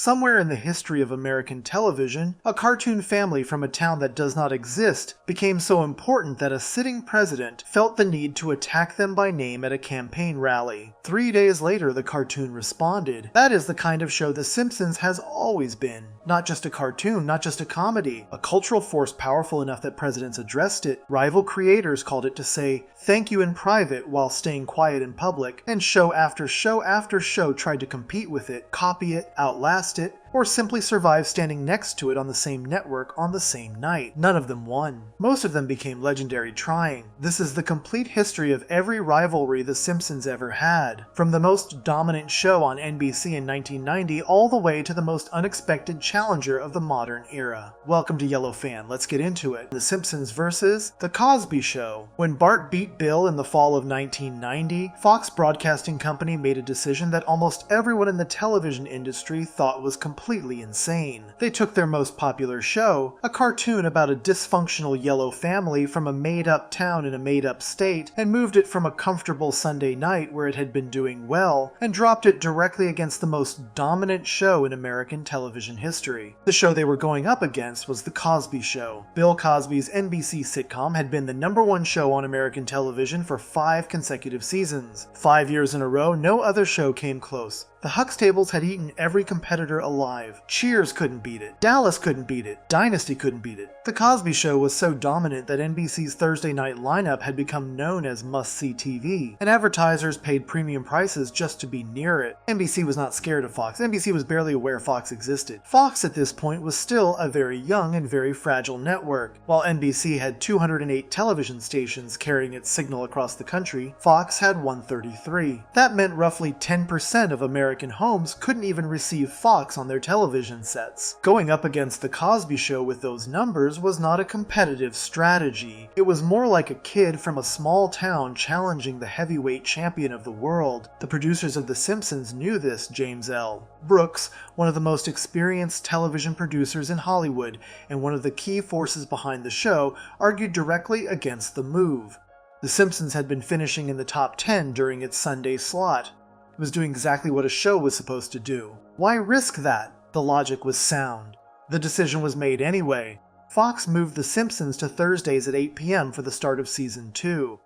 Somewhere in the history of American television, a cartoon family from a town that does not exist became so important that a sitting president felt the need to attack them by name at a campaign rally. 3 days later, the cartoon responded. That is the kind of show The Simpsons has always been. Not just a cartoon, not just a comedy. A cultural force powerful enough that presidents addressed it. Rival creators called it to say thank you in private while staying quiet in public, and show after show after show tried to compete with it, copy it, outlast it, or simply survive standing next to it on the same network on the same night. None of them won. Most of them became legendary trying. This is the complete history of every rivalry The Simpsons ever had. From the most dominant show on NBC in 1990 all the way to the most unexpected challenger of the modern era. Welcome to Yellow Fan, let's get into it. The Simpsons versus The Cosby Show. When Bart beat Bill in the fall of 1990, Fox Broadcasting Company made a decision that almost everyone in the television industry thought was completely insane. They took their most popular show, a cartoon about a dysfunctional yellow family from a made-up town in a made-up state, and moved it from a comfortable Sunday night where it had been doing well, and dropped it directly against the most dominant show in American television history. The show they were going up against was The Cosby Show. Bill Cosby's NBC sitcom had been the #1 show on American television for 5 consecutive seasons. 5 years in a row, no other show came close. The Huxtables had eaten every competitor alive. Cheers couldn't beat it. Dallas couldn't beat it. Dynasty couldn't beat it. The Cosby Show was so dominant that NBC's Thursday night lineup had become known as must-see TV, and advertisers paid premium prices just to be near it. NBC was not scared of Fox. NBC was barely aware Fox existed. Fox at this point was still a very young and very fragile network. While NBC had 208 television stations carrying its signal across the country, Fox had 133. That meant roughly 10% of American homes couldn't even receive Fox on their television sets. Going up against The Cosby Show with those numbers was not a competitive strategy. It was more like a kid from a small town challenging the heavyweight champion of the world. The producers of The Simpsons knew this, James L. Brooks, one of the most experienced television producers in Hollywood and one of the key forces behind the show, argued directly against the move. The Simpsons had been finishing in the top 10 during its Sunday slot. It was doing exactly what a show was supposed to do. Why risk that? The logic was sound. The decision was made anyway. Fox moved The Simpsons to Thursdays at 8 p.m. for the start of Season 2.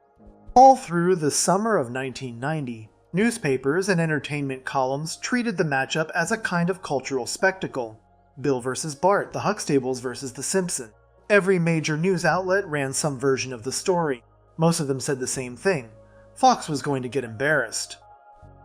All through the summer of 1990, newspapers and entertainment columns treated the matchup as a kind of cultural spectacle. Bill versus Bart, the Huxtables versus The Simpsons. Every major news outlet ran some version of the story. Most of them said the same thing. Fox was going to get embarrassed.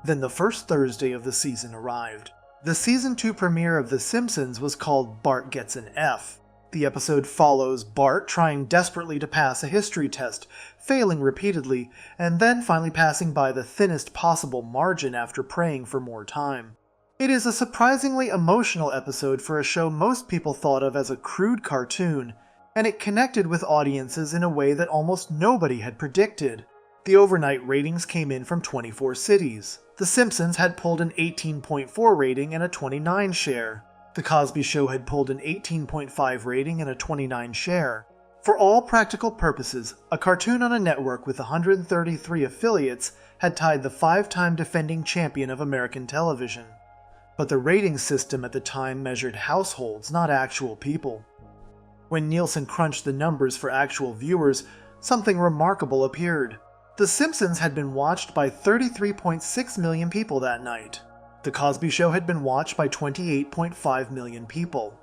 Then the first Thursday of the season arrived. The Season 2 premiere of The Simpsons was called Bart Gets an F. The episode follows Bart trying desperately to pass a history test, failing repeatedly, and then finally passing by the thinnest possible margin after praying for more time. It is a surprisingly emotional episode for a show most people thought of as a crude cartoon, and it connected with audiences in a way that almost nobody had predicted. The overnight ratings came in from 24 cities. The Simpsons had pulled an 18.4 rating and a 29 share. The Cosby Show had pulled an 18.5 rating and a 29 share. For all practical purposes, a cartoon on a network with 133 affiliates had tied the 5-time defending champion of American television. But the rating system at the time measured households, not actual people. When Nielsen crunched the numbers for actual viewers, something remarkable appeared. The Simpsons had been watched by 33.6 million people that night. The Cosby Show had been watched by 28.5 million people.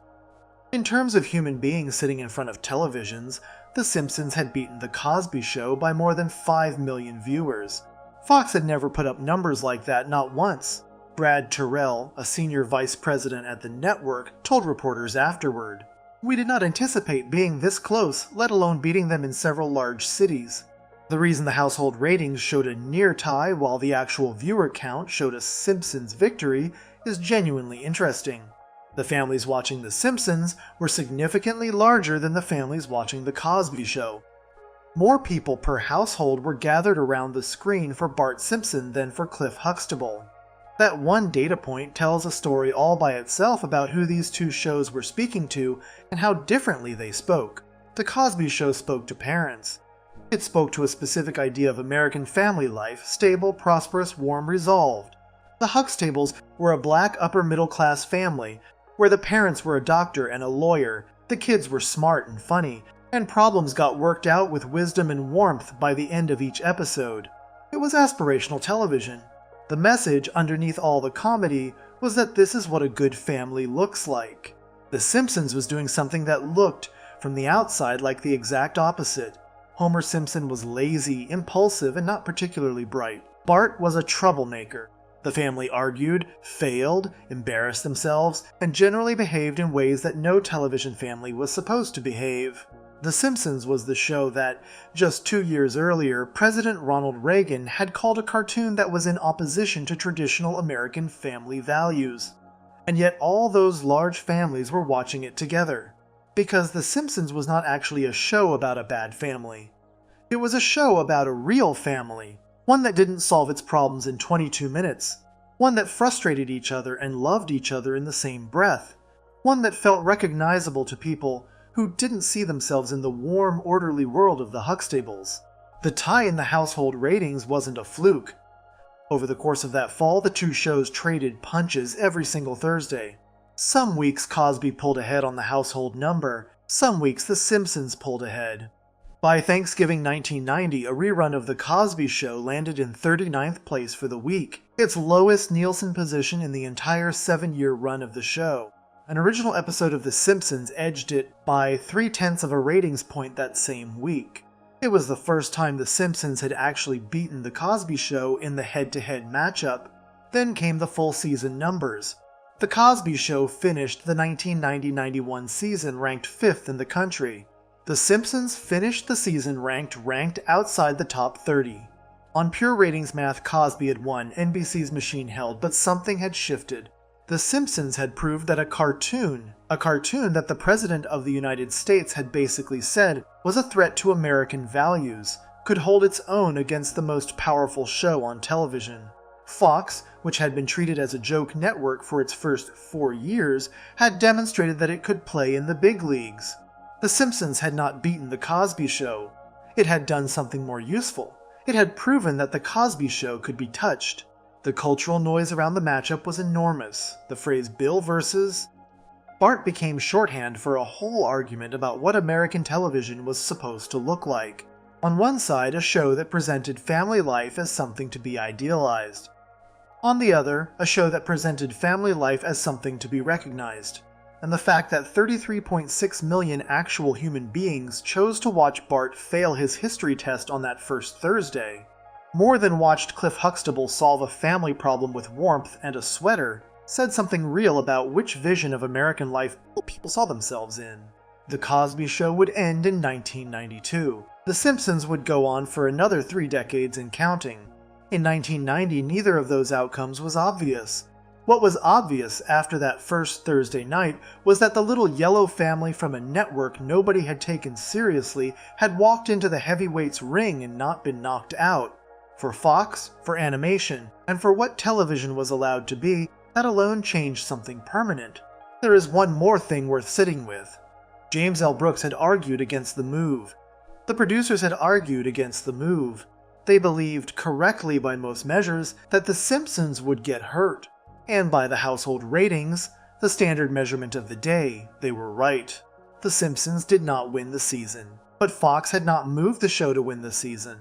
In terms of human beings sitting in front of televisions, The Simpsons had beaten The Cosby Show by more than 5 million viewers. Fox had never put up numbers like that, not once. Brad Terrell, a senior vice president at the network, told reporters afterward, "We did not anticipate being this close, let alone beating them in several large cities." The reason the household ratings showed a near tie while the actual viewer count showed a Simpsons victory is genuinely interesting. The families watching The Simpsons were significantly larger than the families watching The Cosby Show. More people per household were gathered around the screen for Bart Simpson than for Cliff Huxtable. That one data point tells a story all by itself about who these two shows were speaking to and how differently they spoke. The Cosby Show spoke to parents. It spoke to a specific idea of American family life, stable, prosperous, warm, resolved. The Huxtables were a black upper-middle-class family, where the parents were a doctor and a lawyer, the kids were smart and funny, and problems got worked out with wisdom and warmth by the end of each episode. It was aspirational television. The message underneath all the comedy was that this is what a good family looks like. The Simpsons was doing something that looked, from the outside, like the exact opposite. Homer Simpson was lazy, impulsive, and not particularly bright. Bart was a troublemaker. The family argued, failed, embarrassed themselves, and generally behaved in ways that no television family was supposed to behave. The Simpsons was the show that, just 2 years earlier, President Ronald Reagan had called a cartoon that was in opposition to traditional American family values. And yet all those large families were watching it together. Because The Simpsons was not actually a show about a bad family. It was a show about a real family. One that didn't solve its problems in 22 minutes. One that frustrated each other and loved each other in the same breath. One that felt recognizable to people who didn't see themselves in the warm, orderly world of the Huxtables. The tie in the household ratings wasn't a fluke. Over the course of that fall, the two shows traded punches every single Thursday. Some weeks Cosby pulled ahead on the household number, some weeks The Simpsons pulled ahead. By Thanksgiving 1990, a rerun of The Cosby Show landed in 39th place for the week, its lowest Nielsen position in the entire 7-year run of the show. An original episode of The Simpsons edged it by 0.3 of a ratings point that same week. It was the first time The Simpsons had actually beaten The Cosby Show in the head-to-head matchup. Then came the full season numbers. The Cosby Show finished the 1990-91 season ranked 5th in the country. The Simpsons finished the season ranked outside the top 30. On pure ratings math, Cosby had won, NBC's machine held, but something had shifted. The Simpsons had proved that a cartoon that the President of the United States had basically said was a threat to American values, could hold its own against the most powerful show on television. Fox, which had been treated as a joke network for its first 4 years, had demonstrated that it could play in the big leagues. The Simpsons had not beaten The Cosby Show. It had done something more useful. It had proven that The Cosby Show could be touched. The cultural noise around the matchup was enormous. The phrase Bill versus Bart became shorthand for a whole argument about what American television was supposed to look like. On one side, a show that presented family life as something to be idealized. On the other, a show that presented family life as something to be recognized. And the fact that 33.6 million actual human beings chose to watch Bart fail his history test on that first Thursday, more than watched Cliff Huxtable solve a family problem with warmth and a sweater, said something real about which vision of American life people saw themselves in. The Cosby Show would end in 1992. The Simpsons would go on for another 3 decades and counting. In 1990, neither of those outcomes was obvious. What was obvious after that first Thursday night was that the little yellow family from a network nobody had taken seriously had walked into the heavyweights ring and not been knocked out. For Fox, for animation, and for what television was allowed to be, that alone changed something permanent. There is one more thing worth sitting with. James L. Brooks had argued against the move. The producers had argued against the move. They believed, correctly by most measures, that The Simpsons would get hurt. And by the household ratings, the standard measurement of the day, they were right. The Simpsons did not win the season. But Fox had not moved the show to win the season.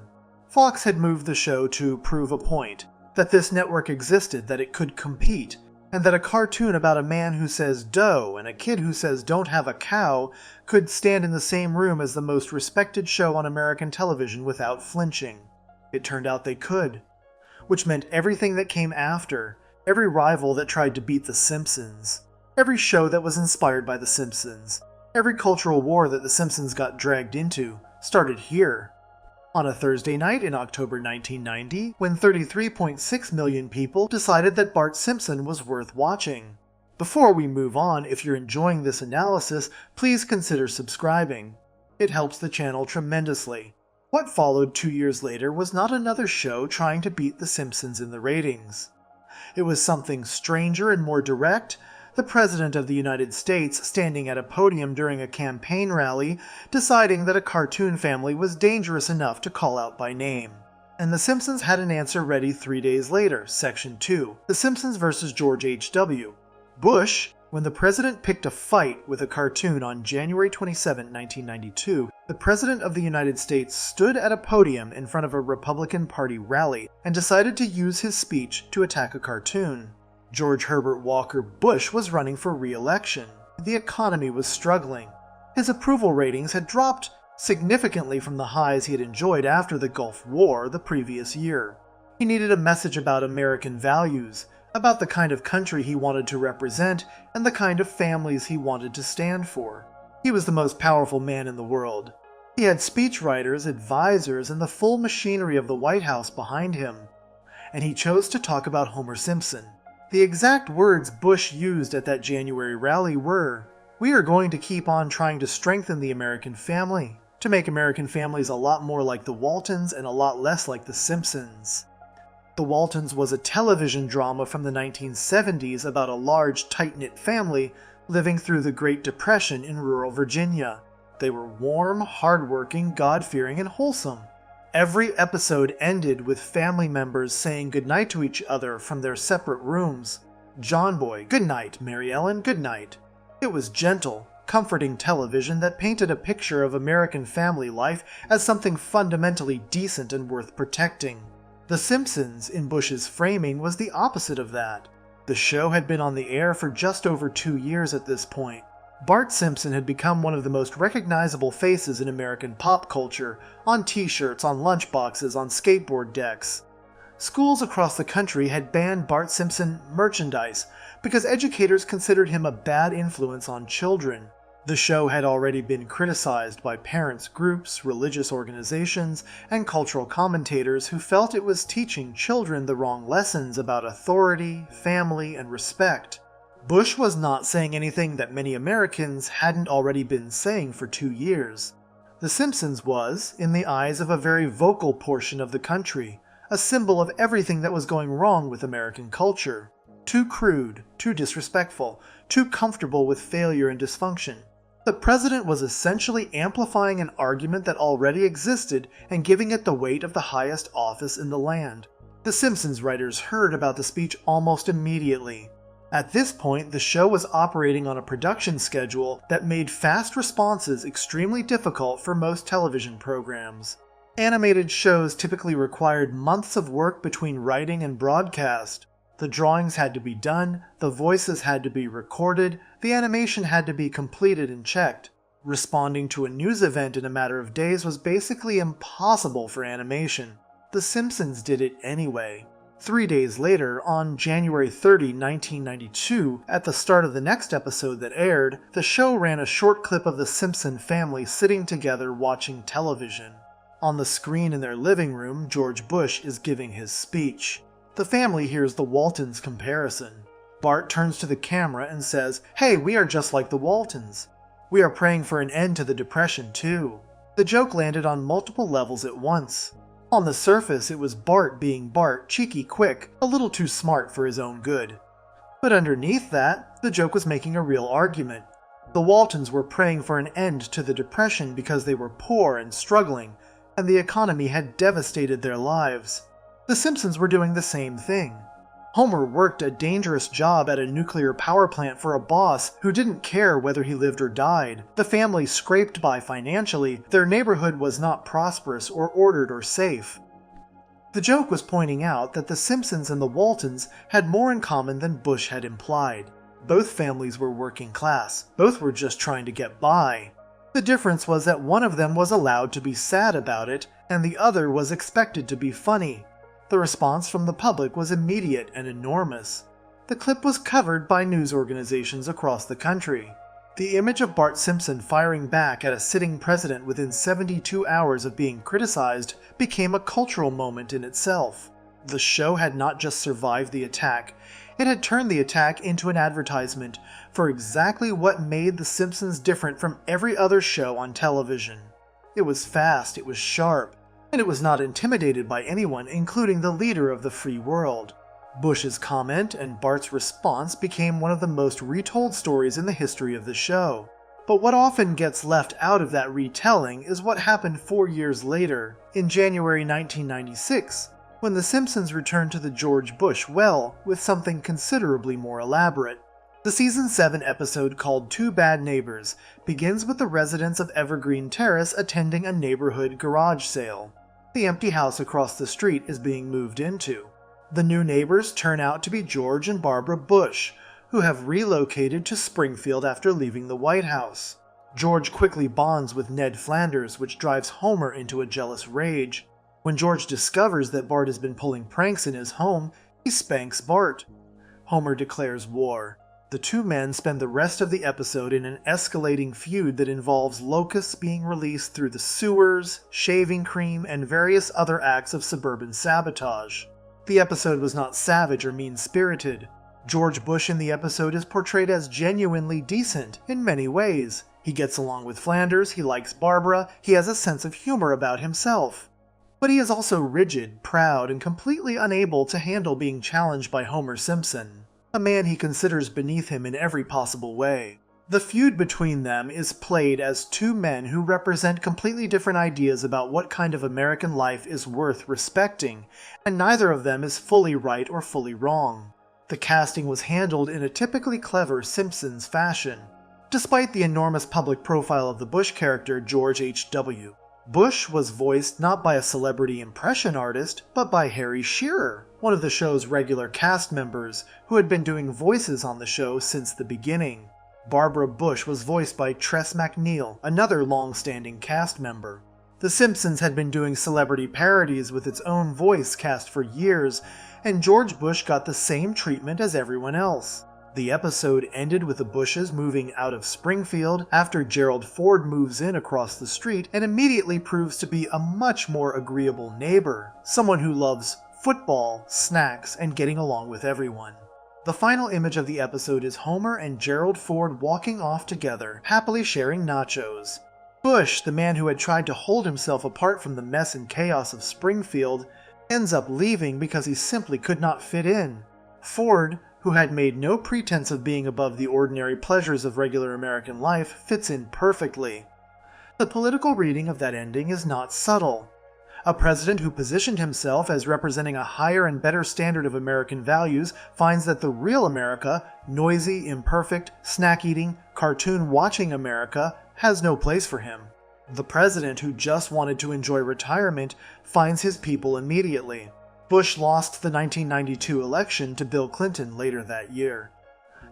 Fox had moved the show to prove a point, that this network existed, that it could compete, and that a cartoon about a man who says dough and a kid who says don't have a cow could stand in the same room as the most respected show on American television without flinching. It turned out they could, which meant everything that came after, every rival that tried to beat The Simpsons, every show that was inspired by The Simpsons, every cultural war that The Simpsons got dragged into, started here. On a Thursday night in October 1990, when 33.6 million people decided that Bart Simpson was worth watching. Before we move on, if you're enjoying this analysis, please consider subscribing. It helps the channel tremendously. What followed 2 years later was not another show trying to beat The Simpsons in the ratings. It was something stranger and more direct, the President of the United States standing at a podium during a campaign rally, deciding that a cartoon family was dangerous enough to call out by name. And The Simpsons had an answer ready 3 days later, Section 2, The Simpsons vs. George H.W. Bush. When the president picked a fight with a cartoon on January 27, 1992, the President of the United States stood at a podium in front of a Republican Party rally and decided to use his speech to attack a cartoon. George Herbert Walker Bush was running for re-election. The economy was struggling. His approval ratings had dropped significantly from the highs he had enjoyed after the Gulf War the previous year. He needed a message about American values, about the kind of country he wanted to represent and the kind of families he wanted to stand for. He was the most powerful man in the world. He had speechwriters, advisors, and the full machinery of the White House behind him. And he chose to talk about Homer Simpson. The exact words Bush used at that January rally were, "We are going to keep on trying to strengthen the American family, to make American families a lot more like the Waltons and a lot less like the Simpsons." The Waltons was a television drama from the 1970s about a large, tight-knit family living through the Great Depression in rural Virginia. They were warm, hardworking, God-fearing, and wholesome. Every episode ended with family members saying goodnight to each other from their separate rooms. John Boy, good night. Mary Ellen, good night. It was gentle, comforting television that painted a picture of American family life as something fundamentally decent and worth protecting. The Simpsons, in Bush's framing, was the opposite of that. The show had been on the air for just over 2 years at this point. Bart Simpson had become one of the most recognizable faces in American pop culture, on t-shirts, on lunchboxes, on skateboard decks. Schools across the country had banned Bart Simpson merchandise because educators considered him a bad influence on children. The show had already been criticized by parents' groups, religious organizations, and cultural commentators who felt it was teaching children the wrong lessons about authority, family, and respect. Bush was not saying anything that many Americans hadn't already been saying for 2 years. The Simpsons was, in the eyes of a very vocal portion of the country, a symbol of everything that was going wrong with American culture. Too crude, too disrespectful, too comfortable with failure and dysfunction. The president was essentially amplifying an argument that already existed and giving it the weight of the highest office in the land. The Simpsons writers heard about the speech almost immediately. At this point, the show was operating on a production schedule that made fast responses extremely difficult for most television programs. Animated shows typically required months of work between writing and broadcast. The drawings had to be done, the voices had to be recorded, the animation had to be completed and checked. Responding to a news event in a matter of days was basically impossible for animation. The Simpsons did it anyway. 3 days later, on January 30, 1992, at the start of the next episode that aired, the show ran a short clip of the Simpson family sitting together watching television. On the screen in their living room, George Bush is giving his speech. The family hears the Waltons comparison. Bart turns to the camera and says, "Hey, we are just like the Waltons. We are praying for an end to the Depression, too." The joke landed on multiple levels at once. On the surface, it was Bart being Bart, cheeky quick, a little too smart for his own good. But underneath that, the joke was making a real argument. The Waltons were praying for an end to the Depression because they were poor and struggling, and the economy had devastated their lives. The Simpsons were doing the same thing. Homer worked a dangerous job at a nuclear power plant for a boss who didn't care whether he lived or died. The family scraped by financially. Their neighborhood was not prosperous or ordered or safe. The joke was pointing out that the Simpsons and the Waltons had more in common than Bush had implied. Both families were working class. Both were just trying to get by. The difference was that one of them was allowed to be sad about it, and the other was expected to be funny. The response from the public was immediate and enormous. The clip was covered by news organizations across the country. The image of Bart Simpson firing back at a sitting president within 72 hours of being criticized became a cultural moment in itself. The show had not just survived the attack, it had turned the attack into an advertisement for exactly what made The Simpsons different from every other show on television. It was fast, it was sharp, and it was not intimidated by anyone, including the leader of the free world. Bush's comment and Bart's response became one of the most retold stories in the history of the show. But what often gets left out of that retelling is what happened 4 years later, in January 1996, when The Simpsons returned to the George Bush well with something considerably more elaborate. The Season 7 episode called Two Bad Neighbors begins with the residents of Evergreen Terrace attending a neighborhood garage sale. The empty house across the street is being moved into. The new neighbors turn out to be George and Barbara Bush, who have relocated to Springfield after leaving the White House. George quickly bonds with Ned Flanders, which drives Homer into a jealous rage. When George discovers that Bart has been pulling pranks in his home, he spanks Bart. Homer declares war. The two men spend the rest of the episode in an escalating feud that involves locusts being released through the sewers, shaving cream, and various other acts of suburban sabotage. The episode was not savage or mean-spirited. George Bush in the episode is portrayed as genuinely decent in many ways. He gets along with Flanders, he likes Barbara, he has a sense of humor about himself. But he is also rigid, proud, and completely unable to handle being challenged by Homer Simpson, a man he considers beneath him in every possible way. The feud between them is played as two men who represent completely different ideas about what kind of American life is worth respecting, and neither of them is fully right or fully wrong. The casting was handled in a typically clever Simpsons fashion. Despite the enormous public profile of the Bush character George H.W., Bush was voiced not by a celebrity impression artist, but by Harry Shearer, one of the show's regular cast members, who had been doing voices on the show since the beginning. Barbara Bush was voiced by Tress MacNeille, another long-standing cast member. The Simpsons had been doing celebrity parodies with its own voice cast for years, and George Bush got the same treatment as everyone else. The episode ended with the Bushes moving out of Springfield after Gerald Ford moves in across the street and immediately proves to be a much more agreeable neighbor, someone who loves football, snacks, and getting along with everyone. The final image of the episode is Homer and Gerald Ford walking off together, happily sharing nachos. Bush, the man who had tried to hold himself apart from the mess and chaos of Springfield, ends up leaving because he simply could not fit in. Ford, who had made no pretense of being above the ordinary pleasures of regular American life, fits in perfectly. The political reading of that ending is not subtle. A president who positioned himself as representing a higher and better standard of American values finds that the real America, noisy, imperfect, snack-eating, cartoon-watching America, has no place for him. The president who just wanted to enjoy retirement finds his people immediately. Bush lost the 1992 election to Bill Clinton later that year.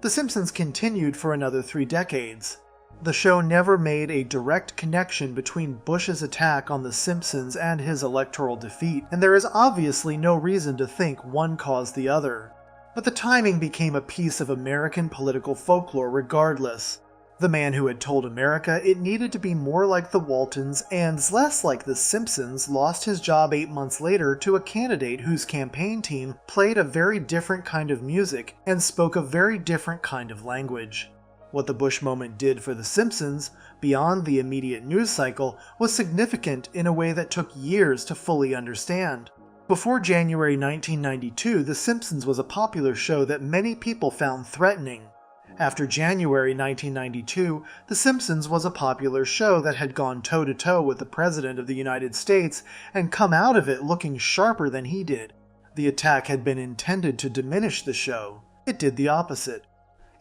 The Simpsons continued for another 3 decades. The show never made a direct connection between Bush's attack on The Simpsons and his electoral defeat, and there is obviously no reason to think one caused the other. But the timing became a piece of American political folklore regardless. The man who had told America it needed to be more like the Waltons and less like The Simpsons lost his job 8 months later to a candidate whose campaign team played a very different kind of music and spoke a very different kind of language. What the Bush moment did for The Simpsons, beyond the immediate news cycle, was significant in a way that took years to fully understand. Before January 1992, The Simpsons was a popular show that many people found threatening. After January 1992, The Simpsons was a popular show that had gone toe-to-toe with the President of the United States and come out of it looking sharper than he did. The attack had been intended to diminish the show. It did the opposite.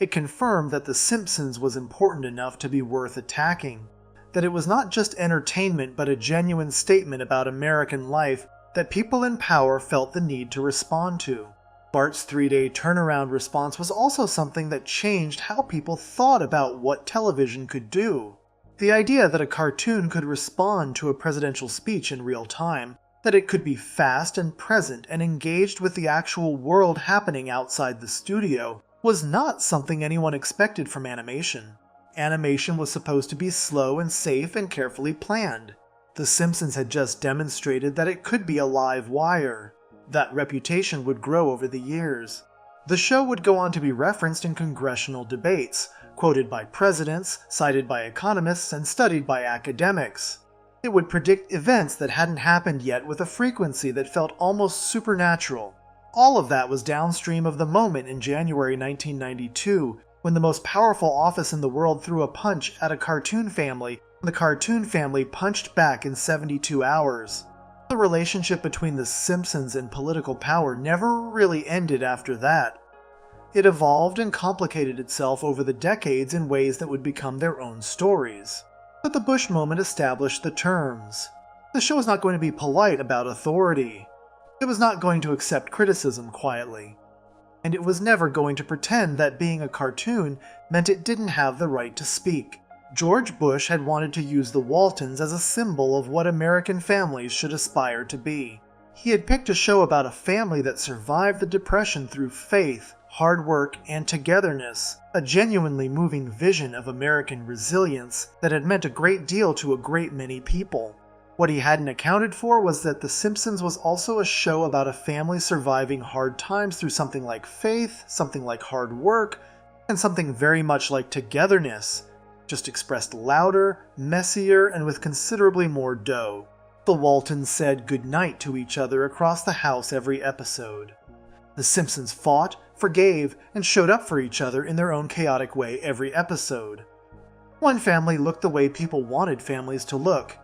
It confirmed that The Simpsons was important enough to be worth attacking, that it was not just entertainment but a genuine statement about American life that people in power felt the need to respond to. Bart's 3-day turnaround response was also something that changed how people thought about what television could do. The idea that a cartoon could respond to a presidential speech in real time, that it could be fast and present and engaged with the actual world happening outside the studio, was not something anyone expected from animation. Animation was supposed to be slow and safe and carefully planned. The Simpsons had just demonstrated that it could be a live wire. That reputation would grow over the years. The show would go on to be referenced in congressional debates, quoted by presidents, cited by economists, and studied by academics. It would predict events that hadn't happened yet with a frequency that felt almost supernatural. All of that was downstream of the moment in January 1992, When the most powerful office in the world threw a punch at a cartoon family, the cartoon family punched back in 72 hours. The relationship between the Simpsons and political power never really ended after that. It evolved and complicated itself over the decades in ways that would become their own stories. But the Bush moment established the terms. The show was not going to be polite about authority. It was not going to accept criticism quietly. And it was never going to pretend that being a cartoon meant it didn't have the right to speak. George Bush had wanted to use the Waltons as a symbol of what American families should aspire to be. He had picked a show about a family that survived the Depression through faith, hard work, and togetherness, a genuinely moving vision of American resilience that had meant a great deal to a great many people. What he hadn't accounted for was that The Simpsons was also a show about a family surviving hard times through something like faith, something like hard work, and something very much like togetherness, just expressed louder, messier, and with considerably more dough. The Waltons said goodnight to each other across the house every episode. The Simpsons fought, forgave, and showed up for each other in their own chaotic way every episode. One family looked the way people wanted families to look.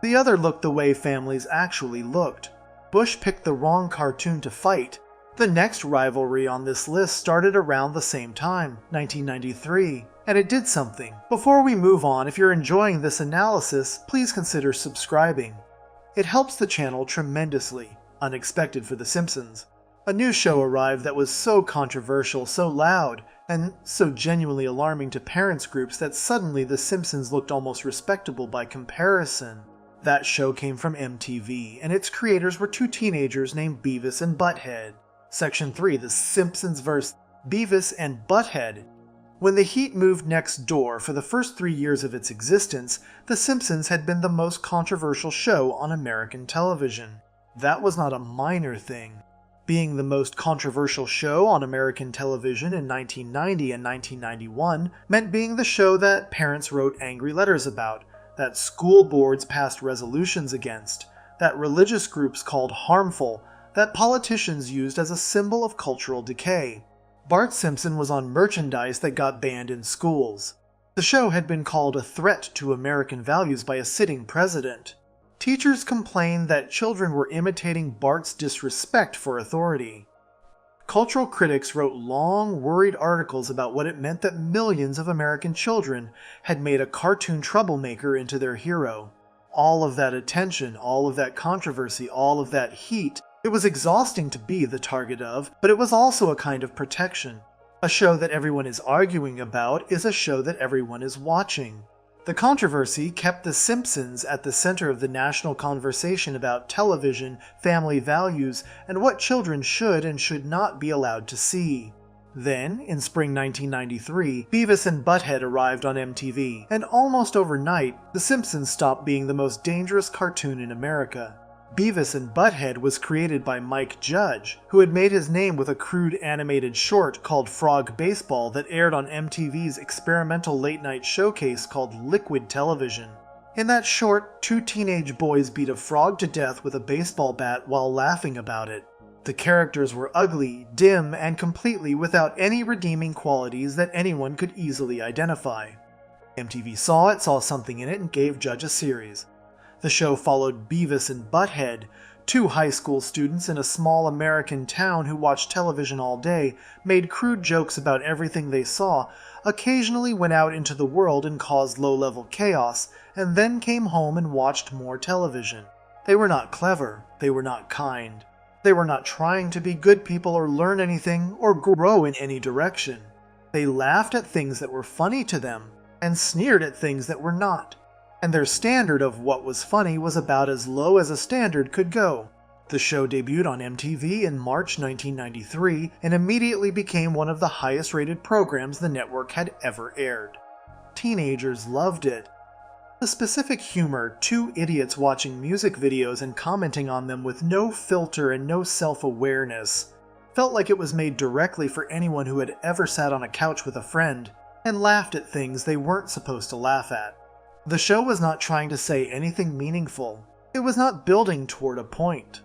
The other looked the way families actually looked. Bush picked the wrong cartoon to fight. The next rivalry on this list started around the same time, 1993, and it did something. Before we move on, if you're enjoying this analysis, please consider subscribing. It helps the channel tremendously. Unexpected for The Simpsons. A new show arrived that was so controversial, so loud, and so genuinely alarming to parents groups that suddenly The Simpsons looked almost respectable by comparison. That show came from MTV, and its creators were two teenagers named Beavis and Butthead. Section 3, The Simpsons vs. Beavis and Butthead. When the heat moved next door, for the first 3 years of its existence, The Simpsons had been the most controversial show on American television. That was not a minor thing. Being the most controversial show on American television in 1990 and 1991 meant being the show that parents wrote angry letters about, that school boards passed resolutions against, that religious groups called harmful, that politicians used as a symbol of cultural decay. Bart Simpson was on merchandise that got banned in schools. The show had been called a threat to American values by a sitting president. Teachers complained that children were imitating Bart's disrespect for authority. Cultural critics wrote long, worried articles about what it meant that millions of American children had made a cartoon troublemaker into their hero. All of that attention, all of that controversy, all of that heat, it was exhausting to be the target of, but it was also a kind of protection. A show that everyone is arguing about is a show that everyone is watching. The controversy kept The Simpsons at the center of the national conversation about television, family values, and what children should and should not be allowed to see. Then, in spring 1993, Beavis and Butthead arrived on MTV, and almost overnight, The Simpsons stopped being the most dangerous cartoon in America. Beavis and Butthead was created by Mike Judge, who had made his name with a crude animated short called Frog Baseball that aired on MTV's experimental late-night showcase called Liquid Television. In that short, two teenage boys beat a frog to death with a baseball bat while laughing about it. The characters were ugly, dim, and completely without any redeeming qualities that anyone could easily identify. MTV saw something in it, and gave Judge a series. The show followed Beavis and Butthead, two high school students in a small American town who watched television all day, made crude jokes about everything they saw, occasionally went out into the world and caused low-level chaos, and then came home and watched more television. They were not clever, they were not kind. They were not trying to be good people or learn anything or grow in any direction. They laughed at things that were funny to them, and sneered at things that were not. And their standard of what was funny was about as low as a standard could go. The show debuted on MTV in March 1993 and immediately became one of the highest-rated programs the network had ever aired. Teenagers loved it. The specific humor, two idiots watching music videos and commenting on them with no filter and no self-awareness, felt like it was made directly for anyone who had ever sat on a couch with a friend and laughed at things they weren't supposed to laugh at. The show was not trying to say anything meaningful. It was not building toward a point.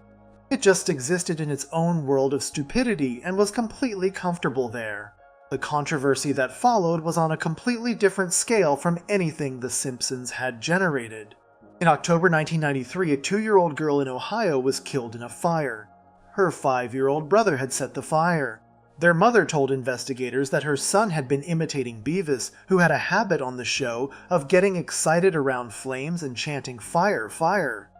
It just existed in its own world of stupidity and was completely comfortable there. The controversy that followed was on a completely different scale from anything The Simpsons had generated. In October 1993, a 2-year-old girl in Ohio was killed in a fire. Her 5-year-old brother had set the fire. Their mother told investigators that her son had been imitating Beavis, who had a habit on the show of getting excited around flames and chanting "Fire, fire."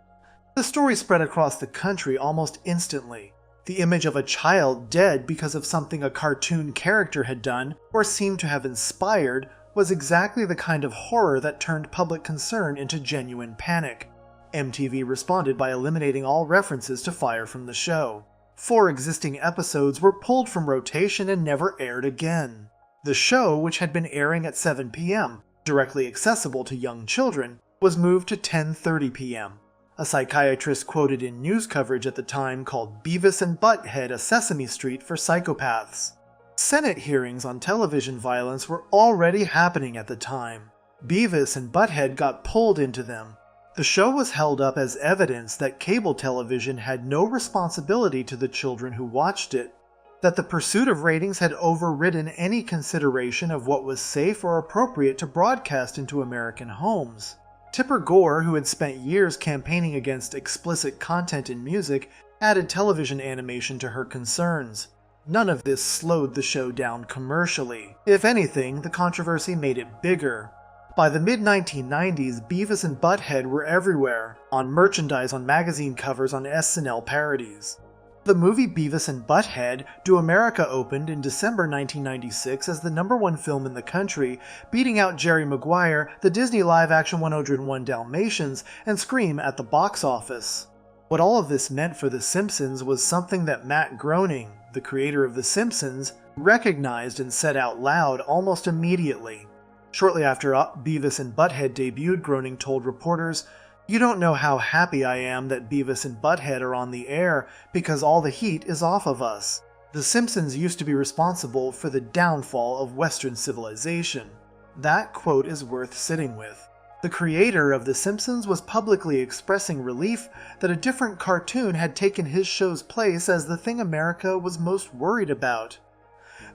The story spread across the country almost instantly. The image of a child dead because of something a cartoon character had done or seemed to have inspired was exactly the kind of horror that turned public concern into genuine panic. MTV responded by eliminating all references to fire from the show. 4 existing episodes were pulled from rotation and never aired again. The show, which had been airing at 7 p.m., directly accessible to young children, was moved to 10:30 p.m. A psychiatrist quoted in news coverage at the time called Beavis and Butt-Head a Sesame Street for psychopaths. Senate hearings on television violence were already happening at the time. Beavis and Butt-Head got pulled into them. The show was held up as evidence that cable television had no responsibility to the children who watched it, that the pursuit of ratings had overridden any consideration of what was safe or appropriate to broadcast into American homes. Tipper Gore, who had spent years campaigning against explicit content in music, added television animation to her concerns. None of this slowed the show down commercially. If anything, the controversy made it bigger. By the mid-1990s, Beavis and Butt-Head were everywhere, on merchandise, on magazine covers, on SNL parodies. The movie Beavis and Butt-Head Do America opened in December 1996 as the #1 film in the country, beating out Jerry Maguire, the Disney live-action 101 Dalmatians, and Scream at the box office. What all of this meant for The Simpsons was something that Matt Groening, the creator of The Simpsons, recognized and said out loud almost immediately. Shortly after Beavis and Butt-Head debuted, Groening told reporters, "You don't know how happy I am that Beavis and Butt-Head are on the air because all the heat is off of us. The Simpsons used to be responsible for the downfall of Western civilization." That quote is worth sitting with. The creator of The Simpsons was publicly expressing relief that a different cartoon had taken his show's place as the thing America was most worried about.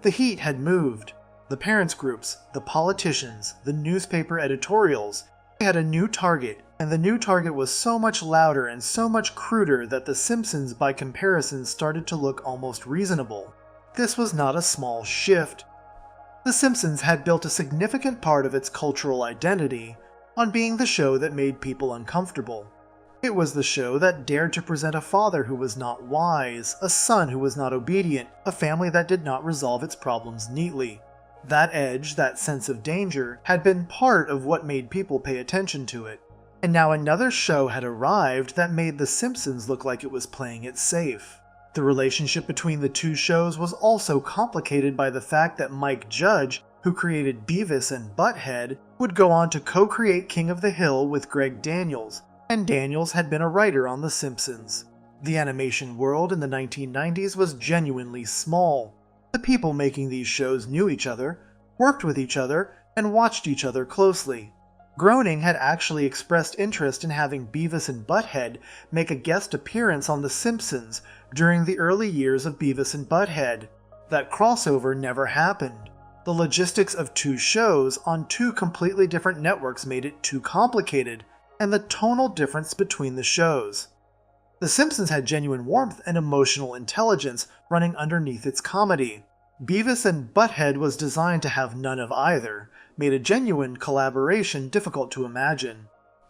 The heat had moved. The parents' groups, the politicians, the newspaper editorials, they had a new target, and the new target was so much louder and so much cruder that The Simpsons by comparison started to look almost reasonable. This was not a small shift. The Simpsons had built a significant part of its cultural identity on being the show that made people uncomfortable. It was the show that dared to present a father who was not wise, a son who was not obedient, a family that did not resolve its problems neatly. That edge, that sense of danger, had been part of what made people pay attention to it. And now another show had arrived that made The Simpsons look like it was playing it safe. The relationship between the two shows was also complicated by the fact that Mike Judge, who created Beavis and Butt-Head, would go on to co-create King of the Hill with Greg Daniels, and Daniels had been a writer on The Simpsons. The animation world in the 1990s was genuinely small. The people making these shows knew each other, worked with each other, and watched each other closely. Groening had actually expressed interest in having Beavis and Butt-Head make a guest appearance on The Simpsons during the early years of Beavis and Butt-Head. That crossover never happened. The logistics of two shows on two completely different networks made it too complicated, and the tonal difference between the shows. The Simpsons had genuine warmth and emotional intelligence running underneath its comedy. Beavis and Butt-Head was designed to have none of either, made a genuine collaboration difficult to imagine.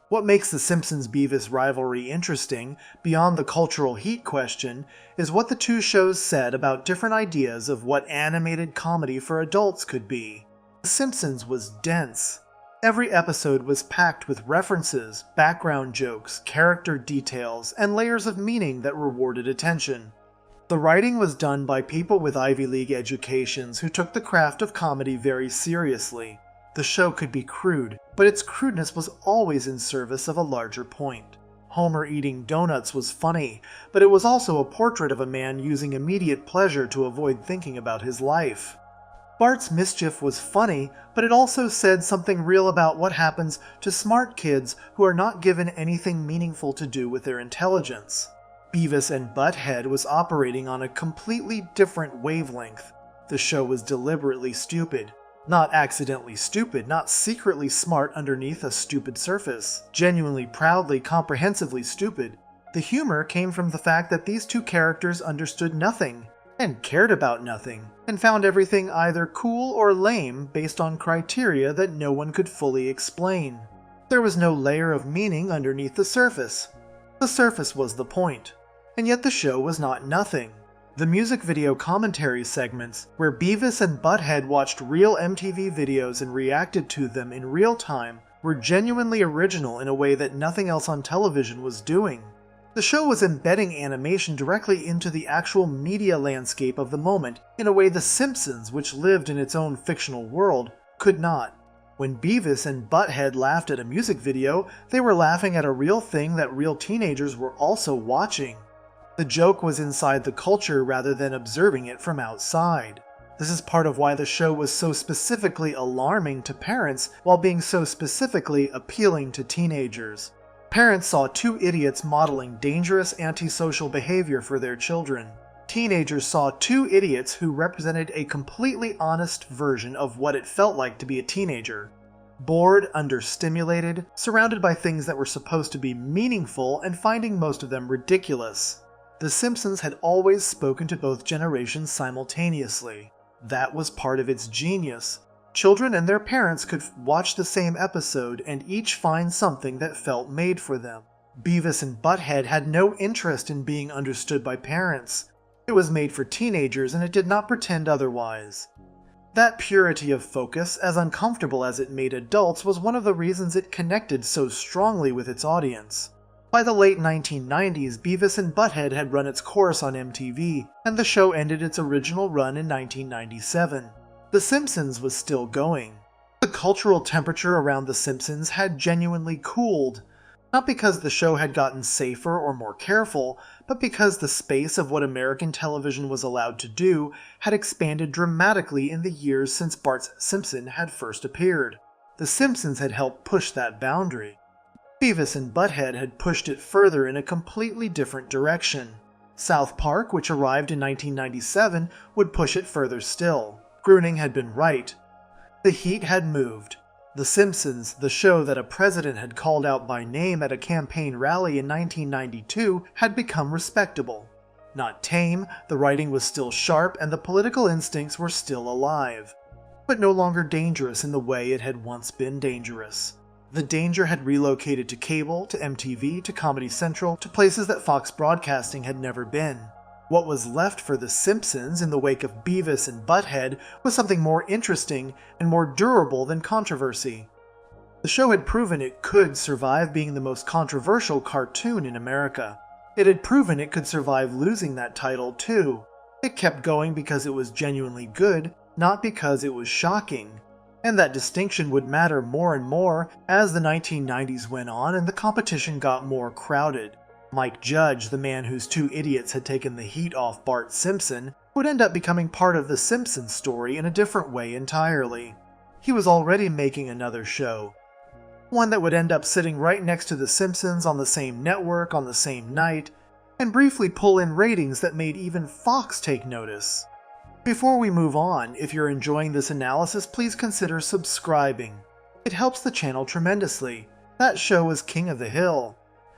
What makes The Simpsons Beavis rivalry interesting, beyond the cultural heat question, is what the two shows said about different ideas of what animated comedy for adults could be. The Simpsons was dense. Every episode was packed with references, background jokes, character details, and layers of meaning that rewarded attention. The writing was done by people with Ivy League educations who took the craft of comedy very seriously. The show could be crude, but its crudeness was always in service of a larger point. Homer eating donuts was funny, but it was also a portrait of a man using immediate pleasure to avoid thinking about his life. Bart's mischief was funny, but it also said something real about what happens to smart kids who are not given anything meaningful to do with their intelligence. Beavis and Butt-Head was operating on a completely different wavelength. The show was deliberately stupid. Not accidentally stupid, not secretly smart underneath a stupid surface. Genuinely, proudly, comprehensively stupid. The humor came from the fact that these two characters understood nothing, and cared about nothing, and found everything either cool or lame based on criteria that no one could fully explain. There was no layer of meaning underneath the surface. The surface was the point. And yet the show was not nothing. The music video commentary segments, where Beavis and Butthead watched real MTV videos and reacted to them in real time, were genuinely original in a way that nothing else on television was doing. The show was embedding animation directly into the actual media landscape of the moment in a way The Simpsons, which lived in its own fictional world, could not. When Beavis and Butthead laughed at a music video, they were laughing at a real thing that real teenagers were also watching. The joke was inside the culture rather than observing it from outside. This is part of why the show was so specifically alarming to parents while being so specifically appealing to teenagers. Parents saw two idiots modeling dangerous antisocial behavior for their children. Teenagers saw two idiots who represented a completely honest version of what it felt like to be a teenager. Bored, understimulated, surrounded by things that were supposed to be meaningful and finding most of them ridiculous. The Simpsons had always spoken to both generations simultaneously. That was part of its genius. Children and their parents could watch the same episode and each find something that felt made for them. Beavis and Butthead had no interest in being understood by parents. It was made for teenagers and it did not pretend otherwise. That purity of focus, as uncomfortable as it made adults, was one of the reasons it connected so strongly with its audience. By the late 1990s, Beavis and Butthead had run its course on MTV, and the show ended its original run in 1997. The Simpsons was still going. The cultural temperature around The Simpsons had genuinely cooled, not because the show had gotten safer or more careful, but because the space of what American television was allowed to do had expanded dramatically in the years since Bart Simpson had first appeared. The Simpsons had helped push that boundary. Beavis and Butthead had pushed it further in a completely different direction. South Park, which arrived in 1997, would push it further still. Groening had been right. The heat had moved. The Simpsons, the show that a president had called out by name at a campaign rally in 1992, had become respectable. Not tame, the writing was still sharp and the political instincts were still alive. But no longer dangerous in the way it had once been dangerous. The danger had relocated to cable, to MTV, to Comedy Central, to places that Fox Broadcasting had never been. What was left for The Simpsons in the wake of Beavis and Butthead was something more interesting and more durable than controversy. The show had proven it could survive being the most controversial cartoon in America. It had proven it could survive losing that title too. It kept going because it was genuinely good, not because it was shocking. And that distinction would matter more and more as the 1990s went on and the competition got more crowded. Mike Judge, the man whose two idiots had taken the heat off Bart Simpson, would end up becoming part of the Simpsons story in a different way entirely. He was already making another show. One that would end up sitting right next to The Simpsons on the same network on the same night, and briefly pull in ratings that made even Fox take notice. Before we move on, if you're enjoying this analysis, please consider subscribing. It helps the channel tremendously. That show is King of the Hill.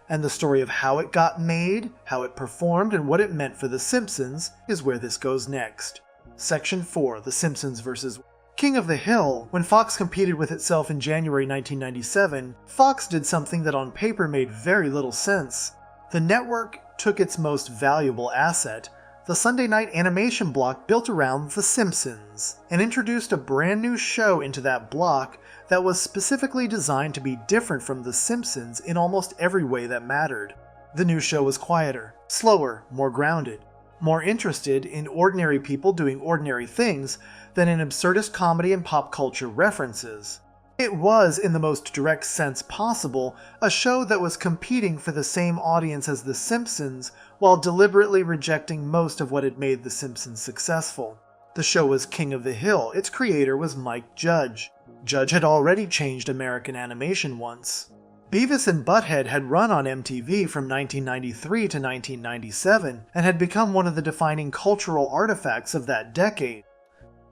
And the story of how it got made, how it performed, and what it meant for The Simpsons is where this goes next. Section 4, The Simpsons vs. King of the Hill. When Fox competed with itself in January 1997, Fox did something that on paper made very little sense. The network took its most valuable asset, the Sunday night animation block built around The Simpsons, and introduced a brand new show into that block that was specifically designed to be different from The Simpsons in almost every way that mattered. The new show was quieter, slower, more grounded, more interested in ordinary people doing ordinary things than in absurdist comedy and pop culture references. It was, in the most direct sense possible, a show that was competing for the same audience as The Simpsons while deliberately rejecting most of what had made The Simpsons successful. The show was King of the Hill. Its creator was Mike Judge. Judge had already changed American animation once. Beavis and Butthead had run on MTV from 1993 to 1997 and had become one of the defining cultural artifacts of that decade.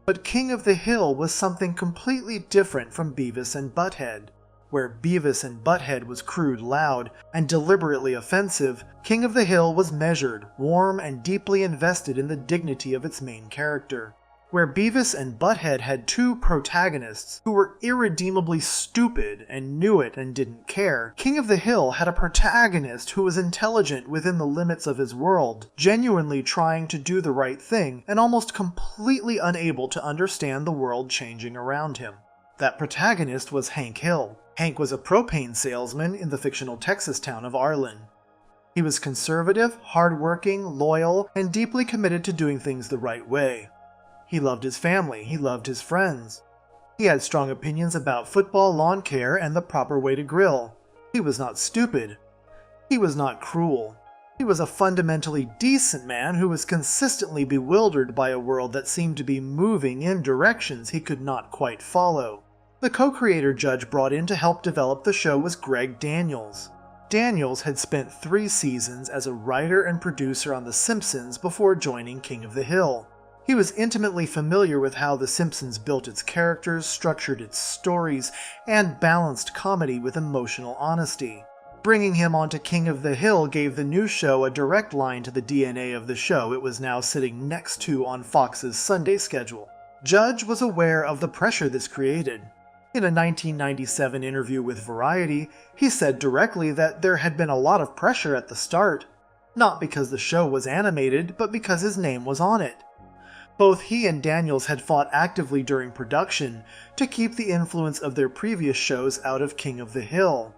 But King of the Hill was something completely different from Beavis and Butthead. Where Beavis and Butthead was crude, loud, and deliberately offensive, King of the Hill was measured, warm, and deeply invested in the dignity of its main character. Where Beavis and Butthead had two protagonists who were irredeemably stupid and knew it and didn't care, King of the Hill had a protagonist who was intelligent within the limits of his world, genuinely trying to do the right thing and almost completely unable to understand the world changing around him. That protagonist was Hank Hill. Hank was a propane salesman in the fictional Texas town of Arlen. He was conservative, hardworking, loyal, and deeply committed to doing things the right way. He loved his family, he loved his friends. He had strong opinions about football, lawn care, and the proper way to grill. He was not stupid. He was not cruel. He was a fundamentally decent man who was consistently bewildered by a world that seemed to be moving in directions he could not quite follow. The co-creator Judge brought in to help develop the show was Greg Daniels. Daniels had spent 3 seasons as a writer and producer on The Simpsons before joining King of the Hill. He was intimately familiar with how The Simpsons built its characters, structured its stories, and balanced comedy with emotional honesty. Bringing him onto King of the Hill gave the new show a direct line to the DNA of the show it was now sitting next to on Fox's Sunday schedule. Judge was aware of the pressure this created. In a 1997 interview with Variety, he said directly that there had been a lot of pressure at the start, not because the show was animated, but because his name was on it. Both he and Daniels had fought actively during production to keep the influence of their previous shows out of King of the Hill.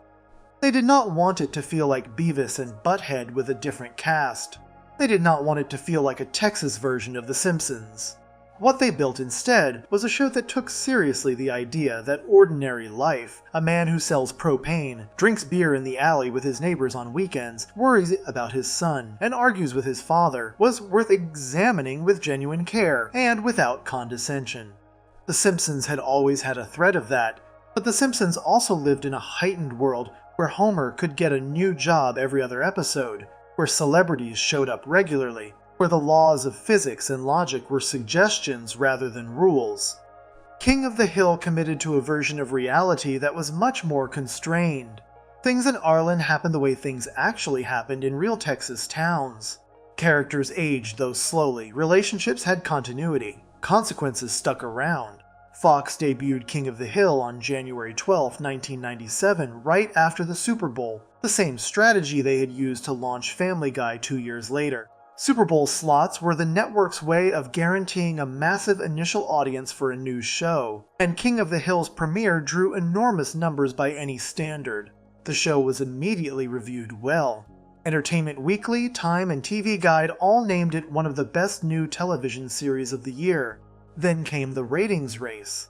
They did not want it to feel like Beavis and Butthead with a different cast. They did not want it to feel like a Texas version of The Simpsons. What they built instead was a show that took seriously the idea that ordinary life, a man who sells propane, drinks beer in the alley with his neighbors on weekends, worries about his son, and argues with his father, was worth examining with genuine care and without condescension. The Simpsons had always had a thread of that, but The Simpsons also lived in a heightened world where Homer could get a new job every other episode, where celebrities showed up regularly, where the laws of physics and logic were suggestions rather than rules. King of the Hill committed to a version of reality that was much more constrained. Things in Arlen happened the way things actually happened in real Texas towns. Characters aged, though slowly, relationships had continuity, consequences stuck around. Fox debuted King of the Hill on January 12, 1997, right after the Super Bowl, the same strategy they had used to launch Family Guy 2 years later. Super Bowl slots were the network's way of guaranteeing a massive initial audience for a new show, and King of the Hill's premiere drew enormous numbers by any standard. The show was immediately reviewed well. Entertainment Weekly, Time, and TV Guide all named it one of the best new television series of the year. Then came the ratings race.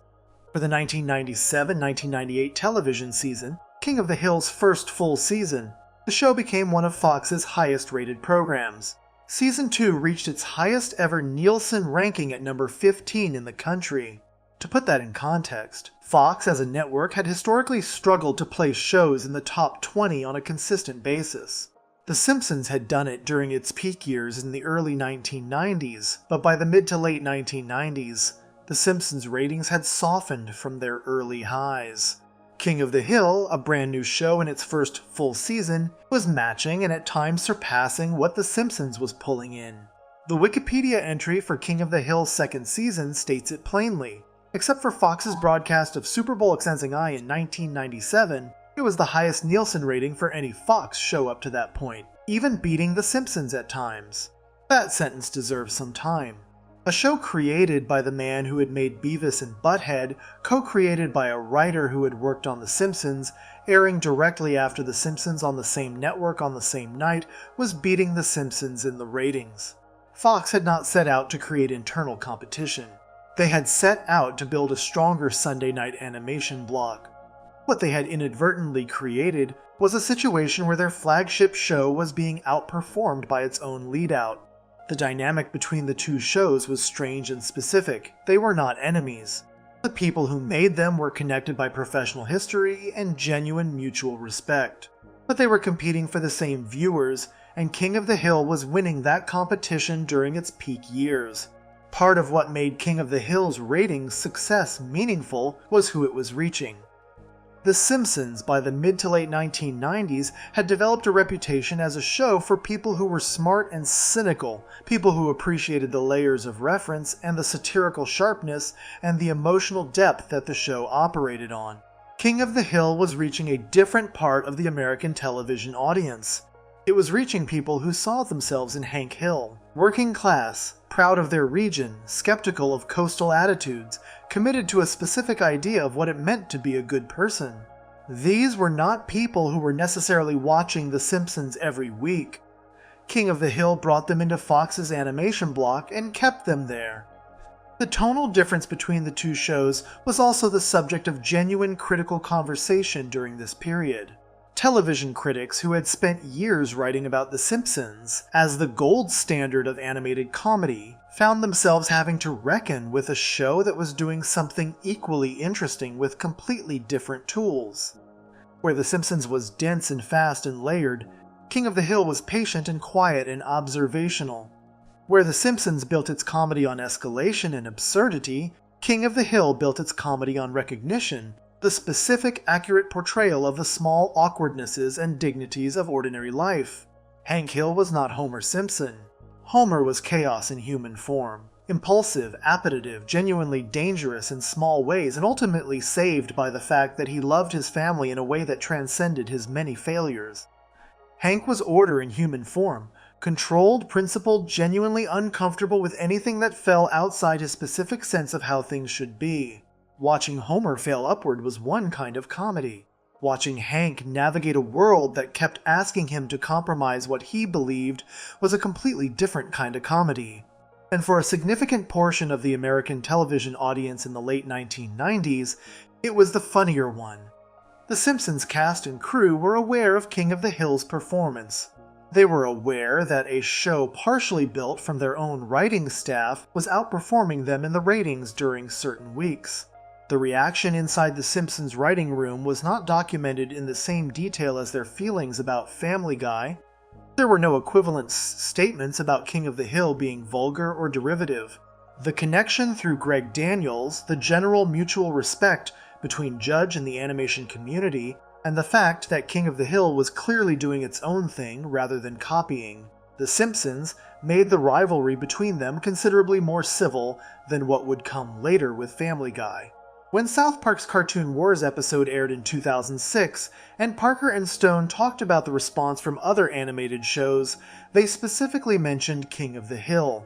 For the 1997-1998 television season, King of the Hill's first full season, the show became one of Fox's highest-rated programs. Season 2 reached its highest ever Nielsen ranking at number 15 in the country. To put that in context, Fox as a network had historically struggled to place shows in the top 20 on a consistent basis. The Simpsons had done it during its peak years in the early 1990s, but by the mid to late 1990s, The Simpsons ratings had softened from their early highs. King of the Hill, a brand new show in its first full season, was matching and at times surpassing what The Simpsons was pulling in. The Wikipedia entry for King of the Hill's second season states it plainly. Except for Fox's broadcast of Super Bowl Xanzing Eye in 1997, it was the highest Nielsen rating for any Fox show up to that point, even beating The Simpsons at times. That sentence deserves some time. A show created by the man who had made Beavis and Butthead, co-created by a writer who had worked on The Simpsons, airing directly after The Simpsons on the same network on the same night, was beating The Simpsons in the ratings. Fox had not set out to create internal competition. They had set out to build a stronger Sunday night animation block. What they had inadvertently created was a situation where their flagship show was being outperformed by its own lead-out. The dynamic between the two shows was strange and specific. They were not enemies. The people who made them were connected by professional history and genuine mutual respect. But they were competing for the same viewers, and King of the Hill was winning that competition during its peak years. Part of what made King of the Hill's ratings success meaningful was who it was reaching. The Simpsons, by the mid to late 1990s, had developed a reputation as a show for people who were smart and cynical, people who appreciated the layers of reference and the satirical sharpness and the emotional depth that the show operated on. King of the Hill was reaching a different part of the American television audience. It was reaching people who saw themselves in Hank Hill, working class, proud of their region, skeptical of coastal attitudes, committed to a specific idea of what it meant to be a good person. These were not people who were necessarily watching The Simpsons every week. King of the Hill brought them into Fox's animation block and kept them there. The tonal difference between the two shows was also the subject of genuine critical conversation during this period. Television critics who had spent years writing about The Simpsons as the gold standard of animated comedy found themselves having to reckon with a show that was doing something equally interesting with completely different tools. Where The Simpsons was dense and fast and layered, King of the Hill was patient and quiet and observational. Where The Simpsons built its comedy on escalation and absurdity, King of the Hill built its comedy on recognition, the specific, accurate portrayal of the small awkwardnesses and dignities of ordinary life. Hank Hill was not Homer Simpson. Homer was chaos in human form, impulsive, appetitive, genuinely dangerous in small ways, and ultimately saved by the fact that he loved his family in a way that transcended his many failures. Hank was order in human form, controlled, principled, genuinely uncomfortable with anything that fell outside his specific sense of how things should be. Watching Homer fail upward was one kind of comedy. Watching Hank navigate a world that kept asking him to compromise what he believed was a completely different kind of comedy. And for a significant portion of the American television audience in the late 1990s, it was the funnier one. The Simpsons cast and crew were aware of King of the Hill's performance. They were aware that a show partially built from their own writing staff was outperforming them in the ratings during certain weeks. The reaction inside the Simpsons writing room was not documented in the same detail as their feelings about Family Guy. There were no equivalent statements about King of the Hill being vulgar or derivative. The connection through Greg Daniels, the general mutual respect between Judge and the animation community, and the fact that King of the Hill was clearly doing its own thing rather than copying The Simpsons, made the rivalry between them considerably more civil than what would come later with Family Guy. When South Park's Cartoon Wars episode aired in 2006, and Parker and Stone talked about the response from other animated shows, they specifically mentioned King of the Hill.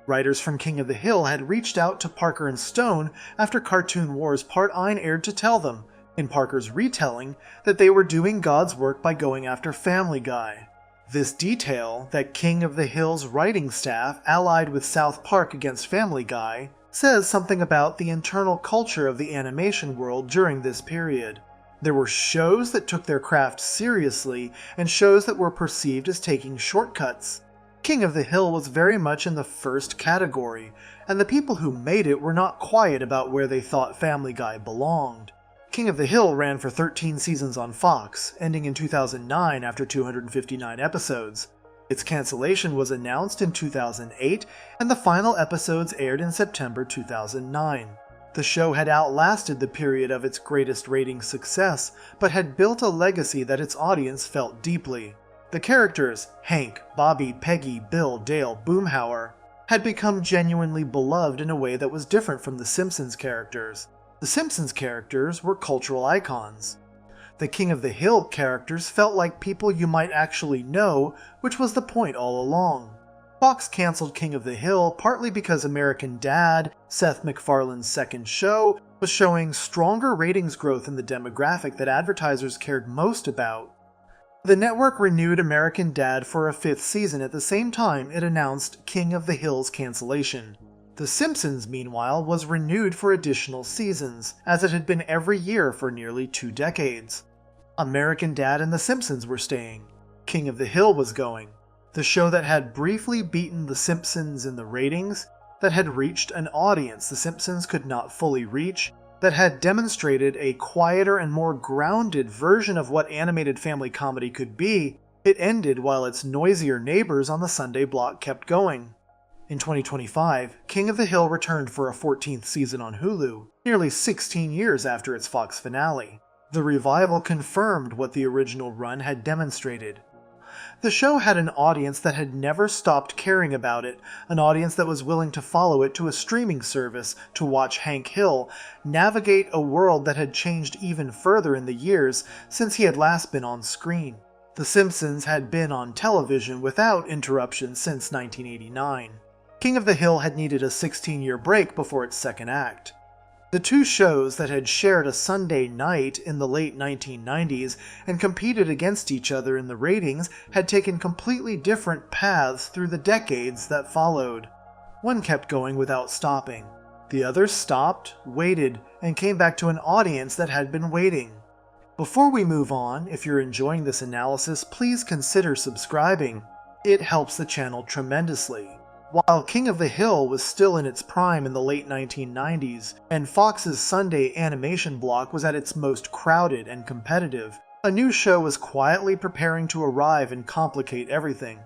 Writers from King of the Hill had reached out to Parker and Stone after Cartoon Wars Part 9 aired to tell them, in Parker's retelling, that they were doing God's work by going after Family Guy. This detail, that King of the Hill's writing staff allied with South Park against Family Guy, says something about the internal culture of the animation world during this period. There were shows that took their craft seriously, and shows that were perceived as taking shortcuts. King of the Hill was very much in the first category, and the people who made it were not quiet about where they thought Family Guy belonged. King of the Hill ran for 13 seasons on Fox, ending in 2009 after 259 episodes. Its cancellation was announced in 2008, and the final episodes aired in September 2009. The show had outlasted the period of its greatest rating success, but had built a legacy that its audience felt deeply. The characters, Hank, Bobby, Peggy, Bill, Dale, Boomhauer, had become genuinely beloved in a way that was different from the Simpsons characters. The Simpsons characters were cultural icons. The King of the Hill characters felt like people you might actually know, which was the point all along. Fox canceled King of the Hill partly because American Dad, Seth MacFarlane's second show, was showing stronger ratings growth in the demographic that advertisers cared most about. The network renewed American Dad for a 5th season at the same time it announced King of the Hill's cancellation. The Simpsons, meanwhile, was renewed for additional seasons, as it had been every year for nearly 2 decades. American Dad and The Simpsons were staying. King of the Hill was going. The show that had briefly beaten The Simpsons in the ratings, that had reached an audience The Simpsons could not fully reach, that had demonstrated a quieter and more grounded version of what animated family comedy could be, it ended while its noisier neighbors on the Sunday block kept going. In 2025, King of the Hill returned for a 14th season on Hulu, nearly 16 years after its Fox finale. The revival confirmed what the original run had demonstrated. The show had an audience that had never stopped caring about it, an audience that was willing to follow it to a streaming service to watch Hank Hill navigate a world that had changed even further in the years since he had last been on screen. The Simpsons had been on television without interruption since 1989. King of the Hill had needed a 16-year break before its second act. The two shows that had shared a Sunday night in the late 1990s and competed against each other in the ratings had taken completely different paths through the decades that followed. One kept going without stopping. The other stopped, waited, and came back to an audience that had been waiting. Before we move on, if you're enjoying this analysis, please consider subscribing. It helps the channel tremendously. While King of the Hill was still in its prime in the late 1990s, and Fox's Sunday animation block was at its most crowded and competitive, a new show was quietly preparing to arrive and complicate everything.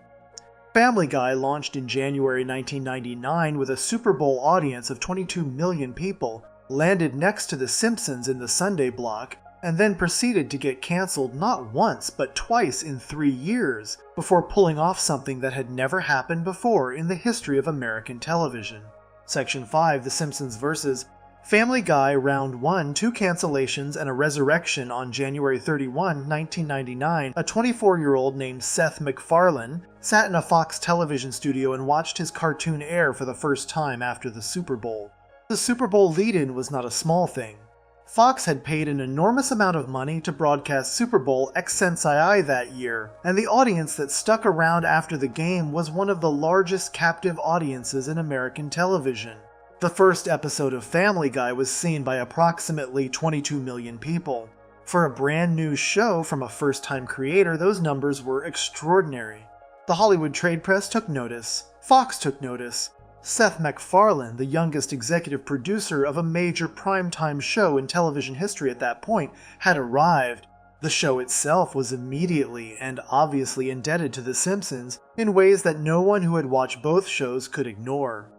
Family Guy launched in January 1999 with a Super Bowl audience of 22 million people, landed next to The Simpsons in the Sunday block, and then proceeded to get cancelled not once but twice in 3 years, before pulling off something that had never happened before in the history of American television. Section 5, The Simpsons vs. Family Guy Round 1, 2 cancellations and a resurrection on January 31, 1999, a 24-year-old named Seth MacFarlane sat in a Fox television studio and watched his cartoon air for the first time after the Super Bowl. The Super Bowl lead-in was not a small thing. Fox had paid an enormous amount of money to broadcast Super Bowl XNCI that year, and the audience that stuck around after the game was one of the largest captive audiences in American television. The first episode of Family Guy was seen by approximately 22 million people. For a brand new show from a first-time creator, those numbers were extraordinary. The Hollywood trade press took notice. Fox took notice. Seth MacFarlane, the youngest executive producer of a major primetime show in television history at that point, had arrived. The show itself was immediately and obviously indebted to The Simpsons in ways that no one who had watched both shows could ignore.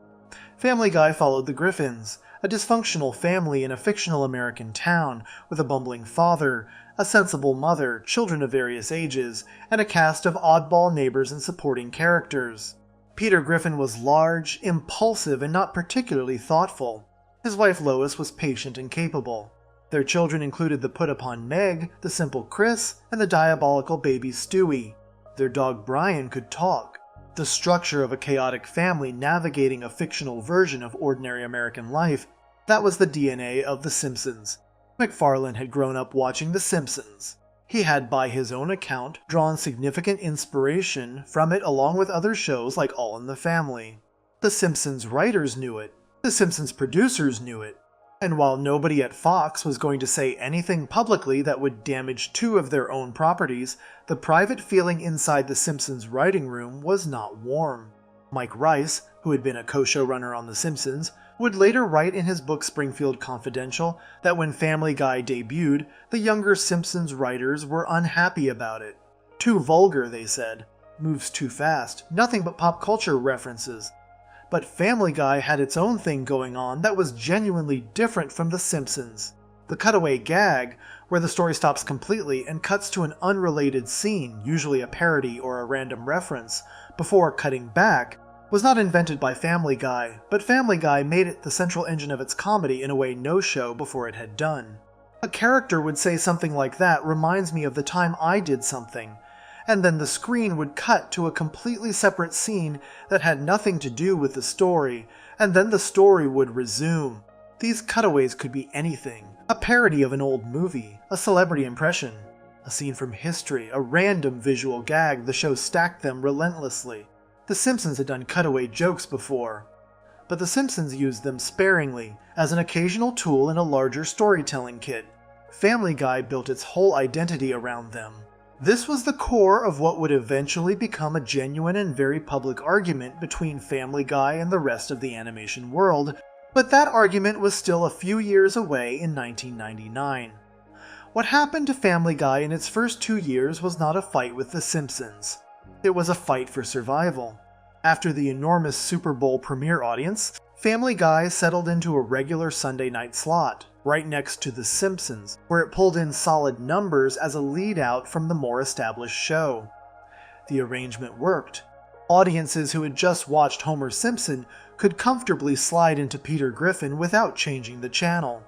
Family Guy followed the Griffins, a dysfunctional family in a fictional American town with a bumbling father, a sensible mother, children of various ages, and a cast of oddball neighbors and supporting characters. Peter Griffin was large, impulsive, and not particularly thoughtful. His wife Lois was patient and capable. Their children included the put-upon Meg, the simple Chris, and the diabolical baby Stewie. Their dog Brian could talk. The structure of a chaotic family navigating a fictional version of ordinary American life, that was the DNA of The Simpsons. MacFarlane had grown up watching The Simpsons. He had, by his own account, drawn significant inspiration from it along with other shows like All in the Family. The Simpsons writers knew it. The Simpsons producers knew it. And while nobody at Fox was going to say anything publicly that would damage two of their own properties, the private feeling inside The Simpsons writing room was not warm. Mike Rice, who had been a co-showrunner on The Simpsons, would later write in his book Springfield Confidential that when Family Guy debuted, the younger Simpsons writers were unhappy about it. Too vulgar, they said. Moves too fast. Nothing but pop culture references. But Family Guy had its own thing going on that was genuinely different from The Simpsons. The cutaway gag, where the story stops completely and cuts to an unrelated scene, usually a parody or a random reference, before cutting back, was not invented by Family Guy, but Family Guy made it the central engine of its comedy in a way no show before it had done. A character would say something like that reminds me of the time I did something, and then the screen would cut to a completely separate scene that had nothing to do with the story, and then the story would resume. These cutaways could be anything. A parody of an old movie, a celebrity impression, a scene from history, a random visual gag. The show stacked them relentlessly. The Simpsons had done cutaway jokes before, but The Simpsons used them sparingly, as an occasional tool in a larger storytelling kit. Family Guy built its whole identity around them. This was the core of what would eventually become a genuine and very public argument between Family Guy and the rest of the animation world, but that argument was still a few years away in 1999. What happened to Family Guy in its first 2 years was not a fight with The Simpsons. It was a fight for survival. After the enormous Super Bowl premiere audience, Family Guy settled into a regular Sunday night slot, right next to The Simpsons, where it pulled in solid numbers as a lead-out from the more established show. The arrangement worked. Audiences who had just watched Homer Simpson could comfortably slide into Peter Griffin without changing the channel.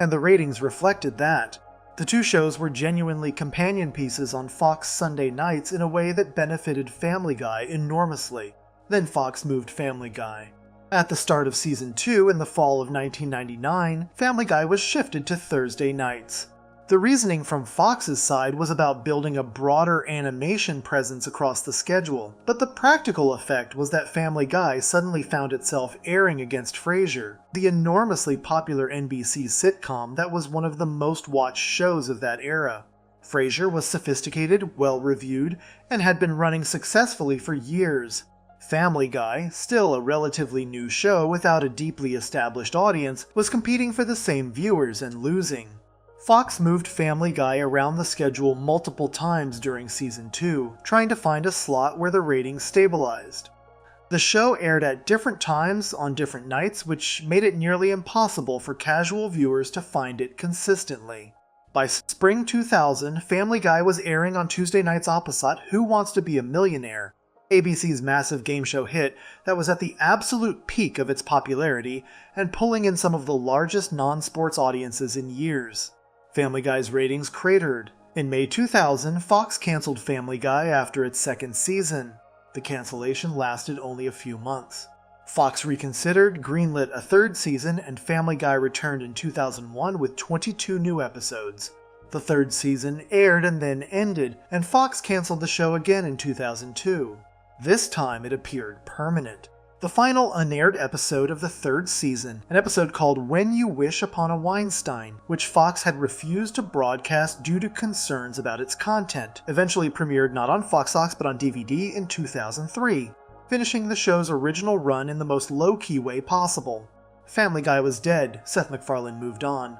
And the ratings reflected that. The two shows were genuinely companion pieces on Fox Sunday nights in a way that benefited Family Guy enormously. Then Fox moved Family Guy. At the start of Season 2 in the fall of 1999, Family Guy was shifted to Thursday nights. The reasoning from Fox's side was about building a broader animation presence across the schedule, but the practical effect was that Family Guy suddenly found itself airing against Frasier, the enormously popular NBC sitcom that was one of the most watched shows of that era. Frasier was sophisticated, well-reviewed, and had been running successfully for years. Family Guy, still a relatively new show without a deeply established audience, was competing for the same viewers and losing. Fox moved Family Guy around the schedule multiple times during Season 2, trying to find a slot where the ratings stabilized. The show aired at different times on different nights, which made it nearly impossible for casual viewers to find it consistently. By spring 2000, Family Guy was airing on Tuesday nights opposite Who Wants to Be a Millionaire?, ABC's massive game show hit that was at the absolute peak of its popularity and pulling in some of the largest non-sports audiences in years. Family Guy's ratings cratered. In May 2000, Fox canceled Family Guy after its second season. The cancellation lasted only a few months. Fox reconsidered, greenlit a third season, and Family Guy returned in 2001 with 22 new episodes. The third season aired and then ended, and Fox canceled the show again in 2002. This time it appeared permanent. The final unaired episode of the third season, an episode called When You Wish Upon a Weinstein, which Fox had refused to broadcast due to concerns about its content, eventually premiered not on Fox but on DVD in 2003, finishing the show's original run in the most low-key way possible. Family Guy was dead, Seth MacFarlane moved on.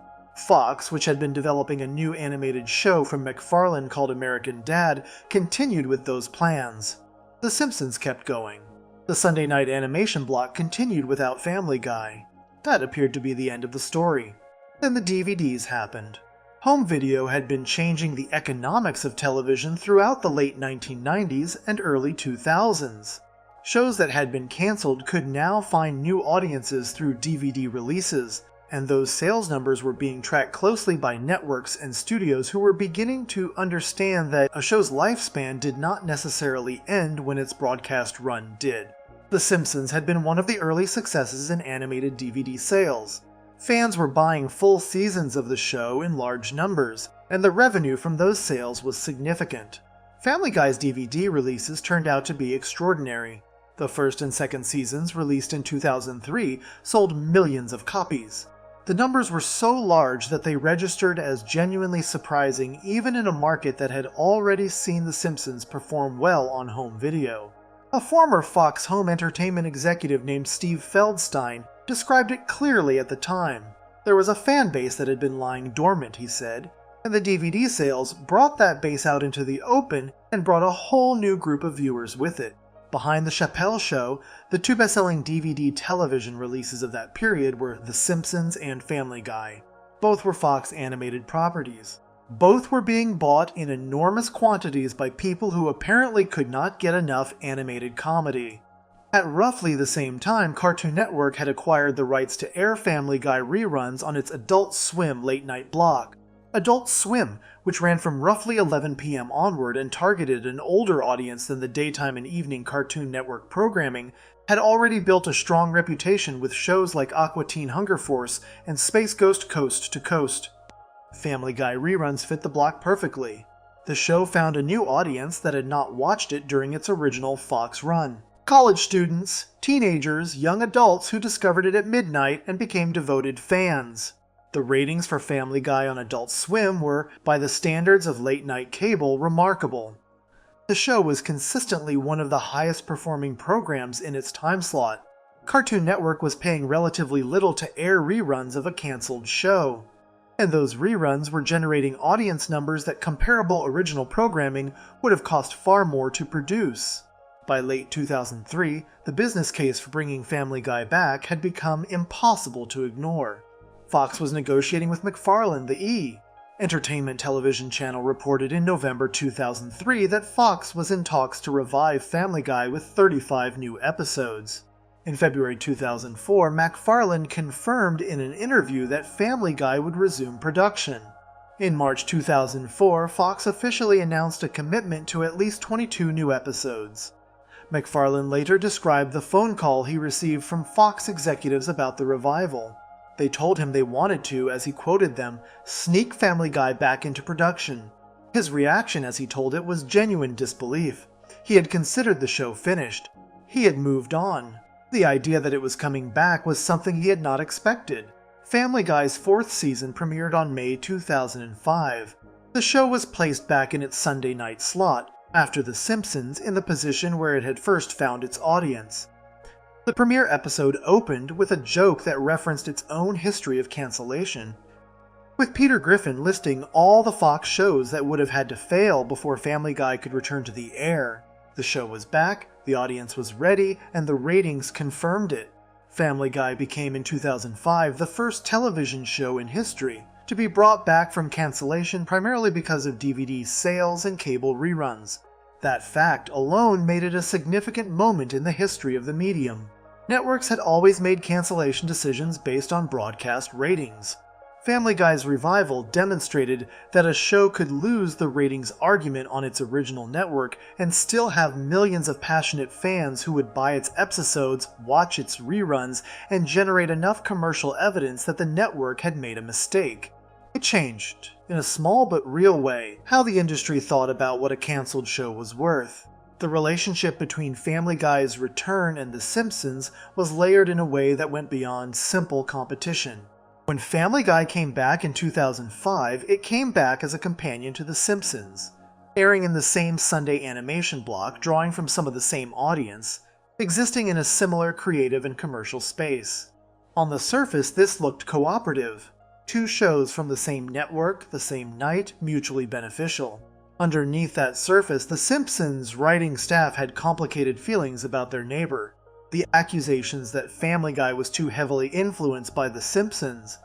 Fox, which had been developing a new animated show from MacFarlane called American Dad, continued with those plans. The Simpsons kept going. The Sunday night animation block continued without Family Guy. That appeared to be the end of the story. Then the DVDs happened. Home video had been changing the economics of television throughout the late 1990s and early 2000s. Shows that had been canceled could now find new audiences through DVD releases, and those sales numbers were being tracked closely by networks and studios who were beginning to understand that a show's lifespan did not necessarily end when its broadcast run did. The Simpsons had been one of the early successes in animated DVD sales. Fans were buying full seasons of the show in large numbers, and the revenue from those sales was significant. Family Guy's DVD releases turned out to be extraordinary. The first and second seasons, released in 2003, sold millions of copies. The numbers were so large that they registered as genuinely surprising even in a market that had already seen The Simpsons perform well on home video. A former Fox home entertainment executive named Steve Feldstein described it clearly at the time. There was a fan base that had been lying dormant, he said, and the DVD sales brought that base out into the open and brought a whole new group of viewers with it. Behind The Chappelle Show, the two best-selling DVD television releases of that period were The Simpsons and Family Guy. Both were Fox animated properties. Both were being bought in enormous quantities by people who apparently could not get enough animated comedy. At roughly the same time, Cartoon Network had acquired the rights to air Family Guy reruns on its Adult Swim late-night block. Adult Swim, which ran from roughly 11 p.m. onward and targeted an older audience than the daytime and evening Cartoon Network programming, had already built a strong reputation with shows like Aqua Teen Hunger Force and Space Ghost Coast to Coast. Family Guy reruns fit the block perfectly. The show found a new audience that had not watched it during its original Fox run. College students, teenagers, young adults who discovered it at midnight and became devoted fans. The ratings for Family Guy on Adult Swim were, by the standards of late-night cable, remarkable. The show was consistently one of the highest-performing programs in its time slot. Cartoon Network was paying relatively little to air reruns of a canceled show, and those reruns were generating audience numbers that comparable original programming would have cost far more to produce. By late 2003, the business case for bringing Family Guy back had become impossible to ignore. Fox was negotiating with MacFarlane, the E! Entertainment Television Channel reported in November 2003 that Fox was in talks to revive Family Guy with 35 new episodes. In February 2004, MacFarlane confirmed in an interview that Family Guy would resume production. In March 2004, Fox officially announced a commitment to at least 22 new episodes. MacFarlane later described the phone call he received from Fox executives about the revival. They told him they wanted to, as he quoted them, sneak Family Guy back into production. His reaction, as he told it, was genuine disbelief. He had considered the show finished. He had moved on. The idea that it was coming back was something he had not expected. Family Guy's 4th season premiered on May 2005. The show was placed back in its Sunday night slot, after The Simpsons, in the position where it had first found its audience. The premiere episode opened with a joke that referenced its own history of cancellation, with Peter Griffin listing all the Fox shows that would have had to fail before Family Guy could return to the air. The show was back, the audience was ready, and the ratings confirmed it. Family Guy became in 2005 the first television show in history to be brought back from cancellation primarily because of DVD sales and cable reruns. That fact alone made it a significant moment in the history of the medium. Networks had always made cancellation decisions based on broadcast ratings. Family Guy's revival demonstrated that a show could lose the ratings argument on its original network and still have millions of passionate fans who would buy its episodes, watch its reruns, and generate enough commercial evidence that the network had made a mistake. It changed, in a small but real way, how the industry thought about what a cancelled show was worth. The relationship between Family Guy's return and The Simpsons was layered in a way that went beyond simple competition. When Family Guy came back in 2005, it came back as a companion to The Simpsons, airing in the same Sunday animation block, drawing from some of the same audience, existing in a similar creative and commercial space. On the surface, this looked cooperative. 2 shows from the same network, the same night, mutually beneficial. Underneath that surface, The Simpsons' writing staff had complicated feelings about their neighbor. The accusations that Family Guy was too heavily influenced by The Simpsons,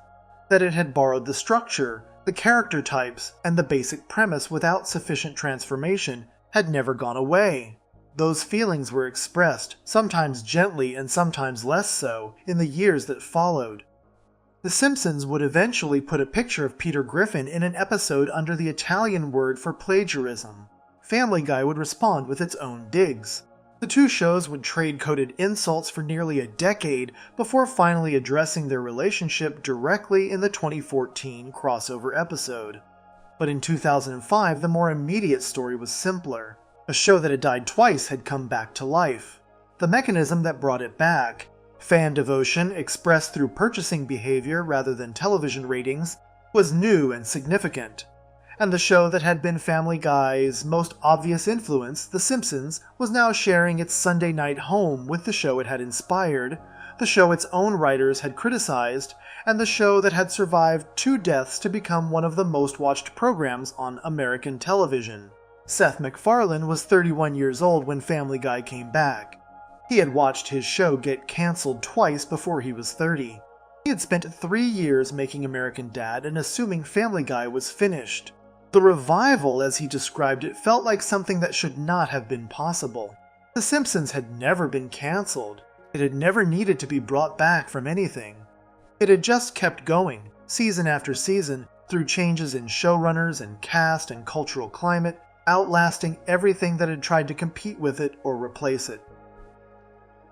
that it had borrowed the structure, the character types, and the basic premise without sufficient transformation, had never gone away. Those feelings were expressed, sometimes gently and sometimes less so, in the years that followed. The Simpsons would eventually put a picture of Peter Griffin in an episode under the Italian word for plagiarism. Family Guy would respond with its own digs. The 2 shows would trade coded insults for nearly a decade before finally addressing their relationship directly in the 2014 crossover episode. But in 2005, the more immediate story was simpler. A show that had died twice had come back to life. The mechanism that brought it back, fan devotion expressed through purchasing behavior rather than television ratings, was new and significant. And the show that had been Family Guy's most obvious influence, The Simpsons, was now sharing its Sunday night home with the show it had inspired, the show its own writers had criticized, and the show that had survived 2 deaths to become one of the most watched programs on American television. Seth MacFarlane was 31 years old when Family Guy came back. He had watched his show get canceled twice before he was 30. He had spent 3 years making American Dad and assuming Family Guy was finished. The revival, as he described it, felt like something that should not have been possible. The Simpsons had never been cancelled. It had never needed to be brought back from anything. It had just kept going, season after season, through changes in showrunners and cast and cultural climate, outlasting everything that had tried to compete with it or replace it.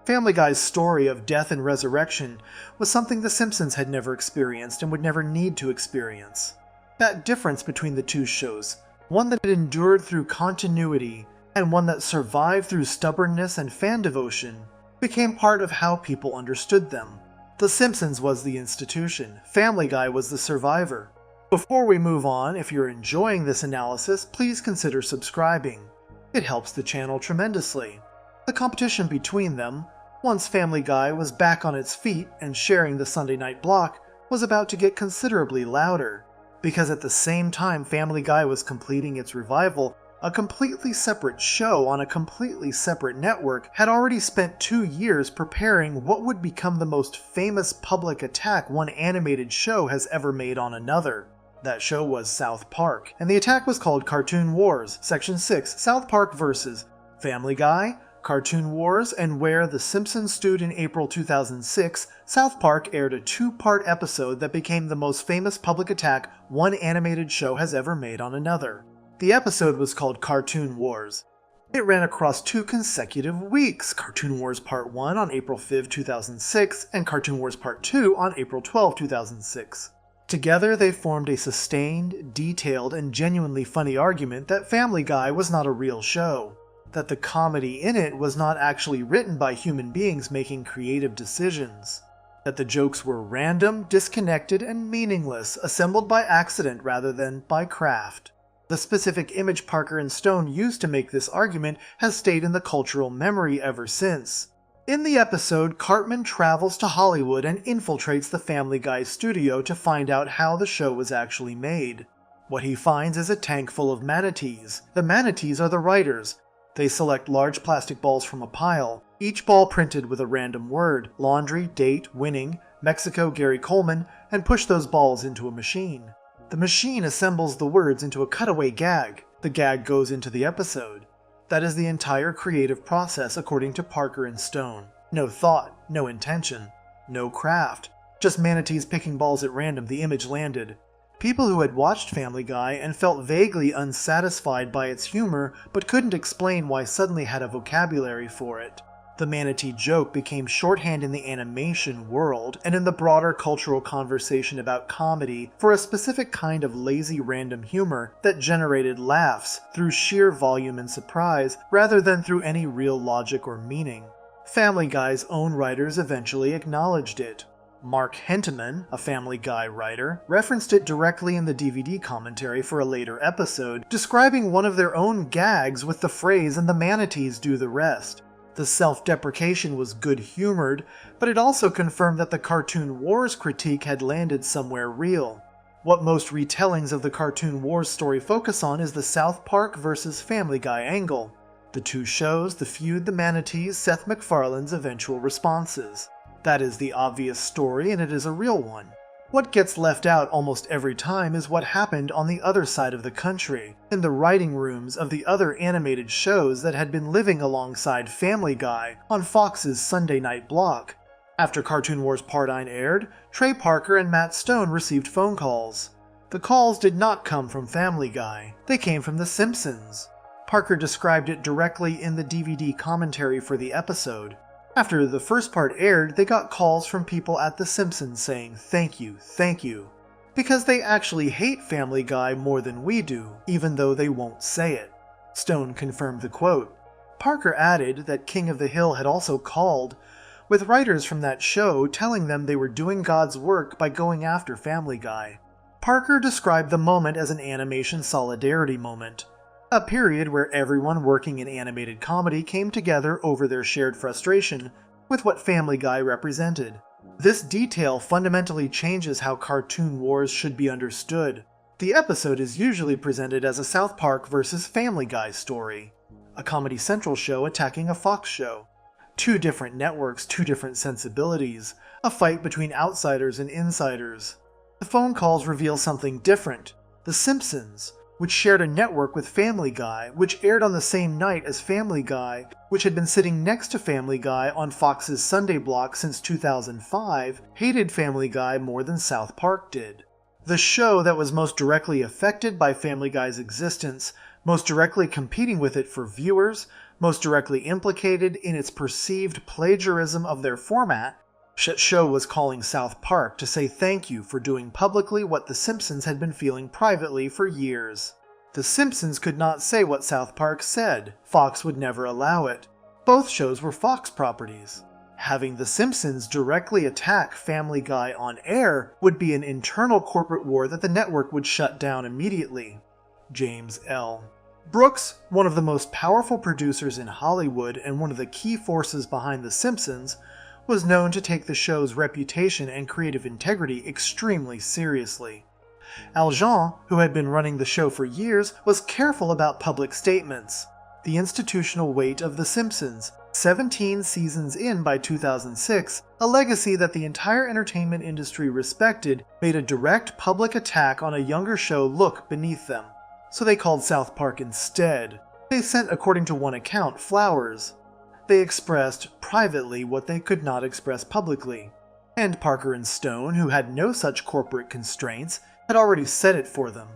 Family Guy's story of death and resurrection was something The Simpsons had never experienced and would never need to experience. That difference between the 2 shows, one that had endured through continuity and one that survived through stubbornness and fan devotion, became part of how people understood them. The Simpsons was the institution, Family Guy was the survivor. Before we move on, if you're enjoying this analysis, please consider subscribing. It helps the channel tremendously. The competition between them, once Family Guy was back on its feet and sharing the Sunday night block, was about to get considerably louder. Because at the same time Family Guy was completing its revival, a completely separate show on a completely separate network, had already spent 2 years preparing what would become the most famous public attack one animated show has ever made on another. That show was South Park, and the attack was called Cartoon Wars, Section 6, South Park vs. Family Guy, Cartoon Wars, and where The Simpsons stood in April 2006, South Park aired a 2-part episode that became the most famous public attack one animated show has ever made on another. The episode was called Cartoon Wars. It ran across 2 consecutive weeks, Cartoon Wars Part 1 on April 5, 2006, and Cartoon Wars Part 2 on April 12, 2006. Together, they formed a sustained, detailed, and genuinely funny argument that Family Guy was not a real show, that the comedy in it was not actually written by human beings making creative decisions, that the jokes were random, disconnected, and meaningless, assembled by accident rather than by craft. The specific image Parker and Stone used to make this argument has stayed in the cultural memory ever since. In the episode, Cartman travels to Hollywood and infiltrates the Family Guy studio to find out how the show was actually made. What he finds is a tank full of manatees. The manatees are the writers. They select large plastic balls from a pile, each ball printed with a random word, laundry, date, winning, Mexico, Gary Coleman, and push those balls into a machine. The machine assembles the words into a cutaway gag. The gag goes into the episode. That is the entire creative process according to Parker and Stone. No thought, no intention, no craft. Just manatees picking balls at random, the image landed. People who had watched Family Guy and felt vaguely unsatisfied by its humor but couldn't explain why suddenly had a vocabulary for it. The manatee joke became shorthand in the animation world and in the broader cultural conversation about comedy for a specific kind of lazy random humor that generated laughs through sheer volume and surprise rather than through any real logic or meaning. Family Guy's own writers eventually acknowledged it. Mark Henteman, a Family Guy writer, referenced it directly in the DVD commentary for a later episode, describing one of their own gags with the phrase "and the manatees do the rest." The self-deprecation was good-humored, but it also confirmed that the Cartoon Wars critique had landed somewhere real. What most retellings of the Cartoon Wars story focus on is the South Park versus Family Guy angle. The 2 shows, the feud, the manatees, Seth MacFarlane's eventual responses. That is the obvious story, and it is a real one. What gets left out almost every time is what happened on the other side of the country, in the writing rooms of the other animated shows that had been living alongside Family Guy on Fox's Sunday night block. After Cartoon Wars Part 9 aired, Trey Parker and Matt Stone received phone calls. The calls did not come from Family Guy, they came from The Simpsons. Parker described it directly in the DVD commentary for the episode. After the first part aired, they got calls from people at The Simpsons saying, thank you, because they actually hate Family Guy more than we do, even though they won't say it. Stone confirmed the quote. Parker added that King of the Hill had also called, with writers from that show telling them they were doing God's work by going after Family Guy. Parker described the moment as an animation solidarity moment. A period where everyone working in animated comedy came together over their shared frustration with what Family Guy represented. This detail fundamentally changes how Cartoon Wars should be understood. The episode is usually presented as a South Park versus Family Guy story, a Comedy Central show attacking a Fox show. 2 different networks, 2 different sensibilities, a fight between outsiders and insiders. The phone calls reveal something different. The Simpsons, which shared a network with Family Guy, which aired on the same night as Family Guy, which had been sitting next to Family Guy on Fox's Sunday block since 2005, hated Family Guy more than South Park did. The show that was most directly affected by Family Guy's existence, most directly competing with it for viewers, most directly implicated in its perceived plagiarism of their format, show was calling South Park to say thank you for doing publicly what The Simpsons had been feeling privately for years. The Simpsons could not say what South Park said. Fox would never allow it. Both shows were Fox properties. Having The Simpsons directly attack Family Guy on air would be an internal corporate war that the network would shut down immediately. James L. Brooks, one of the most powerful producers in Hollywood and one of the key forces behind The Simpsons, was known to take the show's reputation and creative integrity extremely seriously. Al Jean, who had been running the show for years, was careful about public statements. The institutional weight of The Simpsons, 17 seasons in by 2006, a legacy that the entire entertainment industry respected, made a direct public attack on a younger show look beneath them. So they called South Park instead. They sent, according to one account, flowers. They expressed, privately, what they could not express publicly. And Parker and Stone, who had no such corporate constraints, had already said it for them.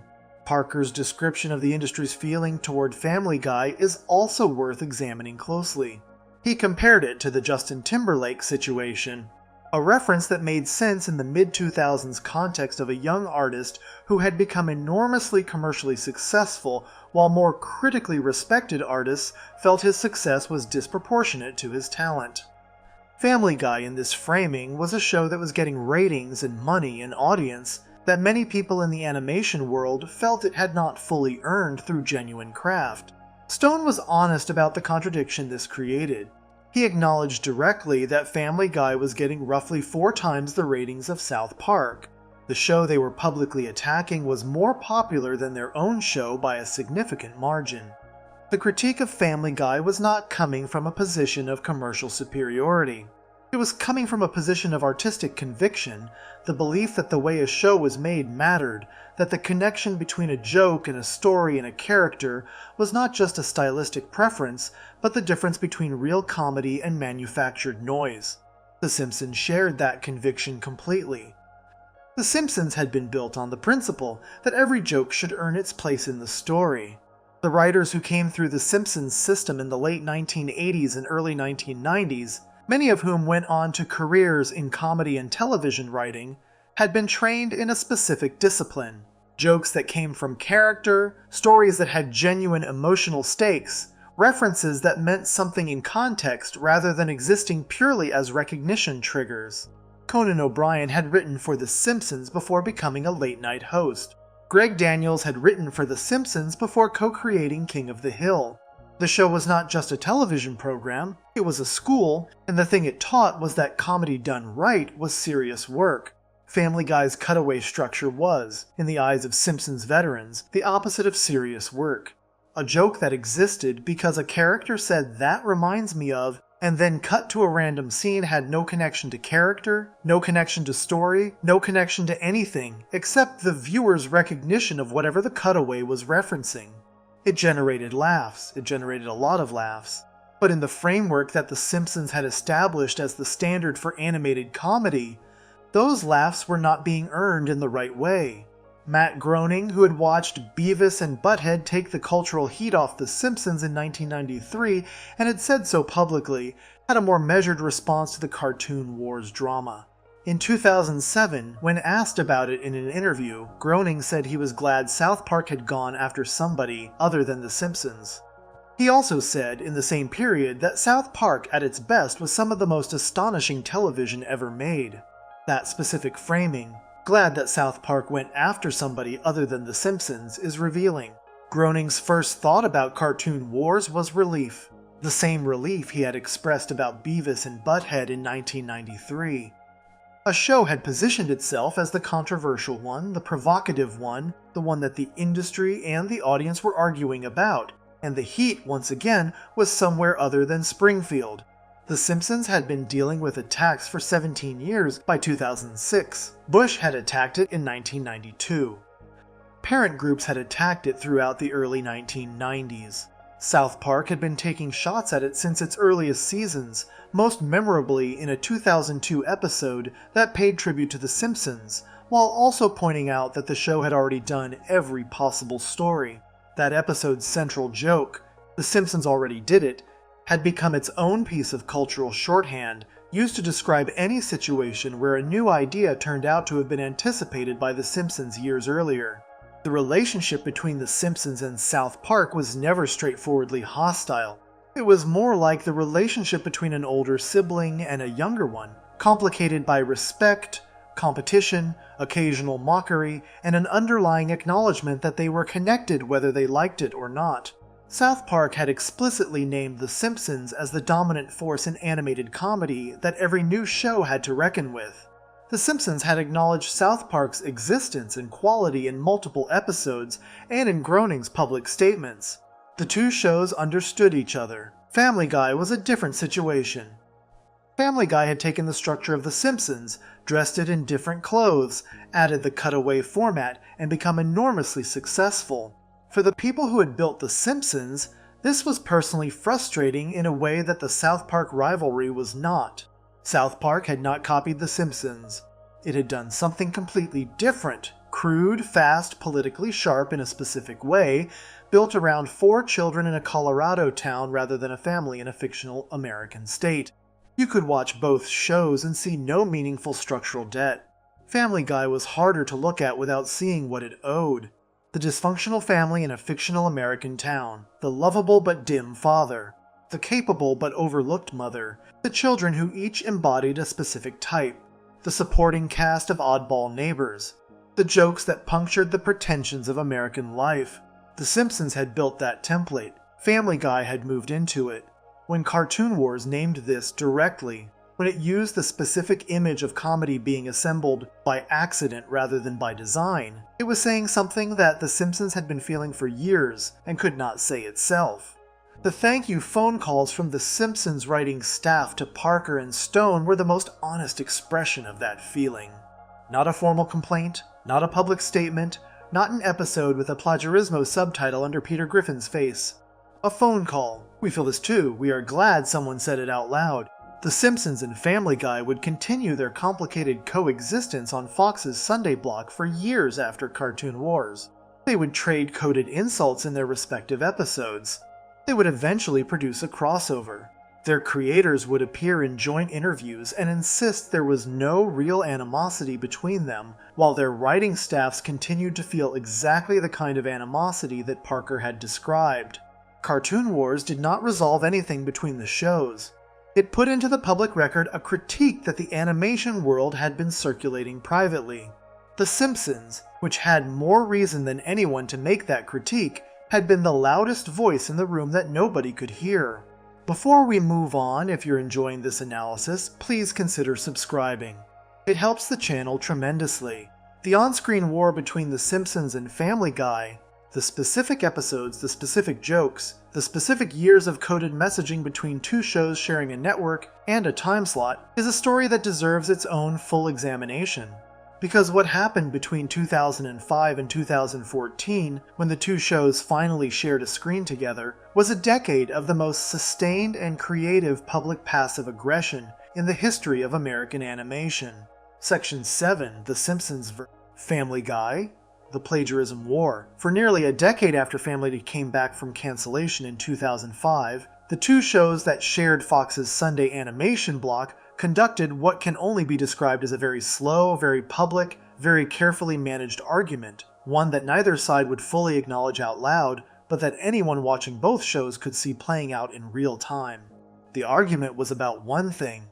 Parker's description of the industry's feeling toward Family Guy is also worth examining closely. He compared it to the Justin Timberlake situation, a reference that made sense in the mid-2000s context of a young artist who had become enormously commercially successful, while more critically respected artists felt his success was disproportionate to his talent. Family Guy in this framing was a show that was getting ratings and money and audience that many people in the animation world felt it had not fully earned through genuine craft. Stone was honest about the contradiction this created. He acknowledged directly that Family Guy was getting roughly 4 times the ratings of South Park. The show they were publicly attacking was more popular than their own show by a significant margin. The critique of Family Guy was not coming from a position of commercial superiority. It was coming from a position of artistic conviction, the belief that the way a show was made mattered, that the connection between a joke and a story and a character was not just a stylistic preference, but the difference between real comedy and manufactured noise. The Simpsons shared that conviction completely. The Simpsons had been built on the principle that every joke should earn its place in the story. The writers who came through the Simpsons system in the late 1980s and early 1990s, many of whom went on to careers in comedy and television writing, had been trained in a specific discipline. Jokes that came from character, stories that had genuine emotional stakes, references that meant something in context rather than existing purely as recognition triggers. Conan O'Brien had written for The Simpsons before becoming a late-night host. Greg Daniels had written for The Simpsons before co-creating King of the Hill. The show was not just a television program, it was a school, and the thing it taught was that comedy done right was serious work. Family Guy's cutaway structure was, in the eyes of Simpsons veterans, the opposite of serious work. A joke that existed because a character said "that reminds me of," and then cut to a random scene had no connection to character, no connection to story, no connection to anything, except the viewer's recognition of whatever the cutaway was referencing. It generated laughs, it generated a lot of laughs. But in the framework that The Simpsons had established as the standard for animated comedy, those laughs were not being earned in the right way. Matt Groening, who had watched Beavis and Butthead take the cultural heat off The Simpsons in 1993 and had said so publicly, had a more measured response to the Cartoon Wars drama. In 2007, when asked about it in an interview, Groening said he was glad South Park had gone after somebody other than The Simpsons. He also said, in the same period, that South Park at its best was some of the most astonishing television ever made. That specific framing, glad that South Park went after somebody other than The Simpsons, is revealing. Groening's first thought about Cartoon Wars was relief. The same relief he had expressed about Beavis and Butthead in 1993. A show had positioned itself as the controversial one, the provocative one, the one that the industry and the audience were arguing about, and the heat, once again, was somewhere other than Springfield. The Simpsons had been dealing with attacks for 17 years by 2006. Bush had attacked it in 1992. Parent groups had attacked it throughout the early 1990s. South Park had been taking shots at it since its earliest seasons, most memorably in a 2002 episode that paid tribute to The Simpsons, while also pointing out that the show had already done every possible story. That episode's central joke, The Simpsons already did it, had become its own piece of cultural shorthand, used to describe any situation where a new idea turned out to have been anticipated by The Simpsons years earlier. The relationship between The Simpsons and South Park was never straightforwardly hostile. It was more like the relationship between an older sibling and a younger one, complicated by respect, competition, occasional mockery, and an underlying acknowledgement that they were connected whether they liked it or not. South Park had explicitly named The Simpsons as the dominant force in animated comedy that every new show had to reckon with. The Simpsons had acknowledged South Park's existence and quality in multiple episodes and in Groening's public statements. The two shows understood each other. Family Guy was a different situation. Family Guy had taken the structure of The Simpsons, dressed it in different clothes, added the cutaway format, and become enormously successful. For the people who had built The Simpsons, this was personally frustrating in a way that the South Park rivalry was not. South Park had not copied The Simpsons. It had done something completely different, crude, fast, politically sharp in a specific way, built around 4 children in a Colorado town rather than a family in a fictional American state. You could watch both shows and see no meaningful structural debt. Family Guy was harder to look at without seeing what it owed. The dysfunctional family in a fictional American town, the lovable but dim father, the capable but overlooked mother, the children who each embodied a specific type, the supporting cast of oddball neighbors, the jokes that punctured the pretensions of American life. The Simpsons had built that template. Family Guy had moved into it. When Cartoon Wars named this directly, when it used the specific image of comedy being assembled by accident rather than by design, it was saying something that The Simpsons had been feeling for years and could not say itself. The thank you phone calls from The Simpsons writing staff to Parker and Stone were the most honest expression of that feeling. Not a formal complaint, not a public statement, not an episode with a plagiarismo subtitle under Peter Griffin's face. A phone call. We feel this too. We are glad someone said it out loud. The Simpsons and Family Guy would continue their complicated coexistence on Fox's Sunday block for years after Cartoon Wars. They would trade coded insults in their respective episodes. They would eventually produce a crossover. Their creators would appear in joint interviews and insist there was no real animosity between them, while their writing staffs continued to feel exactly the kind of animosity that Parker had described. Cartoon Wars did not resolve anything between the shows. It put into the public record a critique that the animation world had been circulating privately. The Simpsons, which had more reason than anyone to make that critique, had been the loudest voice in the room that nobody could hear. Before we move on, if you're enjoying this analysis, please consider subscribing. It helps the channel tremendously. The on-screen war between The Simpsons and Family Guy, the specific episodes, the specific jokes, the specific years of coded messaging between two shows sharing a network and a time slot, is a story that deserves its own full examination. Because what happened between 2005 and 2014, when the two shows finally shared a screen together, was a decade of the most sustained and creative public passive aggression in the history of American animation. Section 7, The Simpsons Family Guy, The Plagiarism War. For nearly a decade after Family Guy came back from cancellation in 2005, the two shows that shared Fox's Sunday animation block conducted what can only be described as a very slow, very public, very carefully managed argument, one that neither side would fully acknowledge out loud, but that anyone watching both shows could see playing out in real time. The argument was about one thing: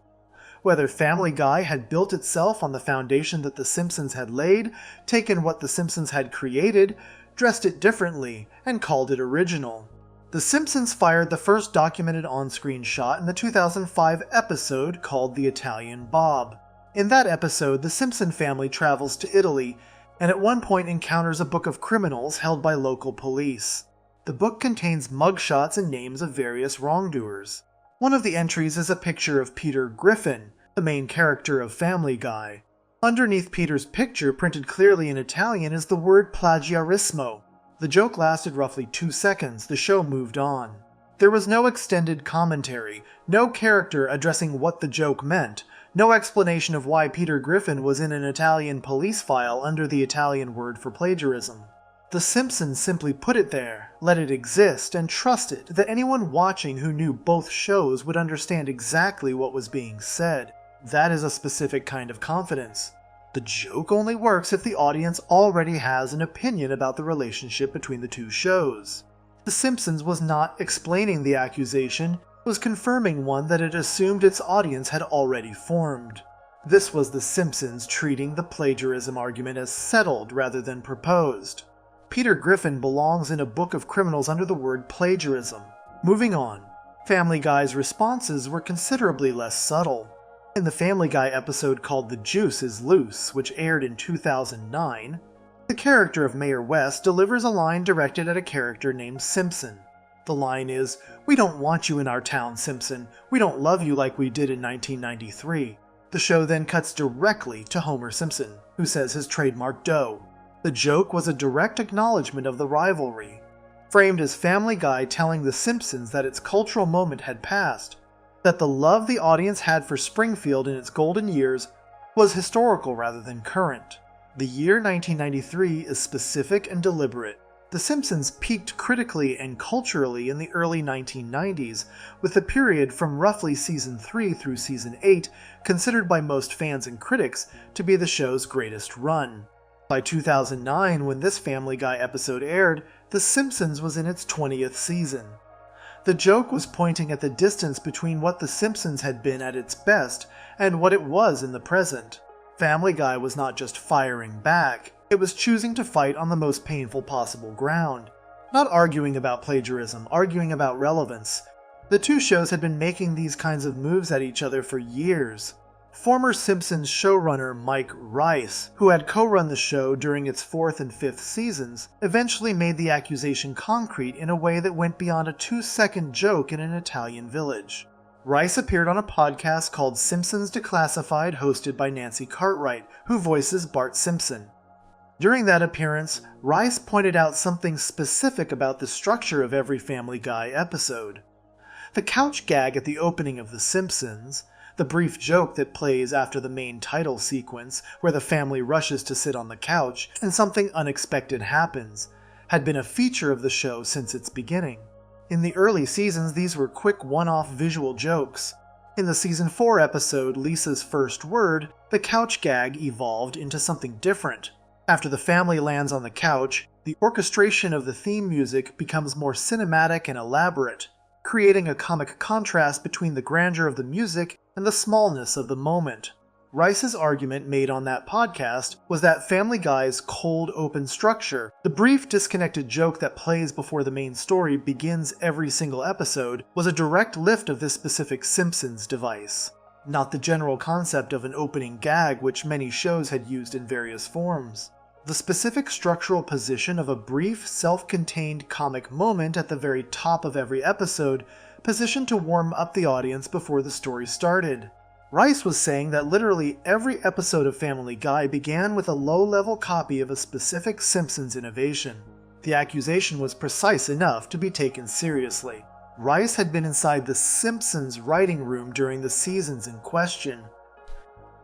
whether Family Guy had built itself on the foundation that The Simpsons had laid, taken what The Simpsons had created, dressed it differently, and called it original. The Simpsons fired the first documented on-screen shot in the 2005 episode called The Italian Bob. In that episode, the Simpson family travels to Italy and at one point encounters a book of criminals held by local police. The book contains mugshots and names of various wrongdoers. One of the entries is a picture of Peter Griffin, the main character of Family Guy. Underneath Peter's picture, printed clearly in Italian, is the word plagiarismo. The joke lasted roughly 2 seconds. The show moved on. There was no extended commentary, no character addressing what the joke meant, no explanation of why Peter Griffin was in an Italian police file under the Italian word for plagiarism. The Simpsons simply put it there, let it exist, and trusted that anyone watching who knew both shows would understand exactly what was being said. That is a specific kind of confidence. The joke only works if the audience already has an opinion about the relationship between the two shows. The Simpsons was not explaining the accusation, it was confirming one that it assumed its audience had already formed. This was The Simpsons treating the plagiarism argument as settled rather than proposed. Peter Griffin belongs in a book of criminals under the word plagiarism. Moving on. Family Guy's responses were considerably less subtle. In the Family Guy episode called The Juice is Loose, which aired in 2009, the character of Mayor West delivers a line directed at a character named Simpson. The line is, "We don't want you in our town, Simpson. We don't love you like we did in 1993. The show then cuts directly to Homer Simpson, who says his trademark dough. The joke was a direct acknowledgement of the rivalry, framed as Family Guy telling The Simpsons that its cultural moment had passed, that the love the audience had for Springfield in its golden years was historical rather than current. The year 1993 is specific and deliberate. The Simpsons peaked critically and culturally in the early 1990s, with the period from roughly season 3 through season 8 considered by most fans and critics to be the show's greatest run. By 2009, when this Family Guy episode aired, The Simpsons was in its 20th season. The joke was pointing at the distance between what The Simpsons had been at its best and what it was in the present. Family Guy was not just firing back, it was choosing to fight on the most painful possible ground. Not arguing about plagiarism, arguing about relevance. The two shows had been making these kinds of moves at each other for years. Former Simpsons showrunner Mike Rice, who had co-run the show during its 4th and 5th seasons, eventually made the accusation concrete in a way that went beyond a 2-second joke in an Italian village. Rice appeared on a podcast called Simpsons Declassified, hosted by Nancy Cartwright, who voices Bart Simpson. During that appearance, Rice pointed out something specific about the structure of every Family Guy episode. The couch gag at the opening of The Simpsons, the brief joke that plays after the main title sequence, where the family rushes to sit on the couch and something unexpected happens, had been a feature of the show since its beginning. In the early seasons, these were quick one-off visual jokes. In the season 4 episode, Lisa's First Word, the couch gag evolved into something different. After the family lands on the couch, the orchestration of the theme music becomes more cinematic and elaborate, creating a comic contrast between the grandeur of the music and the smallness of the moment. Rice's argument made on that podcast was that Family Guy's cold open structure, the brief disconnected joke that plays before the main story begins every single episode, was a direct lift of this specific Simpsons device, not the general concept of an opening gag which many shows had used in various forms. The specific structural position of a brief, self-contained comic moment at the very top of every episode, positioned to warm up the audience before the story started. Rice was saying that literally every episode of Family Guy began with a low-level copy of a specific Simpsons innovation. The accusation was precise enough to be taken seriously. Rice had been inside the Simpsons writing room during the seasons in question.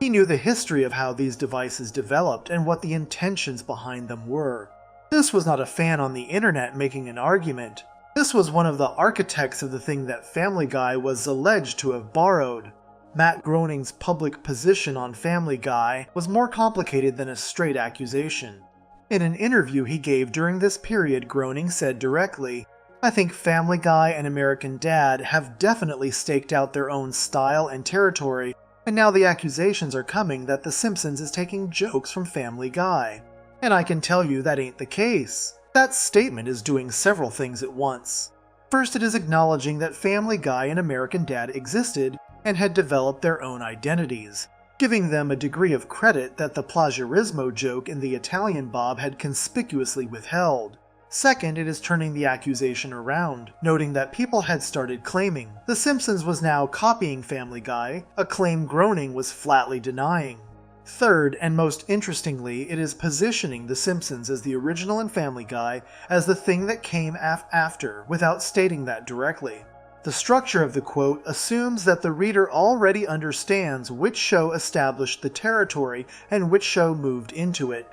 He knew the history of how these devices developed and what the intentions behind them were. This was not a fan on the internet making an argument. This was one of the architects of the thing that Family Guy was alleged to have borrowed. Matt Groening's public position on Family Guy was more complicated than a straight accusation. In an interview he gave during this period, Groening said directly, "I think Family Guy and American Dad have definitely staked out their own style and territory, and now the accusations are coming that The Simpsons is taking jokes from Family Guy. And I can tell you that ain't the case." That statement is doing several things at once. First, it is acknowledging that Family Guy and American Dad existed and had developed their own identities, giving them a degree of credit that the plagiarismo joke in the Italian Bob had conspicuously withheld. Second, it is turning the accusation around, noting that people had started claiming The Simpsons was now copying Family Guy, a claim Groening was flatly denying. Third, and most interestingly, it is positioning The Simpsons as the original and Family Guy as the thing that came after, without stating that directly. The structure of the quote assumes that the reader already understands which show established the territory and which show moved into it.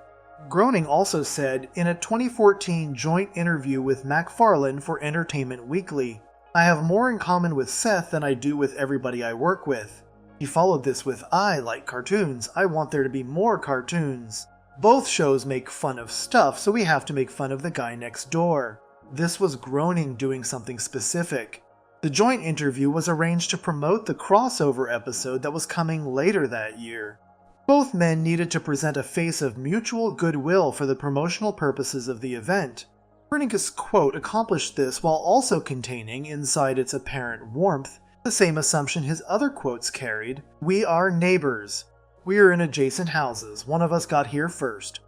Groening also said in a 2014 joint interview with MacFarlane for Entertainment Weekly, "I have more in common with Seth than I do with everybody I work with." He followed this with, "I like cartoons. I want there to be more cartoons. Both shows make fun of stuff, so we have to make fun of the guy next door." This was Groening doing something specific. The joint interview was arranged to promote the crossover episode that was coming later that year. Both men needed to present a face of mutual goodwill for the promotional purposes of the event. Groening's quote accomplished this while also containing, inside its apparent warmth, The same assumption his other quotes carried: "We are neighbors. We are in adjacent houses. One of us got here first."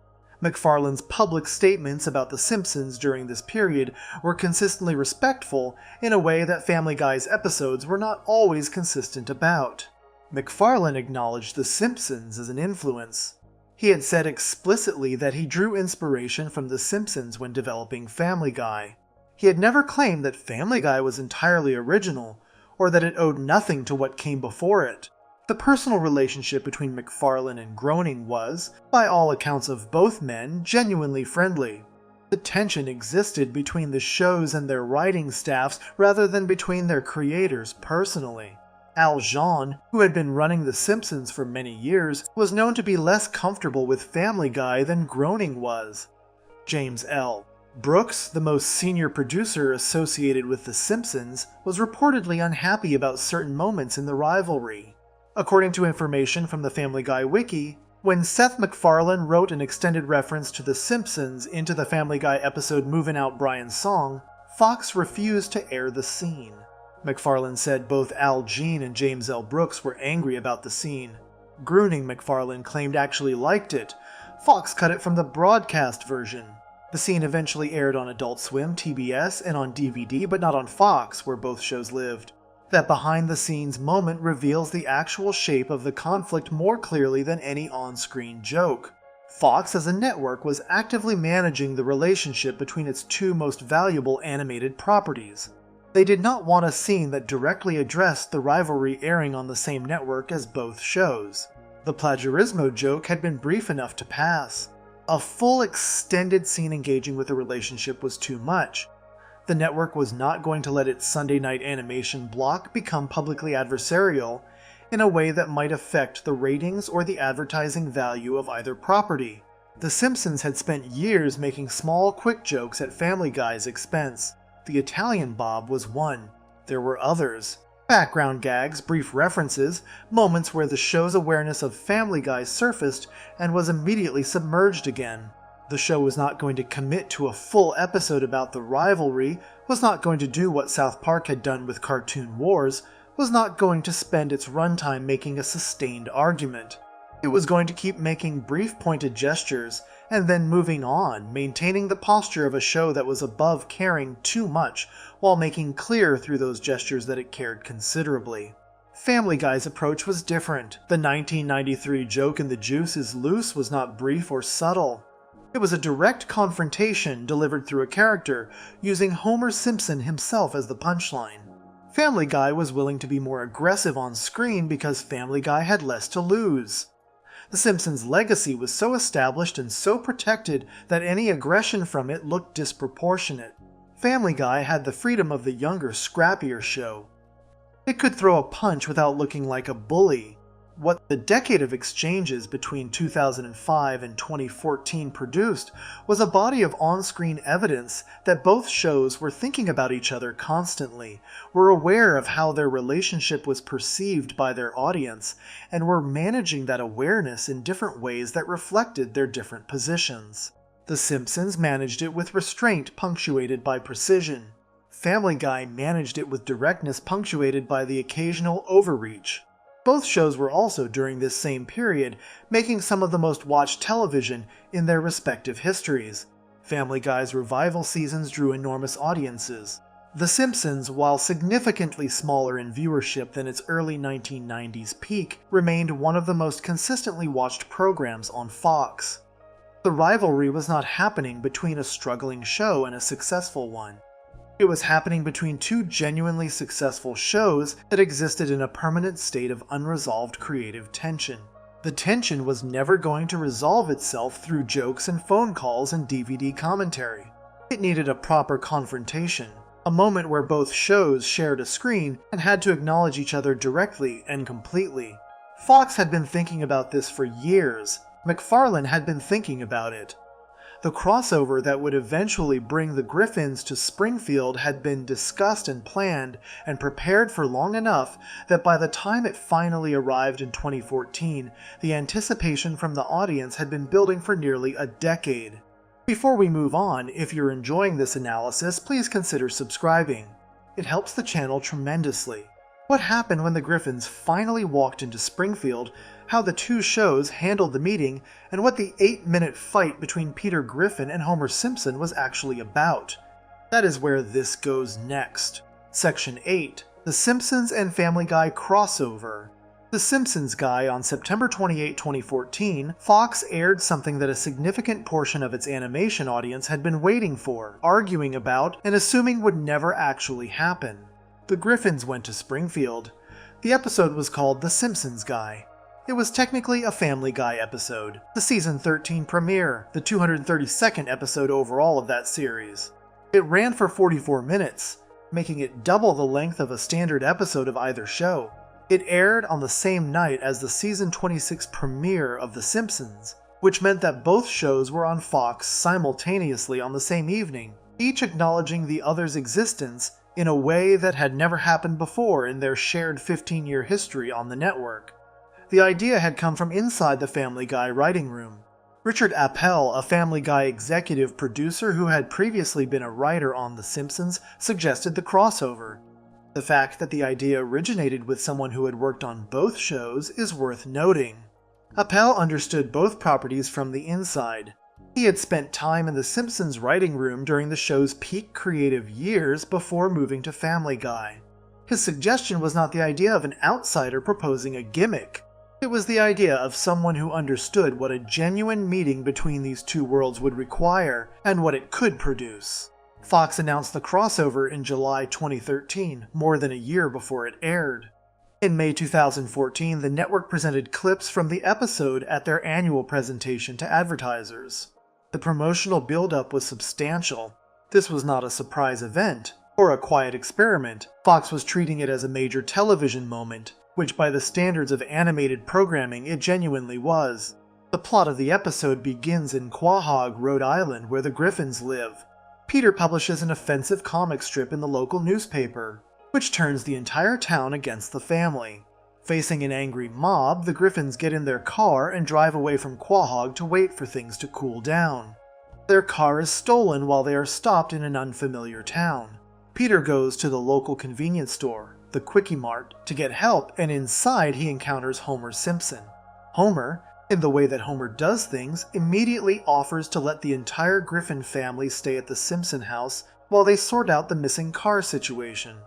MacFarlane's public statements about The Simpsons during this period were consistently respectful in a way that Family Guy's episodes were not always consistent about. MacFarlane acknowledged The Simpsons as an influence. He had said explicitly that he drew inspiration from The Simpsons when developing Family Guy. He had never claimed that Family Guy was entirely original, or that it owed nothing to what came before it. The personal relationship between MacFarlane and Groening was, by all accounts of both men, genuinely friendly. The tension existed between the shows and their writing staffs rather than between their creators personally. Al Jean, who had been running The Simpsons for many years, was known to be less comfortable with Family Guy than Groening was. James L. Brooks, the most senior producer associated with The Simpsons, was reportedly unhappy about certain moments in the rivalry. According to information from the Family Guy wiki, when Seth MacFarlane wrote an extended reference to The Simpsons into the Family Guy episode Movin' Out Brian's Song, Fox refused to air the scene. MacFarlane said both Al Jean and James L. Brooks were angry about the scene. Groening, MacFarlane claimed, actually liked it. Fox cut it from the broadcast version. The scene eventually aired on Adult Swim, TBS, and on DVD, but not on Fox, where both shows lived. That behind-the-scenes moment reveals the actual shape of the conflict more clearly than any on-screen joke. Fox as a network was actively managing the relationship between its two most valuable animated properties. They did not want a scene that directly addressed the rivalry airing on the same network as both shows. The plagiarismo joke had been brief enough to pass. A full extended scene engaging with the relationship was too much. The network was not going to let its Sunday night animation block become publicly adversarial in a way that might affect the ratings or the advertising value of either property. The Simpsons had spent years making small, quick jokes at Family Guy's expense. The Italian Bob was one. There were others. Background gags, brief references, moments where the show's awareness of Family Guy surfaced and was immediately submerged again. The show was not going to commit to a full episode about the rivalry, was not going to do what South Park had done with Cartoon Wars, was not going to spend its runtime making a sustained argument. It was going to keep making brief pointed gestures, and then moving on, maintaining the posture of a show that was above caring too much, while making clear through those gestures that it cared considerably. Family Guy's approach was different. The 1993 joke in The Juice is Loose was not brief or subtle. It was a direct confrontation delivered through a character, using Homer Simpson himself as the punchline. Family Guy was willing to be more aggressive on screen because Family Guy had less to lose. The Simpsons' legacy was so established and so protected that any aggression from it looked disproportionate. Family Guy had the freedom of the younger, scrappier show. It could throw a punch without looking like a bully. What the decade of exchanges between 2005 and 2014 produced was a body of on-screen evidence that both shows were thinking about each other constantly, were aware of how their relationship was perceived by their audience, and were managing that awareness in different ways that reflected their different positions. The Simpsons managed it with restraint punctuated by precision. Family Guy managed it with directness punctuated by the occasional overreach. Both shows were also, during this same period, making some of the most watched television in their respective histories. Family Guy's revival seasons drew enormous audiences. The Simpsons, while significantly smaller in viewership than its early 1990s peak, remained one of the most consistently watched programs on Fox. The rivalry was not happening between a struggling show and a successful one. It was happening between two genuinely successful shows that existed in a permanent state of unresolved creative tension. The tension was never going to resolve itself through jokes and phone calls and DVD commentary. It needed a proper confrontation, a moment where both shows shared a screen and had to acknowledge each other directly and completely. Fox had been thinking about this for years. MacFarlane had been thinking about it. The crossover that would eventually bring the Griffins to Springfield had been discussed and planned and prepared for long enough that by the time it finally arrived in 2014, the anticipation from the audience had been building for nearly a decade. Before we move on, if you're enjoying this analysis, please consider subscribing. It helps the channel tremendously. What happened when the Griffins finally walked into Springfield, how the two shows handled the meeting, and what the 8-minute fight between Peter Griffin and Homer Simpson was actually about. That is where this goes next. Section 8. The Simpsons and Family Guy Crossover. The Simpsons Guy on September 28, 2014, Fox aired something that a significant portion of its animation audience had been waiting for, arguing about, and assuming would never actually happen. The Griffins went to Springfield. The episode was called The Simpsons Guy. It was technically a Family Guy episode, the season 13 premiere, the 232nd episode overall of that series. It ran for 44 minutes, making it double the length of a standard episode of either show. It aired on the same night as the season 26 premiere of The Simpsons, which meant that both shows were on Fox simultaneously on the same evening, each acknowledging the other's existence in a way that had never happened before in their shared 15-year history on the network. The idea had come from inside the Family Guy writing room. Richard Appel, a Family Guy executive producer who had previously been a writer on The Simpsons, suggested the crossover. The fact that the idea originated with someone who had worked on both shows is worth noting. Appel understood both properties from the inside. He had spent time in The Simpsons writing room during the show's peak creative years before moving to Family Guy. His suggestion was not the idea of an outsider proposing a gimmick. It was the idea of someone who understood what a genuine meeting between these two worlds would require and what it could produce. Fox announced the crossover in July 2013, more than a year before it aired. In May 2014, the network presented clips from the episode at their annual presentation to advertisers. The promotional build-up was substantial. This was not a surprise event, or a quiet experiment. Fox was treating it as a major television moment, which by the standards of animated programming it genuinely was. The plot of the episode begins in Quahog, Rhode Island, where the Griffins live. Peter publishes an offensive comic strip in the local newspaper, which turns the entire town against the family. Facing an angry mob, the Griffins get in their car and drive away from Quahog to wait for things to cool down. Their car is stolen while they are stopped in an unfamiliar town. Peter goes to the local convenience store, the Quickie Mart, to get help, and inside he encounters Homer Simpson. Homer, in the way that Homer does things, immediately offers to let the entire Griffin family stay at the Simpson house while they sort out the missing car situation.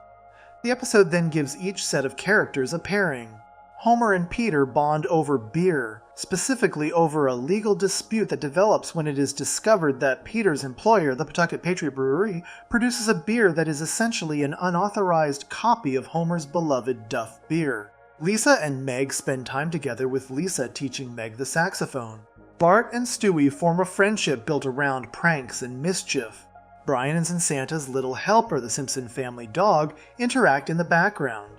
The episode then gives each set of characters a pairing. Homer and Peter bond over beer, specifically over a legal dispute that develops when it is discovered that Peter's employer, the Pawtucket Patriot Brewery, produces a beer that is essentially an unauthorized copy of Homer's beloved Duff beer. Lisa and Meg spend time together, with Lisa teaching Meg the saxophone. Bart and Stewie form a friendship built around pranks and mischief. Brian and Santa's little helper, the Simpson family dog, interact in the background.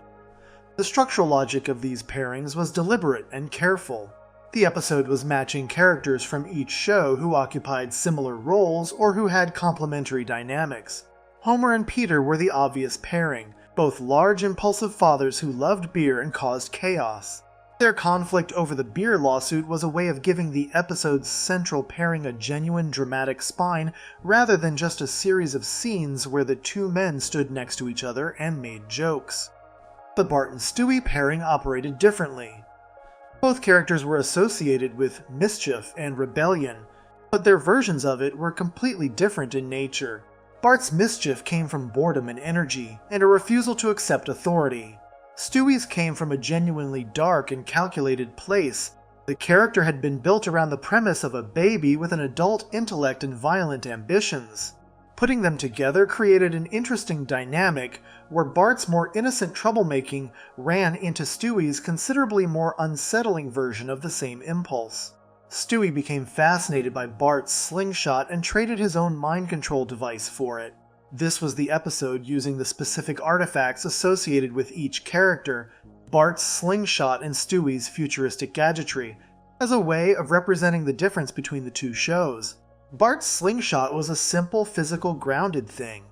The structural logic of these pairings was deliberate and careful. The episode was matching characters from each show who occupied similar roles or who had complementary dynamics. Homer and Peter were the obvious pairing, both large, impulsive fathers who loved beer and caused chaos. Their conflict over the beer lawsuit was a way of giving the episode's central pairing a genuine dramatic spine rather than just a series of scenes where the two men stood next to each other and made jokes. The Bart and Stewie pairing operated differently. Both characters were associated with mischief and rebellion, but their versions of it were completely different in nature. Bart's mischief came from boredom and energy, and a refusal to accept authority. Stewie's came from a genuinely dark and calculated place. The character had been built around the premise of a baby with an adult intellect and violent ambitions. Putting them together created an interesting dynamic where Bart's more innocent troublemaking ran into Stewie's considerably more unsettling version of the same impulse. Stewie became fascinated by Bart's slingshot and traded his own mind control device for it. This was the episode using the specific artifacts associated with each character, Bart's slingshot and Stewie's futuristic gadgetry, as a way of representing the difference between the two shows. Bart's slingshot was a simple, physical, grounded thing.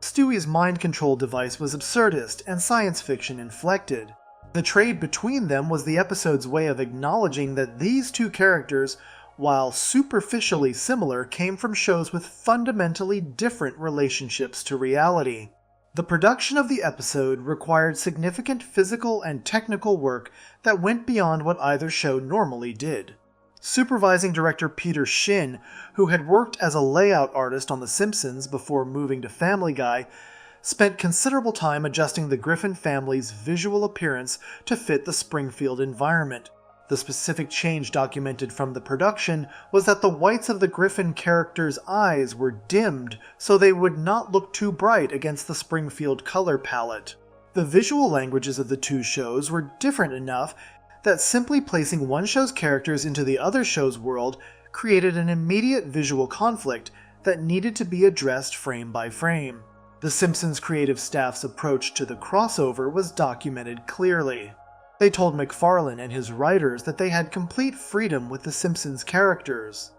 Stewie's mind control device was absurdist and science fiction inflected. The trade between them was the episode's way of acknowledging that these two characters, while superficially similar, came from shows with fundamentally different relationships to reality. The production of the episode required significant physical and technical work that went beyond what either show normally did. Supervising director Peter Shin, who had worked as a layout artist on The Simpsons before moving to Family Guy, spent considerable time adjusting the Griffin family's visual appearance to fit the Springfield environment. The specific change documented from the production was that the whites of the Griffin characters' eyes were dimmed so they would not look too bright against the Springfield color palette. The visual languages of the two shows were different enough that simply placing one show's characters into the other show's world created an immediate visual conflict that needed to be addressed frame by frame. The Simpsons creative staff's approach to the crossover was documented clearly. They told MacFarlane and his writers that they had complete freedom with the Simpsons characters.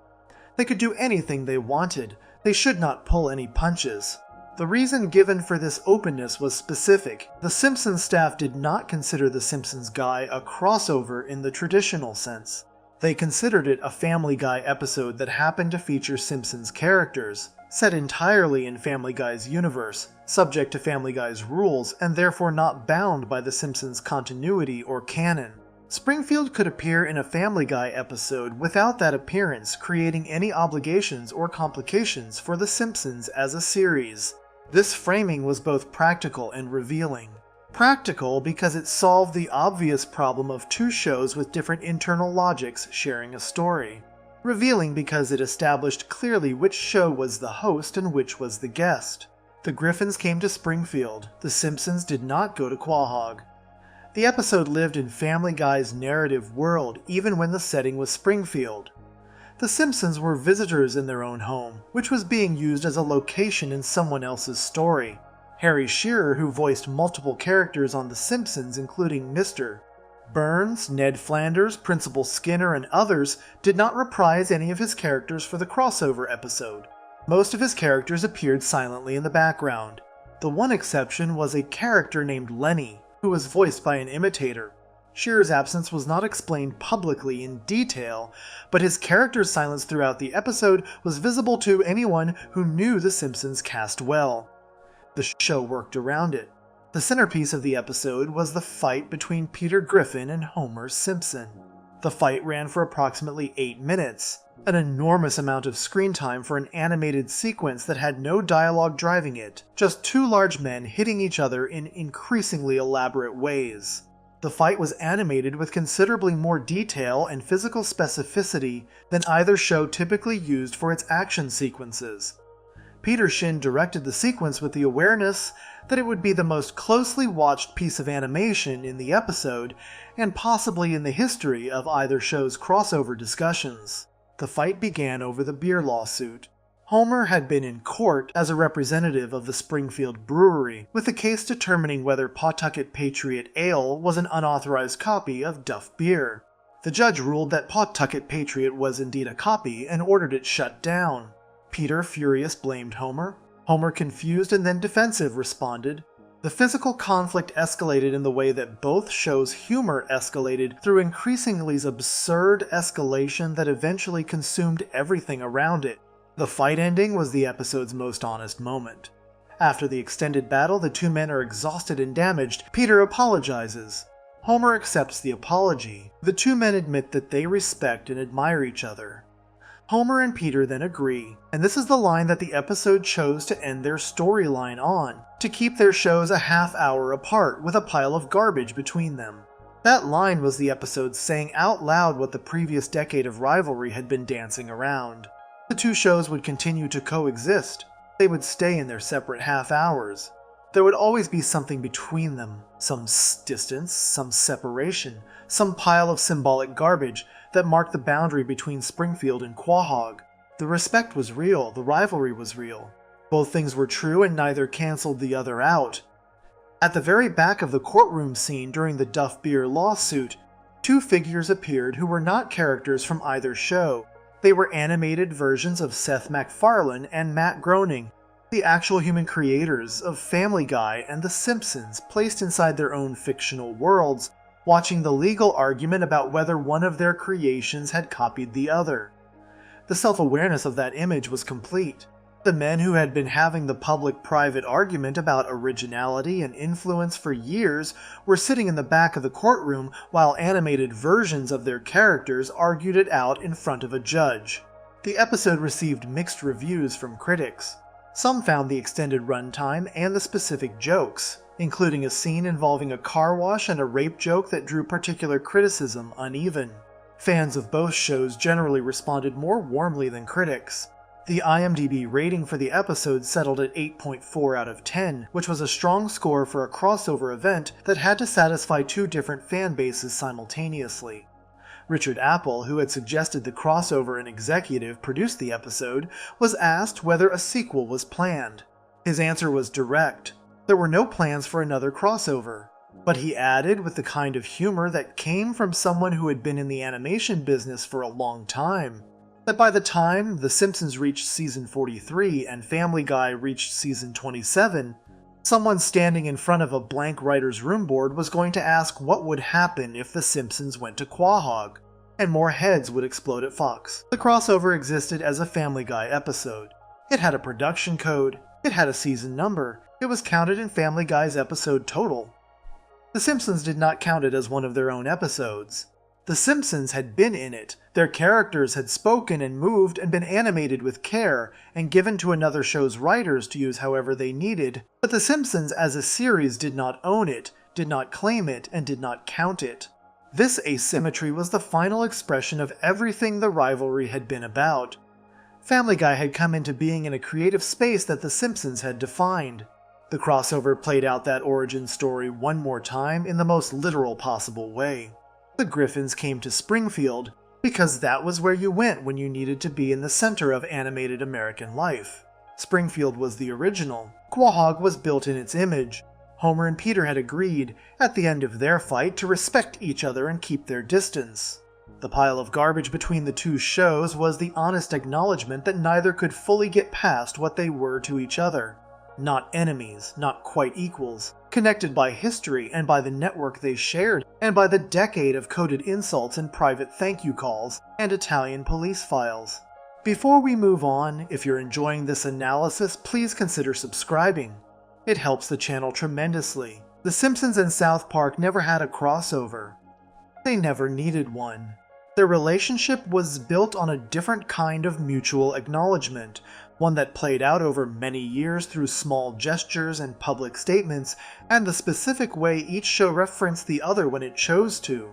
They could do anything they wanted. They should not pull any punches. The reason given for this openness was specific. The Simpsons staff did not consider The Simpsons Guy a crossover in the traditional sense. They considered it a Family Guy episode that happened to feature Simpsons characters, set entirely in Family Guy's universe, subject to Family Guy's rules, and therefore not bound by The Simpsons' continuity or canon. Springfield could appear in a Family Guy episode without that appearance creating any obligations or complications for The Simpsons as a series. This framing was both practical and revealing. Practical because it solved the obvious problem of two shows with different internal logics sharing a story. Revealing because it established clearly which show was the host and which was the guest. The Griffins came to Springfield. The Simpsons did not go to Quahog. The episode lived in Family Guy's narrative world even when the setting was Springfield. The Simpsons were visitors in their own home, which was being used as a location in someone else's story. Harry Shearer, who voiced multiple characters on The Simpsons including Mr. Burns, Ned Flanders, Principal Skinner, and others, did not reprise any of his characters for the crossover episode. Most of his characters appeared silently in the background. The one exception was a character named Lenny, who was voiced by an imitator. Shearer's absence was not explained publicly in detail, but his character's silence throughout the episode was visible to anyone who knew The Simpsons cast well. The show worked around it. The centerpiece of the episode was the fight between Peter Griffin and Homer Simpson. The fight ran for approximately 8 minutes, an enormous amount of screen time for an animated sequence that had no dialogue driving it, just two large men hitting each other in increasingly elaborate ways. The fight was animated with considerably more detail and physical specificity than either show typically used for its action sequences. Peter Shin directed the sequence with the awareness that it would be the most closely watched piece of animation in the episode, and possibly in the history of either show's crossover discussions. The fight began over the beer lawsuit. Homer had been in court as a representative of the Springfield Brewery, with the case determining whether Pawtucket Patriot Ale was an unauthorized copy of Duff Beer. The judge ruled that Pawtucket Patriot was indeed a copy and ordered it shut down. Peter, furious, blamed Homer. Homer, confused and then defensive, responded. The physical conflict escalated in the way that both shows' humor escalated through increasingly absurd escalation that eventually consumed everything around it. The fight ending was the episode's most honest moment. After the extended battle, the two men are exhausted and damaged. Peter apologizes. Homer accepts the apology. The two men admit that they respect and admire each other. Homer and Peter then agree, and this is the line that the episode chose to end their storyline on, to keep their shows a half-hour apart with a pile of garbage between them. That line was the episode saying out loud what the previous decade of rivalry had been dancing around. The two shows would continue to coexist. They would stay in their separate half-hours. There would always be something between them, some distance, some separation, some pile of symbolic garbage that marked the boundary between Springfield and Quahog. The respect was real, the rivalry was real. Both things were true and neither canceled the other out. At the very back of the courtroom scene during the Duff Beer lawsuit, two figures appeared who were not characters from either show. They were animated versions of Seth MacFarlane and Matt Groening, the actual human creators of Family Guy and The Simpsons, placed inside their own fictional worlds, watching the legal argument about whether one of their creations had copied the other. The self-awareness of that image was complete. The men who had been having the public-private argument about originality and influence for years were sitting in the back of the courtroom while animated versions of their characters argued it out in front of a judge. The episode received mixed reviews from critics. Some found the extended runtime and the specific jokes, including a scene involving a car wash and a rape joke that drew particular criticism, uneven. Fans of both shows generally responded more warmly than critics. The IMDb rating for the episode settled at 8.4 out of 10, which was a strong score for a crossover event that had to satisfy two different fan bases simultaneously. Richard Apple, who had suggested the crossover and executive produce the episode, was asked whether a sequel was planned. His answer was direct. There were no plans for another crossover. But he added, with the kind of humor that came from someone who had been in the animation business for a long time, that by the time The Simpsons reached season 43 and Family Guy reached season 27, someone standing in front of a blank writer's room board was going to ask what would happen if The Simpsons went to Quahog, and more heads would explode at Fox. The crossover existed as a Family Guy episode. It had a production code, it had a season number, it was counted in Family Guy's episode total. The Simpsons did not count it as one of their own episodes. The Simpsons had been in it, their characters had spoken and moved and been animated with care and given to another show's writers to use however they needed, but The Simpsons as a series did not own it, did not claim it, and did not count it. This asymmetry was the final expression of everything the rivalry had been about. Family Guy had come into being in a creative space that The Simpsons had defined. The crossover played out that origin story one more time in the most literal possible way. The Griffins came to Springfield because that was where you went when you needed to be in the center of animated American life. Springfield was the original. Quahog was built in its image. Homer and Peter had agreed, at the end of their fight, to respect each other and keep their distance. The pile of garbage between the two shows was the honest acknowledgement that neither could fully get past what they were to each other. Not enemies, not quite equals, connected by history and by the network they shared, and by the decade of coded insults and private thank you calls, and Italian police files. Before we move on, if you're enjoying this analysis, please consider subscribing. It helps the channel tremendously. The Simpsons and South Park never had a crossover. They never needed one. Their relationship was built on a different kind of mutual acknowledgement, one that played out over many years through small gestures and public statements, and the specific way each show referenced the other when it chose to.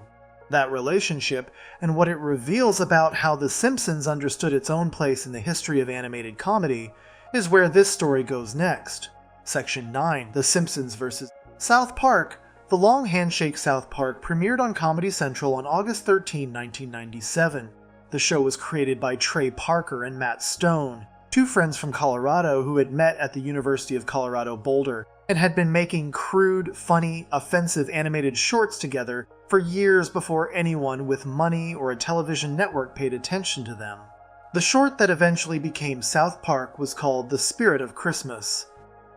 That relationship, and what it reveals about how The Simpsons understood its own place in the history of animated comedy, is where this story goes next. Section 9, The Simpsons vs. South Park. The Long Handshake South Park premiered on Comedy Central on August 13, 1997. The show was created by Trey Parker and Matt Stone, two friends from Colorado who had met at the University of Colorado Boulder and had been making crude, funny, offensive animated shorts together for years before anyone with money or a television network paid attention to them. The short that eventually became South Park was called The Spirit of Christmas,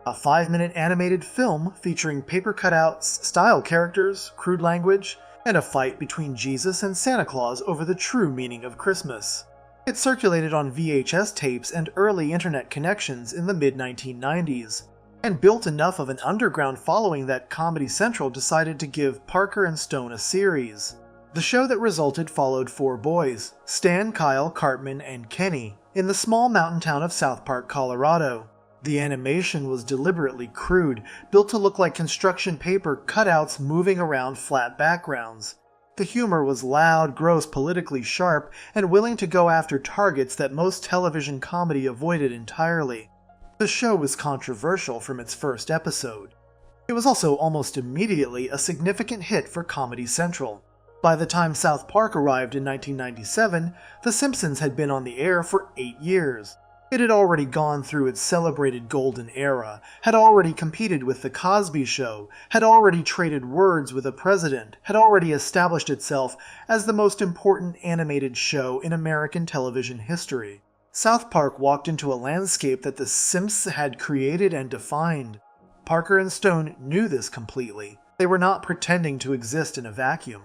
a 5-minute animated film featuring paper cutouts, style characters, crude language, and a fight between Jesus and Santa Claus over the true meaning of Christmas. It circulated on VHS tapes and early internet connections in the mid-1990s, and built enough of an underground following that Comedy Central decided to give Parker and Stone a series. The show that resulted followed 4 boys, Stan, Kyle, Cartman, and Kenny, in the small mountain town of South Park, Colorado. The animation was deliberately crude, built to look like construction paper cutouts moving around flat backgrounds. The humor was loud, gross, politically sharp, and willing to go after targets that most television comedy avoided entirely. The show was controversial from its first episode. It was also almost immediately a significant hit for Comedy Central. By the time South Park arrived in 1997, The Simpsons had been on the air for 8 years. It had already gone through its celebrated golden era, had already competed with The Cosby Show, had already traded words with a president, had already established itself as the most important animated show in American television history. South Park walked into a landscape that The Simpsons had created and defined. Parker and Stone knew this completely. They were not pretending to exist in a vacuum.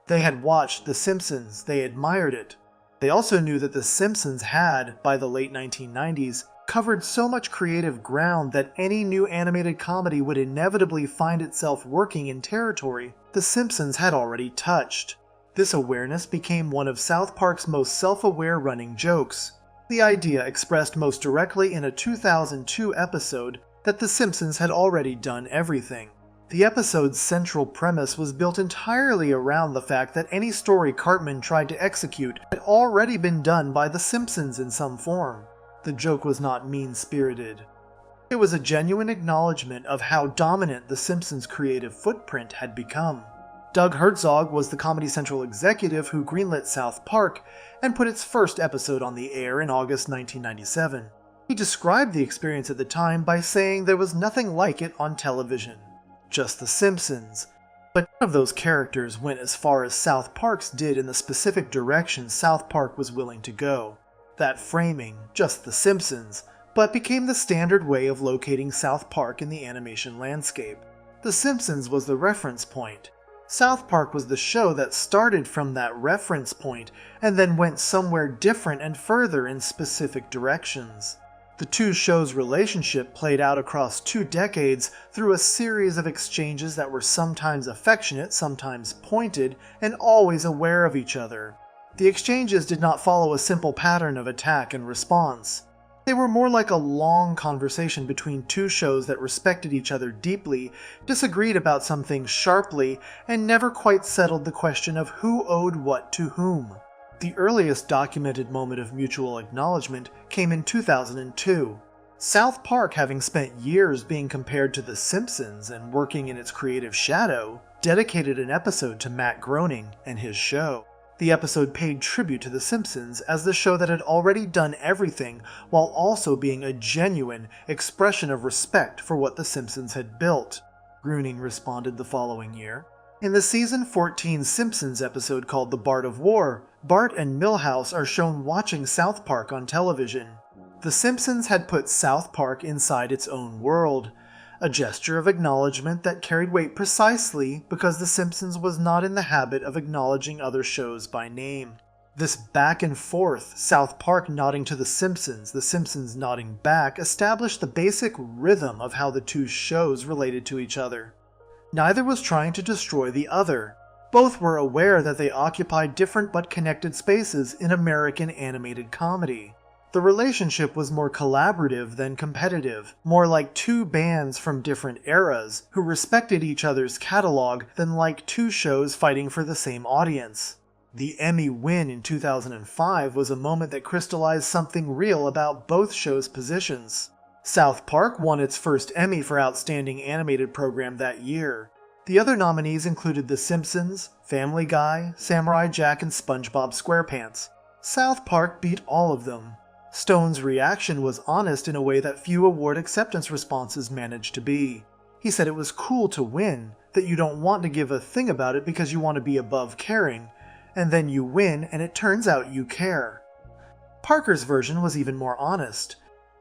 They had watched The Simpsons, they admired it. They also knew that The Simpsons had, by the late 1990s, covered so much creative ground that any new animated comedy would inevitably find itself working in territory The Simpsons had already touched. This awareness became one of South Park's most self-aware running jokes. The idea expressed most directly in a 2002 episode that The Simpsons had already done everything. The episode's central premise was built entirely around the fact that any story Cartman tried to execute had already been done by The Simpsons in some form. The joke was not mean-spirited. It was a genuine acknowledgement of how dominant The Simpsons' creative footprint had become. Doug Herzog was the Comedy Central executive who greenlit South Park and put its first episode on the air in August 1997. He described the experience at the time by saying there was nothing like it on television. Just The Simpsons. But none of those characters went as far as South Park's did in the specific direction South Park was willing to go. That framing, just The Simpsons, but became the standard way of locating South Park in the animation landscape. The Simpsons was the reference point. South Park was the show that started from that reference point and then went somewhere different and further in specific directions. The two shows' relationship played out across 2 decades through a series of exchanges that were sometimes affectionate, sometimes pointed, and always aware of each other. The exchanges did not follow a simple pattern of attack and response. They were more like a long conversation between two shows that respected each other deeply, disagreed about some things sharply, and never quite settled the question of who owed what to whom. The earliest documented moment of mutual acknowledgement came in 2002. South Park, having spent years being compared to The Simpsons and working in its creative shadow, dedicated an episode to Matt Groening and his show. The episode paid tribute to The Simpsons as the show that had already done everything while also being a genuine expression of respect for what The Simpsons had built. Groening responded the following year. In the season 14 Simpsons episode called The Bart of War, Bart and Milhouse are shown watching South Park on television. The Simpsons had put South Park inside its own world, a gesture of acknowledgement that carried weight precisely because The Simpsons was not in the habit of acknowledging other shows by name. This back and forth, South Park nodding to The Simpsons nodding back, established the basic rhythm of how the two shows related to each other. Neither was trying to destroy the other. Both were aware that they occupied different but connected spaces in American animated comedy. The relationship was more collaborative than competitive, more like two bands from different eras who respected each other's catalog than like two shows fighting for the same audience. The Emmy win in 2005 was a moment that crystallized something real about both shows' positions. South Park won its first Emmy for Outstanding Animated Program that year. The other nominees included The Simpsons, Family Guy, Samurai Jack, and SpongeBob SquarePants. South Park beat all of them. Stone's reaction was honest in a way that few award acceptance responses managed to be. He said it was cool to win, that you don't want to give a thing about it because you want to be above caring, and then you win and it turns out you care. Parker's version was even more honest.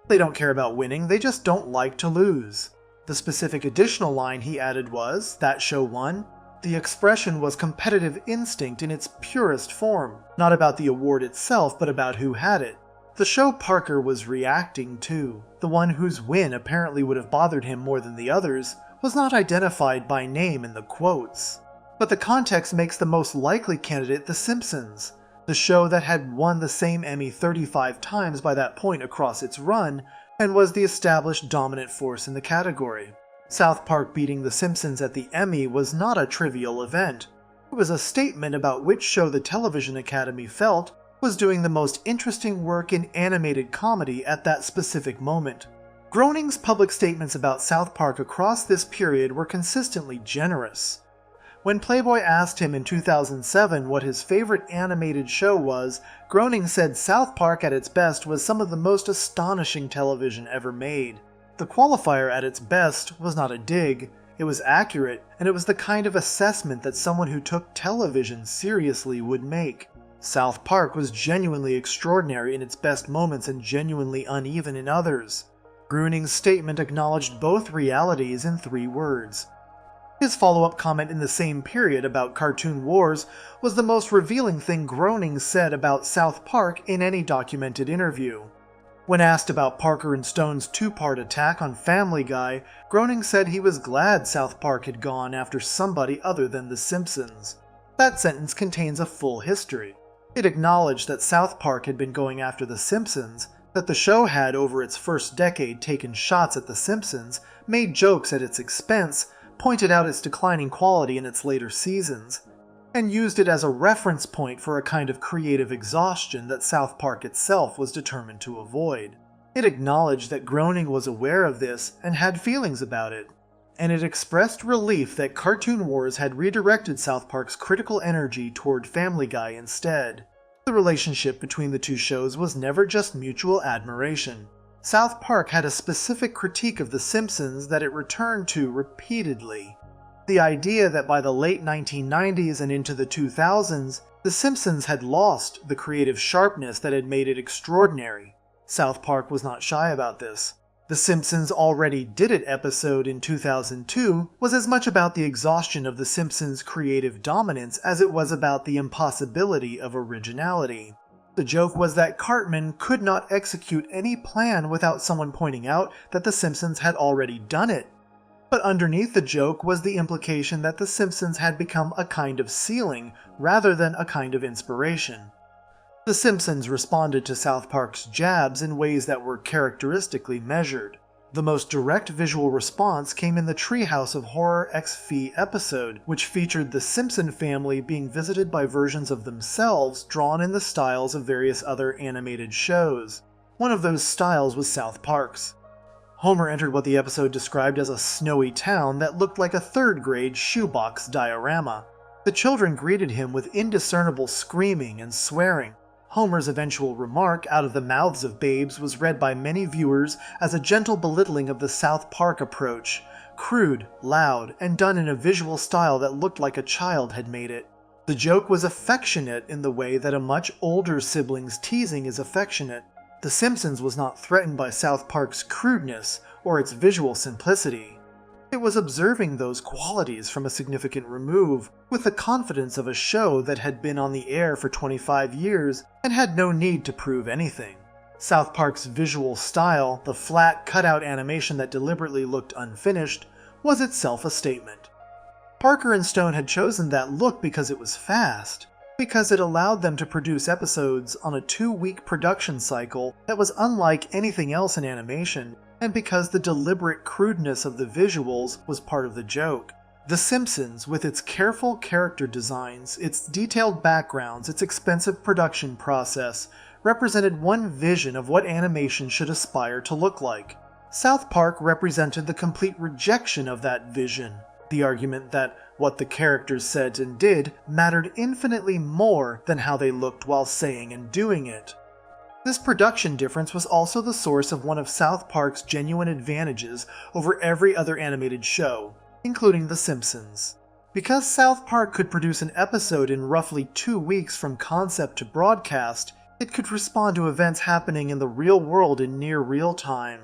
They don't care about winning, they just don't like to lose. The specific additional line he added was, "That show won." The expression was competitive instinct in its purest form, not about the award itself but about who had it. The show Parker was reacting to, the one whose win apparently would have bothered him more than the others, was not identified by name in the quotes. But the context makes the most likely candidate The Simpsons, the show that had won the same Emmy 35 times by that point across its run, and was the established dominant force in the category. South Park beating The Simpsons at the Emmy was not a trivial event. It was a statement about which show the Television Academy felt was doing the most interesting work in animated comedy at that specific moment. Groening's public statements about South Park across this period were consistently generous. When Playboy asked him in 2007 what his favorite animated show was, Groening said South Park at its best was some of the most astonishing television ever made. The qualifier at its best was not a dig, it was accurate, and it was the kind of assessment that someone who took television seriously would make. South Park was genuinely extraordinary in its best moments and genuinely uneven in others. Groening's statement acknowledged both realities in 3 words. His follow-up comment in the same period about Cartoon Wars was the most revealing thing Groening said about South Park in any documented interview. When asked about Parker and Stone's two-part attack on Family Guy, Groening said he was glad South Park had gone after somebody other than The Simpsons. That sentence contains a full history. It acknowledged that South Park had been going after The Simpsons, that the show had over its first decade taken shots at The Simpsons, made jokes at its expense, pointed out its declining quality in its later seasons, and used it as a reference point for a kind of creative exhaustion that South Park itself was determined to avoid. It acknowledged that Groening was aware of this and had feelings about it, and it expressed relief that Cartoon Wars had redirected South Park's critical energy toward Family Guy instead. The relationship between the two shows was never just mutual admiration. South Park had a specific critique of The Simpsons that it returned to repeatedly. The idea that by the late 1990s and into the 2000s, The Simpsons had lost the creative sharpness that had made it extraordinary. South Park was not shy about this. The Simpsons Already Did It episode in 2002 was as much about the exhaustion of The Simpsons' creative dominance as it was about the impossibility of originality. The joke was that Cartman could not execute any plan without someone pointing out that The Simpsons had already done it. But underneath the joke was the implication that The Simpsons had become a kind of ceiling rather than a kind of inspiration. The Simpsons responded to South Park's jabs in ways that were characteristically measured. The most direct visual response came in the Treehouse of Horror X-Fee episode, which featured the Simpson family being visited by versions of themselves drawn in the styles of various other animated shows. One of those styles was South Park's. Homer entered what the episode described as a snowy town that looked like a third-grade shoebox diorama. The children greeted him with indiscernible screaming and swearing. Homer's eventual remark out of the mouths of babes was read by many viewers as a gentle belittling of the South Park approach, crude, loud, and done in a visual style that looked like a child had made it. The joke was affectionate in the way that a much older sibling's teasing is affectionate. The Simpsons was not threatened by South Park's crudeness or its visual simplicity. It was observing those qualities from a significant remove, with the confidence of a show that had been on the air for 25 years and had no need to prove anything. South Park's visual style, the flat, cut-out animation that deliberately looked unfinished, was itself a statement. Parker and Stone had chosen that look because it was fast, because it allowed them to produce episodes on a 2-week production cycle that was unlike anything else in animation, and because the deliberate crudeness of the visuals was part of the joke. The Simpsons, with its careful character designs, its detailed backgrounds, its expensive production process, represented one vision of what animation should aspire to look like. South Park represented the complete rejection of that vision, the argument that what the characters said and did mattered infinitely more than how they looked while saying and doing it. This production difference was also the source of one of South Park's genuine advantages over every other animated show, including The Simpsons. Because South Park could produce an episode in roughly 2 weeks from concept to broadcast, it could respond to events happening in the real world in near real time.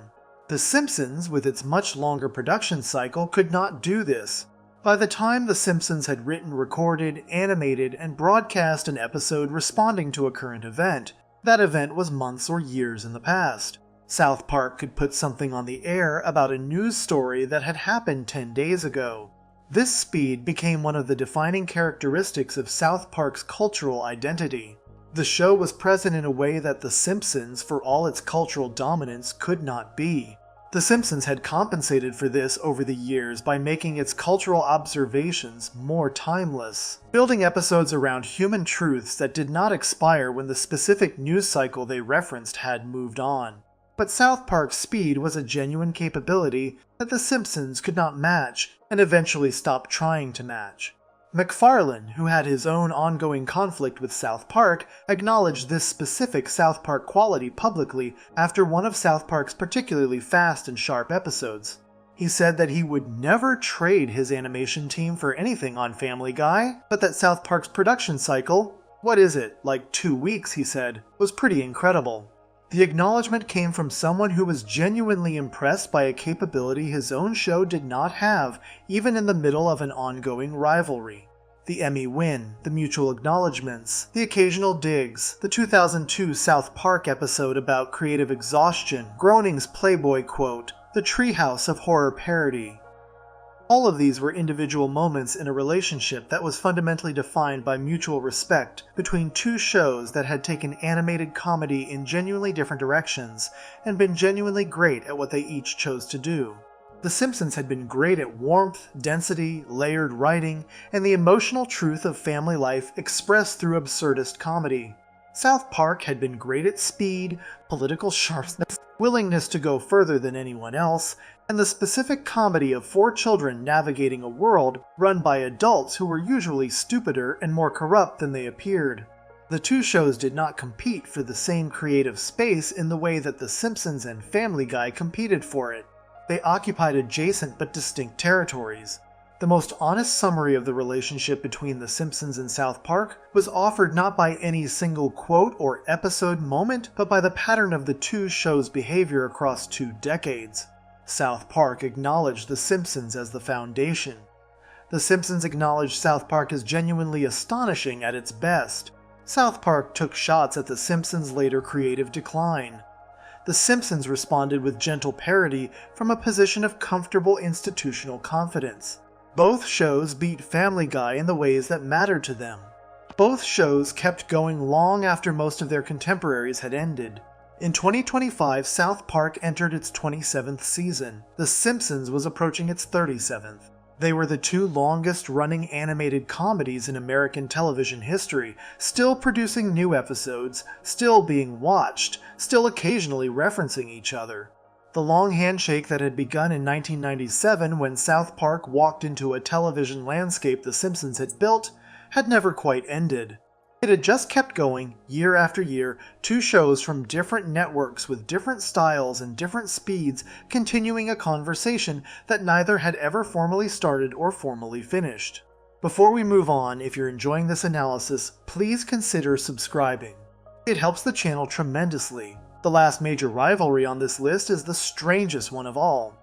The Simpsons, with its much longer production cycle, could not do this. By the time The Simpsons had written, recorded, animated, and broadcast an episode responding to a current event, that event was months or years in the past. South Park could put something on the air about a news story that had happened 10 days ago. This speed became one of the defining characteristics of South Park's cultural identity. The show was present in a way that The Simpsons, for all its cultural dominance, could not be. The Simpsons had compensated for this over the years by making its cultural observations more timeless, building episodes around human truths that did not expire when the specific news cycle they referenced had moved on. But South Park's speed was a genuine capability that The Simpsons could not match and eventually stopped trying to match. McFarlane, who had his own ongoing conflict with South Park, acknowledged this specific South Park quality publicly after one of South Park's particularly fast and sharp episodes. He said that he would never trade his animation team for anything on Family Guy, but that South Park's production cycle, what is it, like 2 weeks, he said, was pretty incredible. The acknowledgement came from someone who was genuinely impressed by a capability his own show did not have, even in the middle of an ongoing rivalry. The Emmy win, the mutual acknowledgments, the occasional digs, the 2002 South Park episode about creative exhaustion, Groening's Playboy quote, the treehouse of horror parody. All of these were individual moments in a relationship that was fundamentally defined by mutual respect between two shows that had taken animated comedy in genuinely different directions and been genuinely great at what they each chose to do. The Simpsons had been great at warmth, density, layered writing, and the emotional truth of family life expressed through absurdist comedy. South Park had been great at speed, political sharpness, willingness to go further than anyone else, and the specific comedy of four children navigating a world run by adults who were usually stupider and more corrupt than they appeared. The two shows did not compete for the same creative space in the way that The Simpsons and Family Guy competed for it. They occupied adjacent but distinct territories. The most honest summary of the relationship between The Simpsons and South Park was offered not by any single quote or episode moment, but by the pattern of the two shows' behavior across 2 decades. South Park acknowledged The Simpsons as the foundation. The Simpsons acknowledged South Park as genuinely astonishing at its best. South Park took shots at The Simpsons' later creative decline. The Simpsons responded with gentle parody from a position of comfortable institutional confidence. Both shows beat Family Guy in the ways that mattered to them. Both shows kept going long after most of their contemporaries had ended. In 2025, South Park entered its 27th season. The Simpsons was approaching its 37th. They were the two longest-running animated comedies in American television history, still producing new episodes, still being watched, still occasionally referencing each other. The long handshake that had begun in 1997 when South Park walked into a television landscape The Simpsons had built had never quite ended. It had just kept going, year after year, two shows from different networks with different styles and different speeds continuing a conversation that neither had ever formally started or formally finished. Before we move on, if you're enjoying this analysis, please consider subscribing. It helps the channel tremendously. The last major rivalry on this list is the strangest one of all,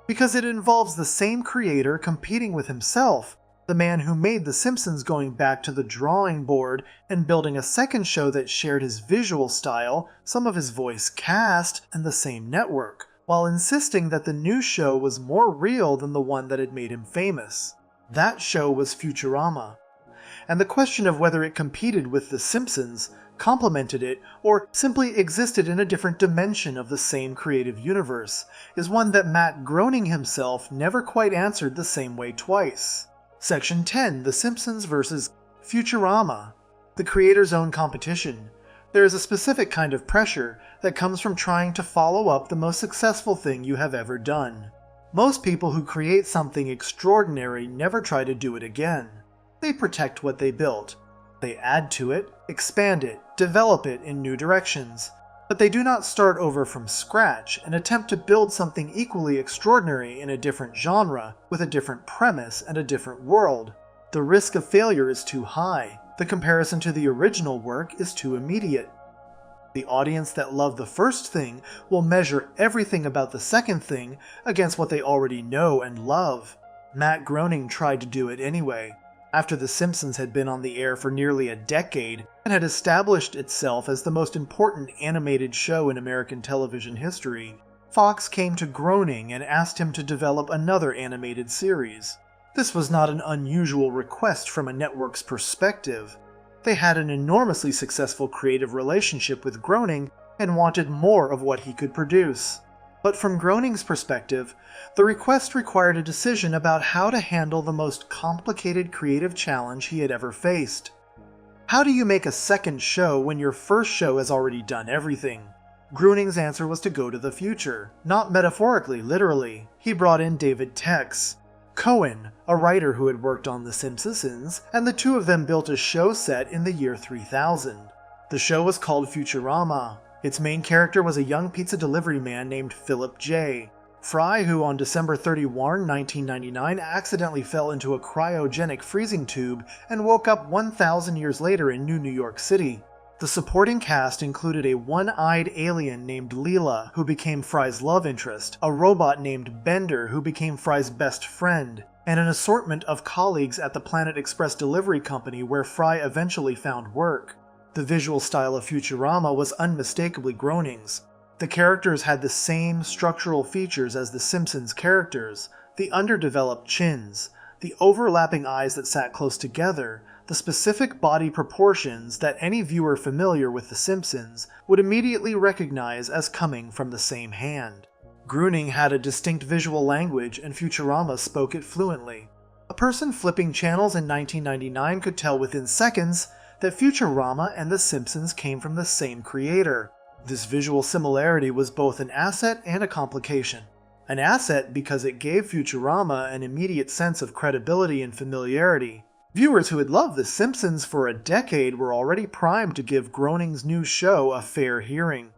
because it involves the same creator competing with himself, the man who made The Simpsons going back to the drawing board and building a second show that shared his visual style, some of his voice cast, and the same network, while insisting that the new show was more real than the one that had made him famous. That show was Futurama. And the question of whether it competed with The Simpsons, complemented it, or simply existed in a different dimension of the same creative universe, is one that Matt Groening himself never quite answered the same way twice. Section 10, The Simpsons vs. Futurama. The creator's own competition. There is a specific kind of pressure that comes from trying to follow up the most successful thing you have ever done. Most people who create something extraordinary never try to do it again. They protect what they built. They add to it, expand it, develop it in new directions. But they do not start over from scratch and attempt to build something equally extraordinary in a different genre, with a different premise and a different world. The risk of failure is too high. The comparison to the original work is too immediate. The audience that loved the first thing will measure everything about the second thing against what they already know and love. Matt Groening tried to do it anyway. After The Simpsons had been on the air for nearly a decade and had established itself as the most important animated show in American television history, Fox came to Groening and asked him to develop another animated series. This was not an unusual request from a network's perspective. They had an enormously successful creative relationship with Groening and wanted more of what he could produce. But from Groening's perspective, the request required a decision about how to handle the most complicated creative challenge he had ever faced. How do you make a second show when your first show has already done everything? Groening's answer was to go to the future, not metaphorically, literally. He brought in David Tex, Cohen, a writer who had worked on The Simpsons, and the two of them built a show set in the year 3000. The show was called Futurama. Its main character was a young pizza delivery man named Philip J. Fry, who on December 31, 1999 accidentally fell into a cryogenic freezing tube and woke up 1,000 years later in New York City. The supporting cast included a one-eyed alien named Leela, who became Fry's love interest, a robot named Bender, who became Fry's best friend, and an assortment of colleagues at the Planet Express delivery company where Fry eventually found work. The visual style of Futurama was unmistakably Groening's. The characters had the same structural features as the Simpsons characters: the underdeveloped chins, the overlapping eyes that sat close together, the specific body proportions that any viewer familiar with The Simpsons would immediately recognize as coming from the same hand. Groening had a distinct visual language, and Futurama spoke it fluently. A person flipping channels in 1999 could tell within seconds that Futurama and The Simpsons came from the same creator. This visual similarity was both an asset and a complication. An asset because it gave Futurama an immediate sense of credibility and familiarity. Viewers who had loved The Simpsons for a decade were already primed to give Groening's new show a fair hearing.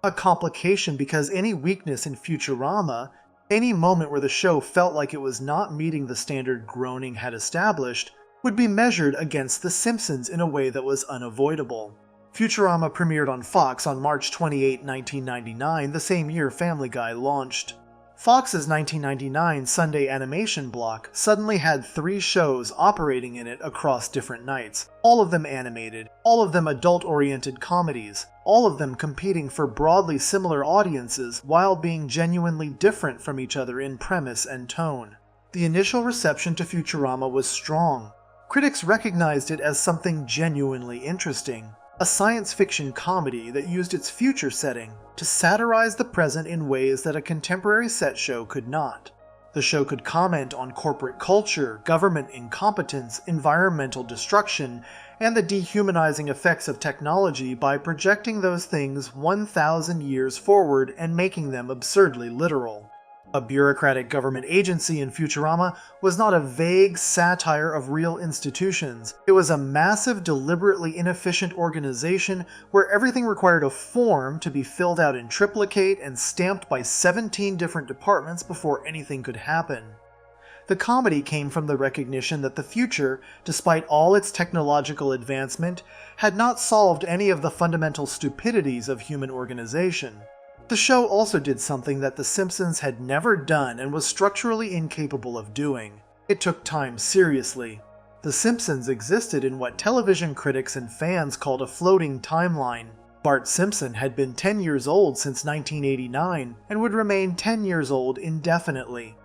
A complication because any weakness in Futurama, any moment where the show felt like it was not meeting the standard Groening had established, would be measured against The Simpsons in a way that was unavoidable. Futurama premiered on Fox on March 28, 1999, the same year Family Guy launched. Fox's 1999 Sunday animation block suddenly had 3 shows operating in it across different nights, all of them animated, all of them adult-oriented comedies, all of them competing for broadly similar audiences while being genuinely different from each other in premise and tone. The initial reception to Futurama was strong. Critics recognized it as something genuinely interesting. A science fiction comedy that used its future setting to satirize the present in ways that a contemporary set show could not. The show could comment on corporate culture, government incompetence, environmental destruction, and the dehumanizing effects of technology by projecting those things 1,000 years forward and making them absurdly literal. A bureaucratic government agency in Futurama was not a vague satire of real institutions. It was a massive, deliberately inefficient organization where everything required a form to be filled out in triplicate and stamped by 17 different departments before anything could happen. The comedy came from the recognition that the future, despite all its technological advancement, had not solved any of the fundamental stupidities of human organization. The show also did something that The Simpsons had never done and was structurally incapable of doing. It took time seriously. The Simpsons existed in what television critics and fans called a floating timeline. Bart Simpson had been 10 years old since 1989 and would remain 10 years old indefinitely.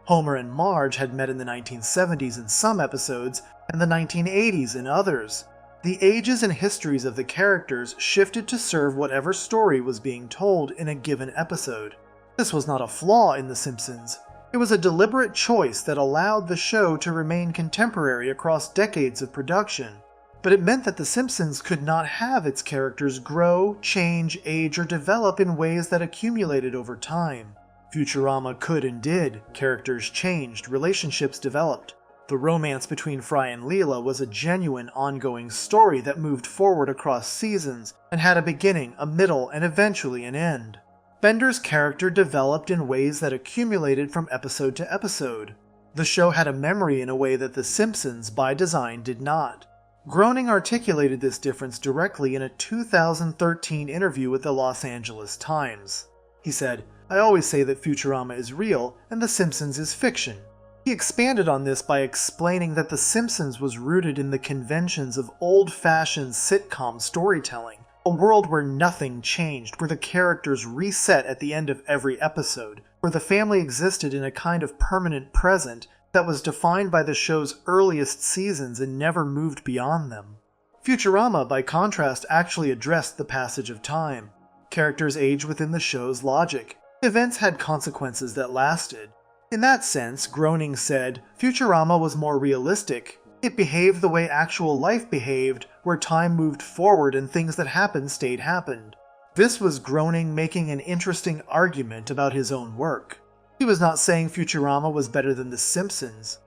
Homer and Marge had met in the 1970s in some episodes and the 1980s in others. The ages and histories of the characters shifted to serve whatever story was being told in a given episode. This was not a flaw in The Simpsons. It was a deliberate choice that allowed the show to remain contemporary across decades of production. But it meant that The Simpsons could not have its characters grow, change, age, or develop in ways that accumulated over time. Futurama could and did. Characters changed, relationships developed. The romance between Fry and Leela was a genuine, ongoing story that moved forward across seasons and had a beginning, a middle, and eventually an end. Bender's character developed in ways that accumulated from episode to episode. The show had a memory in a way that The Simpsons, by design, did not. Groening articulated this difference directly in a 2013 interview with the Los Angeles Times. He said, "I always say that Futurama is real and The Simpsons is fiction." He expanded on this by explaining that The Simpsons was rooted in the conventions of old-fashioned sitcom storytelling, a world where nothing changed, where the characters reset at the end of every episode, where the family existed in a kind of permanent present that was defined by the show's earliest seasons and never moved beyond them. Futurama, by contrast, actually addressed the passage of time. Characters aged within the show's logic. Events had consequences that lasted. In that sense, Groening said, Futurama was more realistic. It behaved the way actual life behaved, where time moved forward and things that happened stayed happened. This was Groening making an interesting argument about his own work. He was not saying Futurama was better than The Simpsons.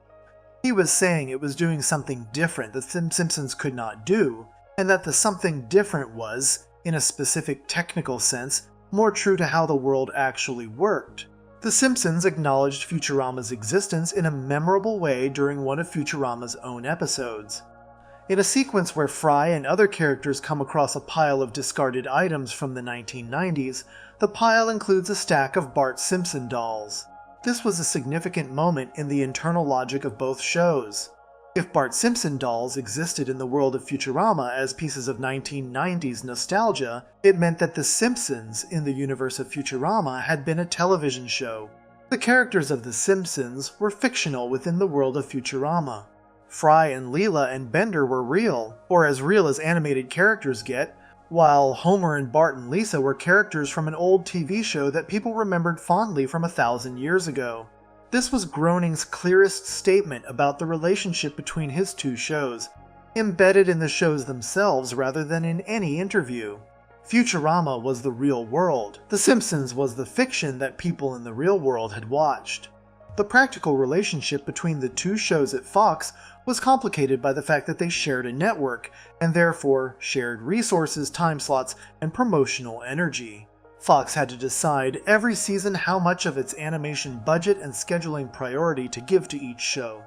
He was saying it was doing something different that The Simpsons could not do, and that the something different was, in a specific technical sense, more true to how the world actually worked. The Simpsons acknowledged Futurama's existence in a memorable way during one of Futurama's own episodes. In a sequence where Fry and other characters come across a pile of discarded items from the 1990s, the pile includes a stack of Bart Simpson dolls. This was a significant moment in the internal logic of both shows. If Bart Simpson dolls existed in the world of Futurama as pieces of 1990s nostalgia, it meant that The Simpsons in the universe of Futurama had been a television show. The characters of The Simpsons were fictional within the world of Futurama. Fry and Leela and Bender were real, or as real as animated characters get, while Homer and Bart and Lisa were characters from an old TV show that people remembered fondly from 1,000 years ago. This was Groening's clearest statement about the relationship between his two shows, embedded in the shows themselves rather than in any interview. Futurama was the real world. The Simpsons was the fiction that people in the real world had watched. The practical relationship between the two shows at Fox was complicated by the fact that they shared a network, and therefore shared resources, time slots, and promotional energy. Fox had to decide every season how much of its animation budget and scheduling priority to give to each show.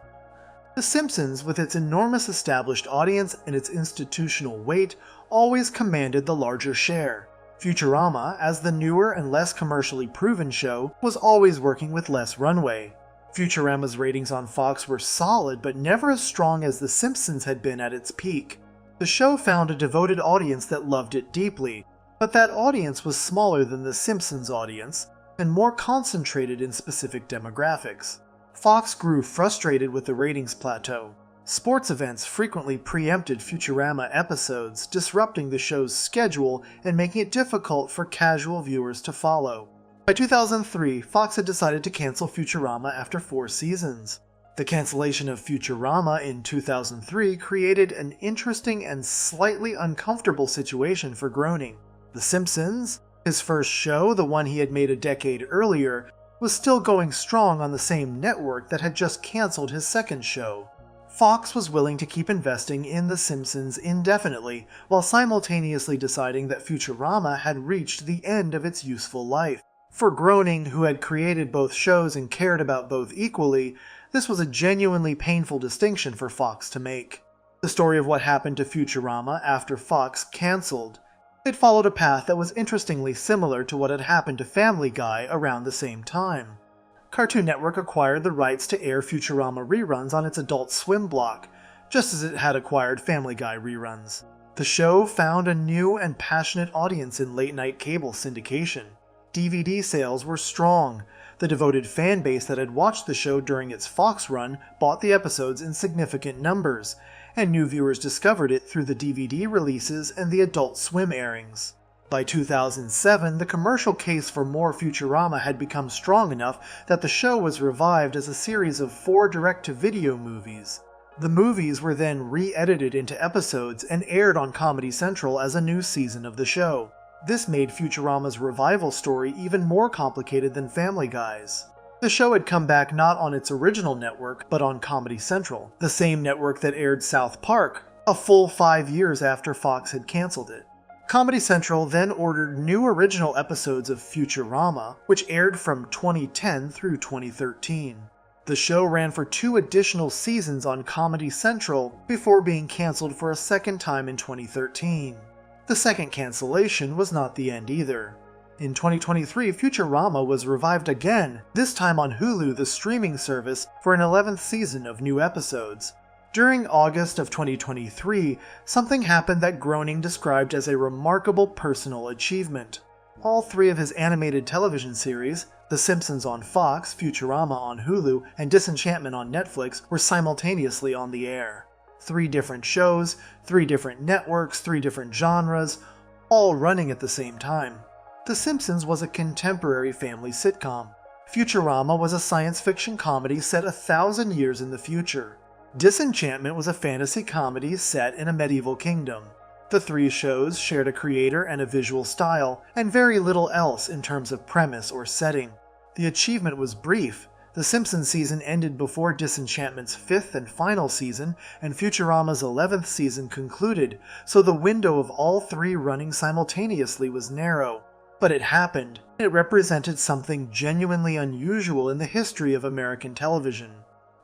The Simpsons, with its enormous established audience and its institutional weight, always commanded the larger share. Futurama, as the newer and less commercially proven show, was always working with less runway. Futurama's ratings on Fox were solid, but never as strong as The Simpsons had been at its peak. The show found a devoted audience that loved it deeply, but that audience was smaller than The Simpsons' audience, and more concentrated in specific demographics. Fox grew frustrated with the ratings plateau. Sports events frequently preempted Futurama episodes, disrupting the show's schedule and making it difficult for casual viewers to follow. By 2003, Fox had decided to cancel Futurama after 4 seasons. The cancellation of Futurama in 2003 created an interesting and slightly uncomfortable situation for Groening. The Simpsons, his first show, the one he had made a decade earlier, was still going strong on the same network that had just canceled his second show. Fox was willing to keep investing in The Simpsons indefinitely, while simultaneously deciding that Futurama had reached the end of its useful life. For Groening, who had created both shows and cared about both equally, this was a genuinely painful distinction for Fox to make. The story of what happened to Futurama after Fox canceled. It followed a path that was interestingly similar to what had happened to Family Guy around the same time. Cartoon Network acquired the rights to air Futurama reruns on its Adult Swim block, just as it had acquired Family Guy reruns. The show found a new and passionate audience in late-night cable syndication. DVD sales were strong. The devoted fan base that had watched the show during its Fox run bought the episodes in significant numbers, and new viewers discovered it through the DVD releases and the Adult Swim airings. By 2007, the commercial case for more Futurama had become strong enough that the show was revived as a series of 4 direct-to-video movies. The movies were then re-edited into episodes and aired on Comedy Central as a new season of the show. This made Futurama's revival story even more complicated than Family Guy's. The show had come back not on its original network, but on Comedy Central, the same network that aired South Park, a full 5 years after Fox had canceled it. Comedy Central then ordered new original episodes of Futurama, which aired from 2010 through 2013. The show ran for 2 additional seasons on Comedy Central before being canceled for a second time in 2013. The second cancellation was not the end either. In 2023, Futurama was revived again, this time on Hulu, the streaming service, for an 11th season of new episodes. During August of 2023, something happened that Groening described as a remarkable personal achievement. All 3 of his animated television series, The Simpsons on Fox, Futurama on Hulu, and Disenchantment on Netflix, were simultaneously on the air. 3 different shows, 3 different networks, 3 different genres, all running at the same time. The Simpsons was a contemporary family sitcom. Futurama was a science fiction comedy set 1,000 years in the future. Disenchantment was a fantasy comedy set in a medieval kingdom. The 3 shows shared a creator and a visual style, and very little else in terms of premise or setting. The achievement was brief. The Simpsons season ended before Disenchantment's 5th and final season, and Futurama's 11th season concluded, so the window of all 3 running simultaneously was narrow. But it happened. It represented something genuinely unusual in the history of American television.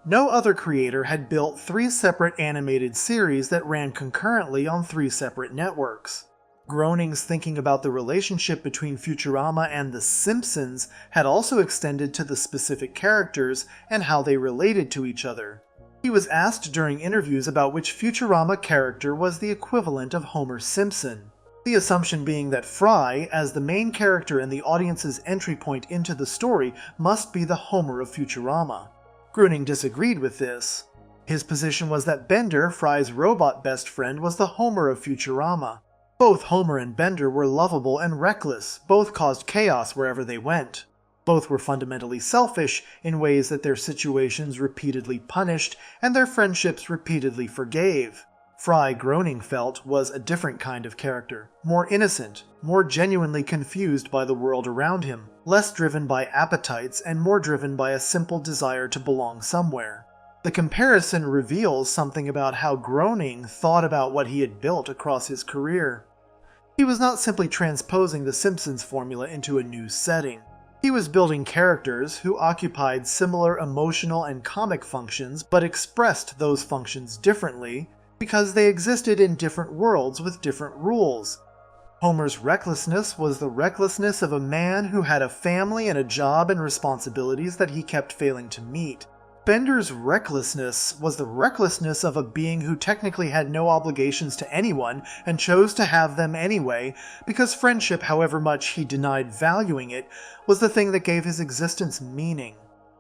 No other creator had built 3 separate animated series that ran concurrently on 3 separate networks. Groening's thinking about the relationship between Futurama and The Simpsons had also extended to the specific characters and how they related to each other. He was asked during interviews about which Futurama character was the equivalent of Homer Simpson, the assumption being that Fry, as the main character and the audience's entry point into the story, must be the Homer of Futurama. Groening disagreed with this. His position was that Bender, Fry's robot best friend, was the Homer of Futurama. Both Homer and Bender were lovable and reckless, both caused chaos wherever they went. Both were fundamentally selfish in ways that their situations repeatedly punished and their friendships repeatedly forgave. Fry, Groening felt, was a different kind of character, more innocent, more genuinely confused by the world around him, less driven by appetites and more driven by a simple desire to belong somewhere. The comparison reveals something about how Groening thought about what he had built across his career. He was not simply transposing the Simpsons formula into a new setting. He was building characters who occupied similar emotional and comic functions but expressed those functions differently because they existed in different worlds with different rules. Homer's recklessness was the recklessness of a man who had a family and a job and responsibilities that he kept failing to meet. Bender's recklessness was the recklessness of a being who technically had no obligations to anyone and chose to have them anyway because friendship, however much he denied valuing it, was the thing that gave his existence meaning.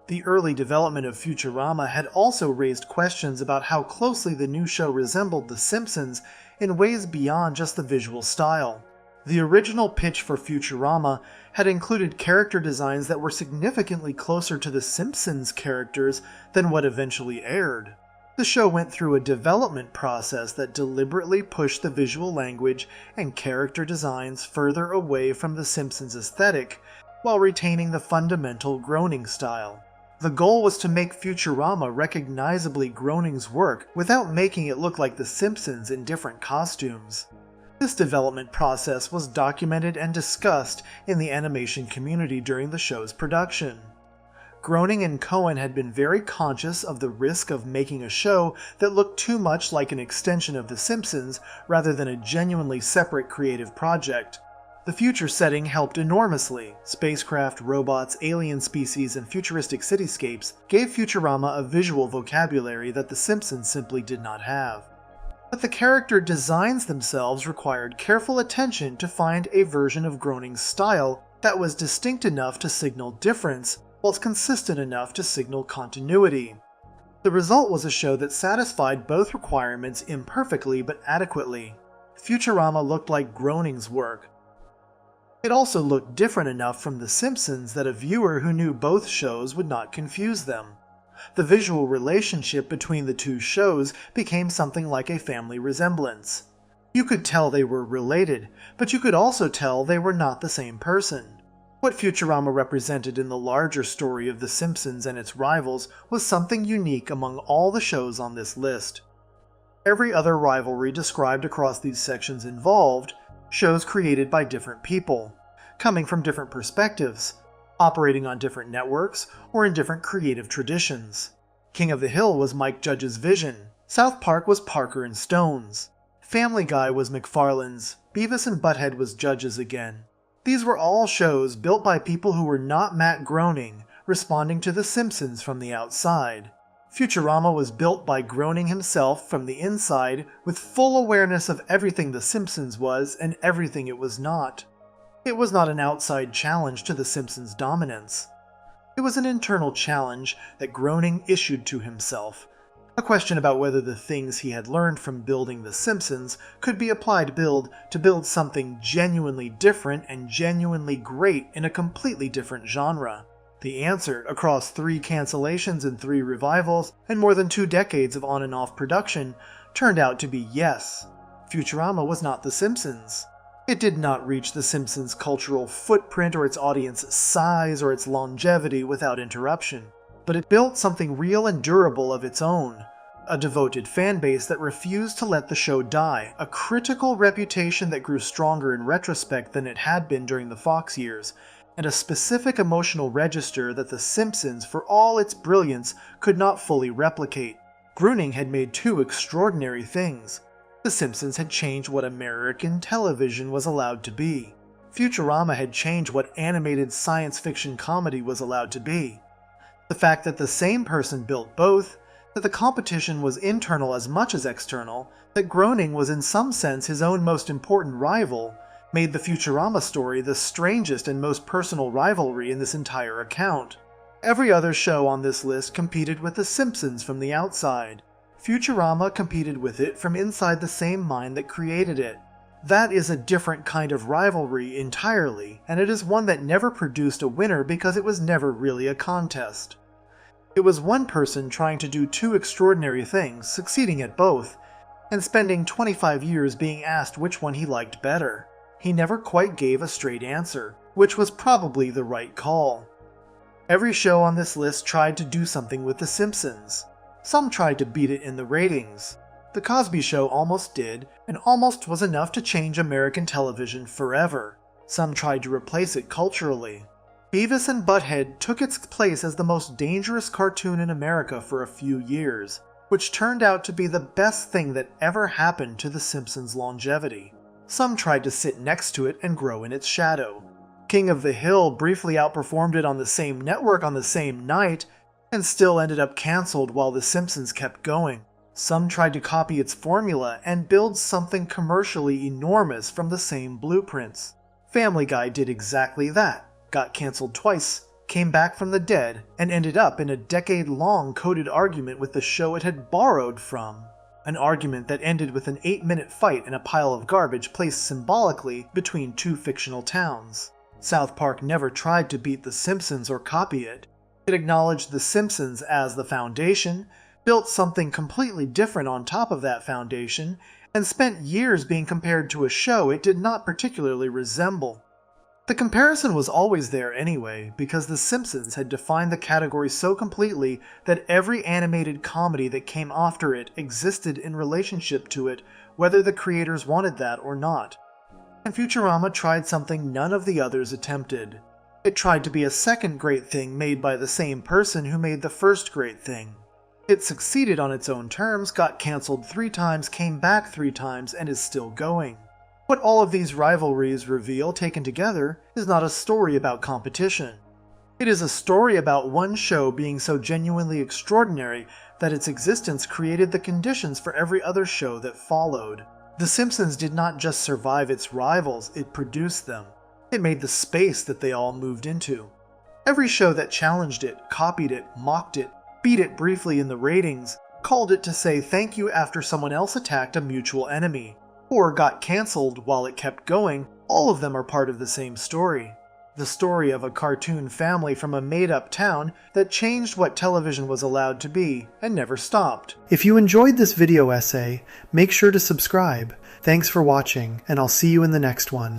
The early development of Futurama had also raised questions about how closely the new show resembled The Simpsons in ways beyond just the visual style. The original pitch for Futurama had included character designs that were significantly closer to The Simpsons characters than what eventually aired. The show went through a development process that deliberately pushed the visual language and character designs further away from The Simpsons aesthetic, while retaining the fundamental Groening style. The goal was to make Futurama recognizably Groening's work without making it look like The Simpsons in different costumes. This development process was documented and discussed in the animation community during the show's production. Groening and Cohen had been very conscious of the risk of making a show that looked too much like an extension of The Simpsons rather than a genuinely separate creative project. The future setting helped enormously. Spacecraft, robots, alien species, and futuristic cityscapes gave Futurama a visual vocabulary that The Simpsons simply did not have. But the character designs themselves required careful attention to find a version of Groening's style that was distinct enough to signal difference, whilst consistent enough to signal continuity. The result was a show that satisfied both requirements imperfectly but adequately. Futurama looked like Groening's work. It also looked different enough from The Simpsons that a viewer who knew both shows would not confuse them. The visual relationship between the two shows became something like a family resemblance. You could tell they were related, but you could also tell they were not the same person. What Futurama represented in the larger story of The Simpsons and its rivals was something unique among all the shows on this list. Every other rivalry described across these sections involved shows created by different people, coming from different perspectives, operating on different networks, or in different creative traditions. King of the Hill was Mike Judge's vision. South Park was Parker and Stone's. Family Guy was McFarlane's. Beavis and Butthead was Judge's again. These were all shows built by people who were not Matt Groening, responding to The Simpsons from the outside. Futurama was built by Groening himself from the inside, with full awareness of everything The Simpsons was and everything it was not. It was not an outside challenge to The Simpsons' dominance. It was an internal challenge that Groening issued to himself. A question about whether the things he had learned from building The Simpsons could be applied to build something genuinely different and genuinely great in a completely different genre. The answer, across 3 cancellations and 3 revivals, and more than 2 decades of on and off production, turned out to be yes. Futurama was not The Simpsons. It did not reach The Simpsons' cultural footprint or its audience size or its longevity without interruption. But it built something real and durable of its own. A devoted fanbase that refused to let the show die, a critical reputation that grew stronger in retrospect than it had been during the Fox years, and a specific emotional register that The Simpsons, for all its brilliance, could not fully replicate. Groening had made 2 extraordinary things. The Simpsons had changed what American television was allowed to be. Futurama had changed what animated science fiction comedy was allowed to be. The fact that the same person built both, that the competition was internal as much as external, that Groening was in some sense his own most important rival, made the Futurama story the strangest and most personal rivalry in this entire account. Every other show on this list competed with The Simpsons from the outside. Futurama competed with it from inside the same mind that created it. That is a different kind of rivalry entirely, and it is one that never produced a winner because it was never really a contest. It was one person trying to do two extraordinary things, succeeding at both, and spending 25 years being asked which one he liked better. He never quite gave a straight answer, which was probably the right call. Every show on this list tried to do something with The Simpsons. Some tried to beat it in the ratings. The Cosby Show almost did, and almost was enough to change American television forever. Some tried to replace it culturally. Beavis and Butthead took its place as the most dangerous cartoon in America for a few years, which turned out to be the best thing that ever happened to The Simpsons' longevity. Some tried to sit next to it and grow in its shadow. King of the Hill briefly outperformed it on the same network on the same night, and still ended up cancelled while The Simpsons kept going. Some tried to copy its formula and build something commercially enormous from the same blueprints. Family Guy did exactly that. Got cancelled twice, came back from the dead, and ended up in a decade-long coded argument with the show it had borrowed from. An argument that ended with an 8-minute fight in a pile of garbage placed symbolically between two fictional towns. South Park never tried to beat The Simpsons or copy it. It acknowledged The Simpsons as the foundation, built something completely different on top of that foundation, and spent years being compared to a show it did not particularly resemble. The comparison was always there anyway, because The Simpsons had defined the category so completely that every animated comedy that came after it existed in relationship to it, whether the creators wanted that or not. And Futurama tried something none of the others attempted. It tried to be a second great thing made by the same person who made the first great thing. It succeeded on its own terms, got cancelled 3 times, came back 3 times, and is still going. What all of these rivalries reveal, taken together, is not a story about competition. It is a story about one show being so genuinely extraordinary that its existence created the conditions for every other show that followed. The Simpsons did not just survive its rivals, it produced them. It made the space that they all moved into. Every show that challenged it, copied it, mocked it, beat it briefly in the ratings, called it to say thank you after someone else attacked a mutual enemy, or got cancelled while it kept going, all of them are part of the same story. The story of a cartoon family from a made-up town that changed what television was allowed to be and never stopped. If you enjoyed this video essay, make sure to subscribe. Thanks for watching, and I'll see you in the next one.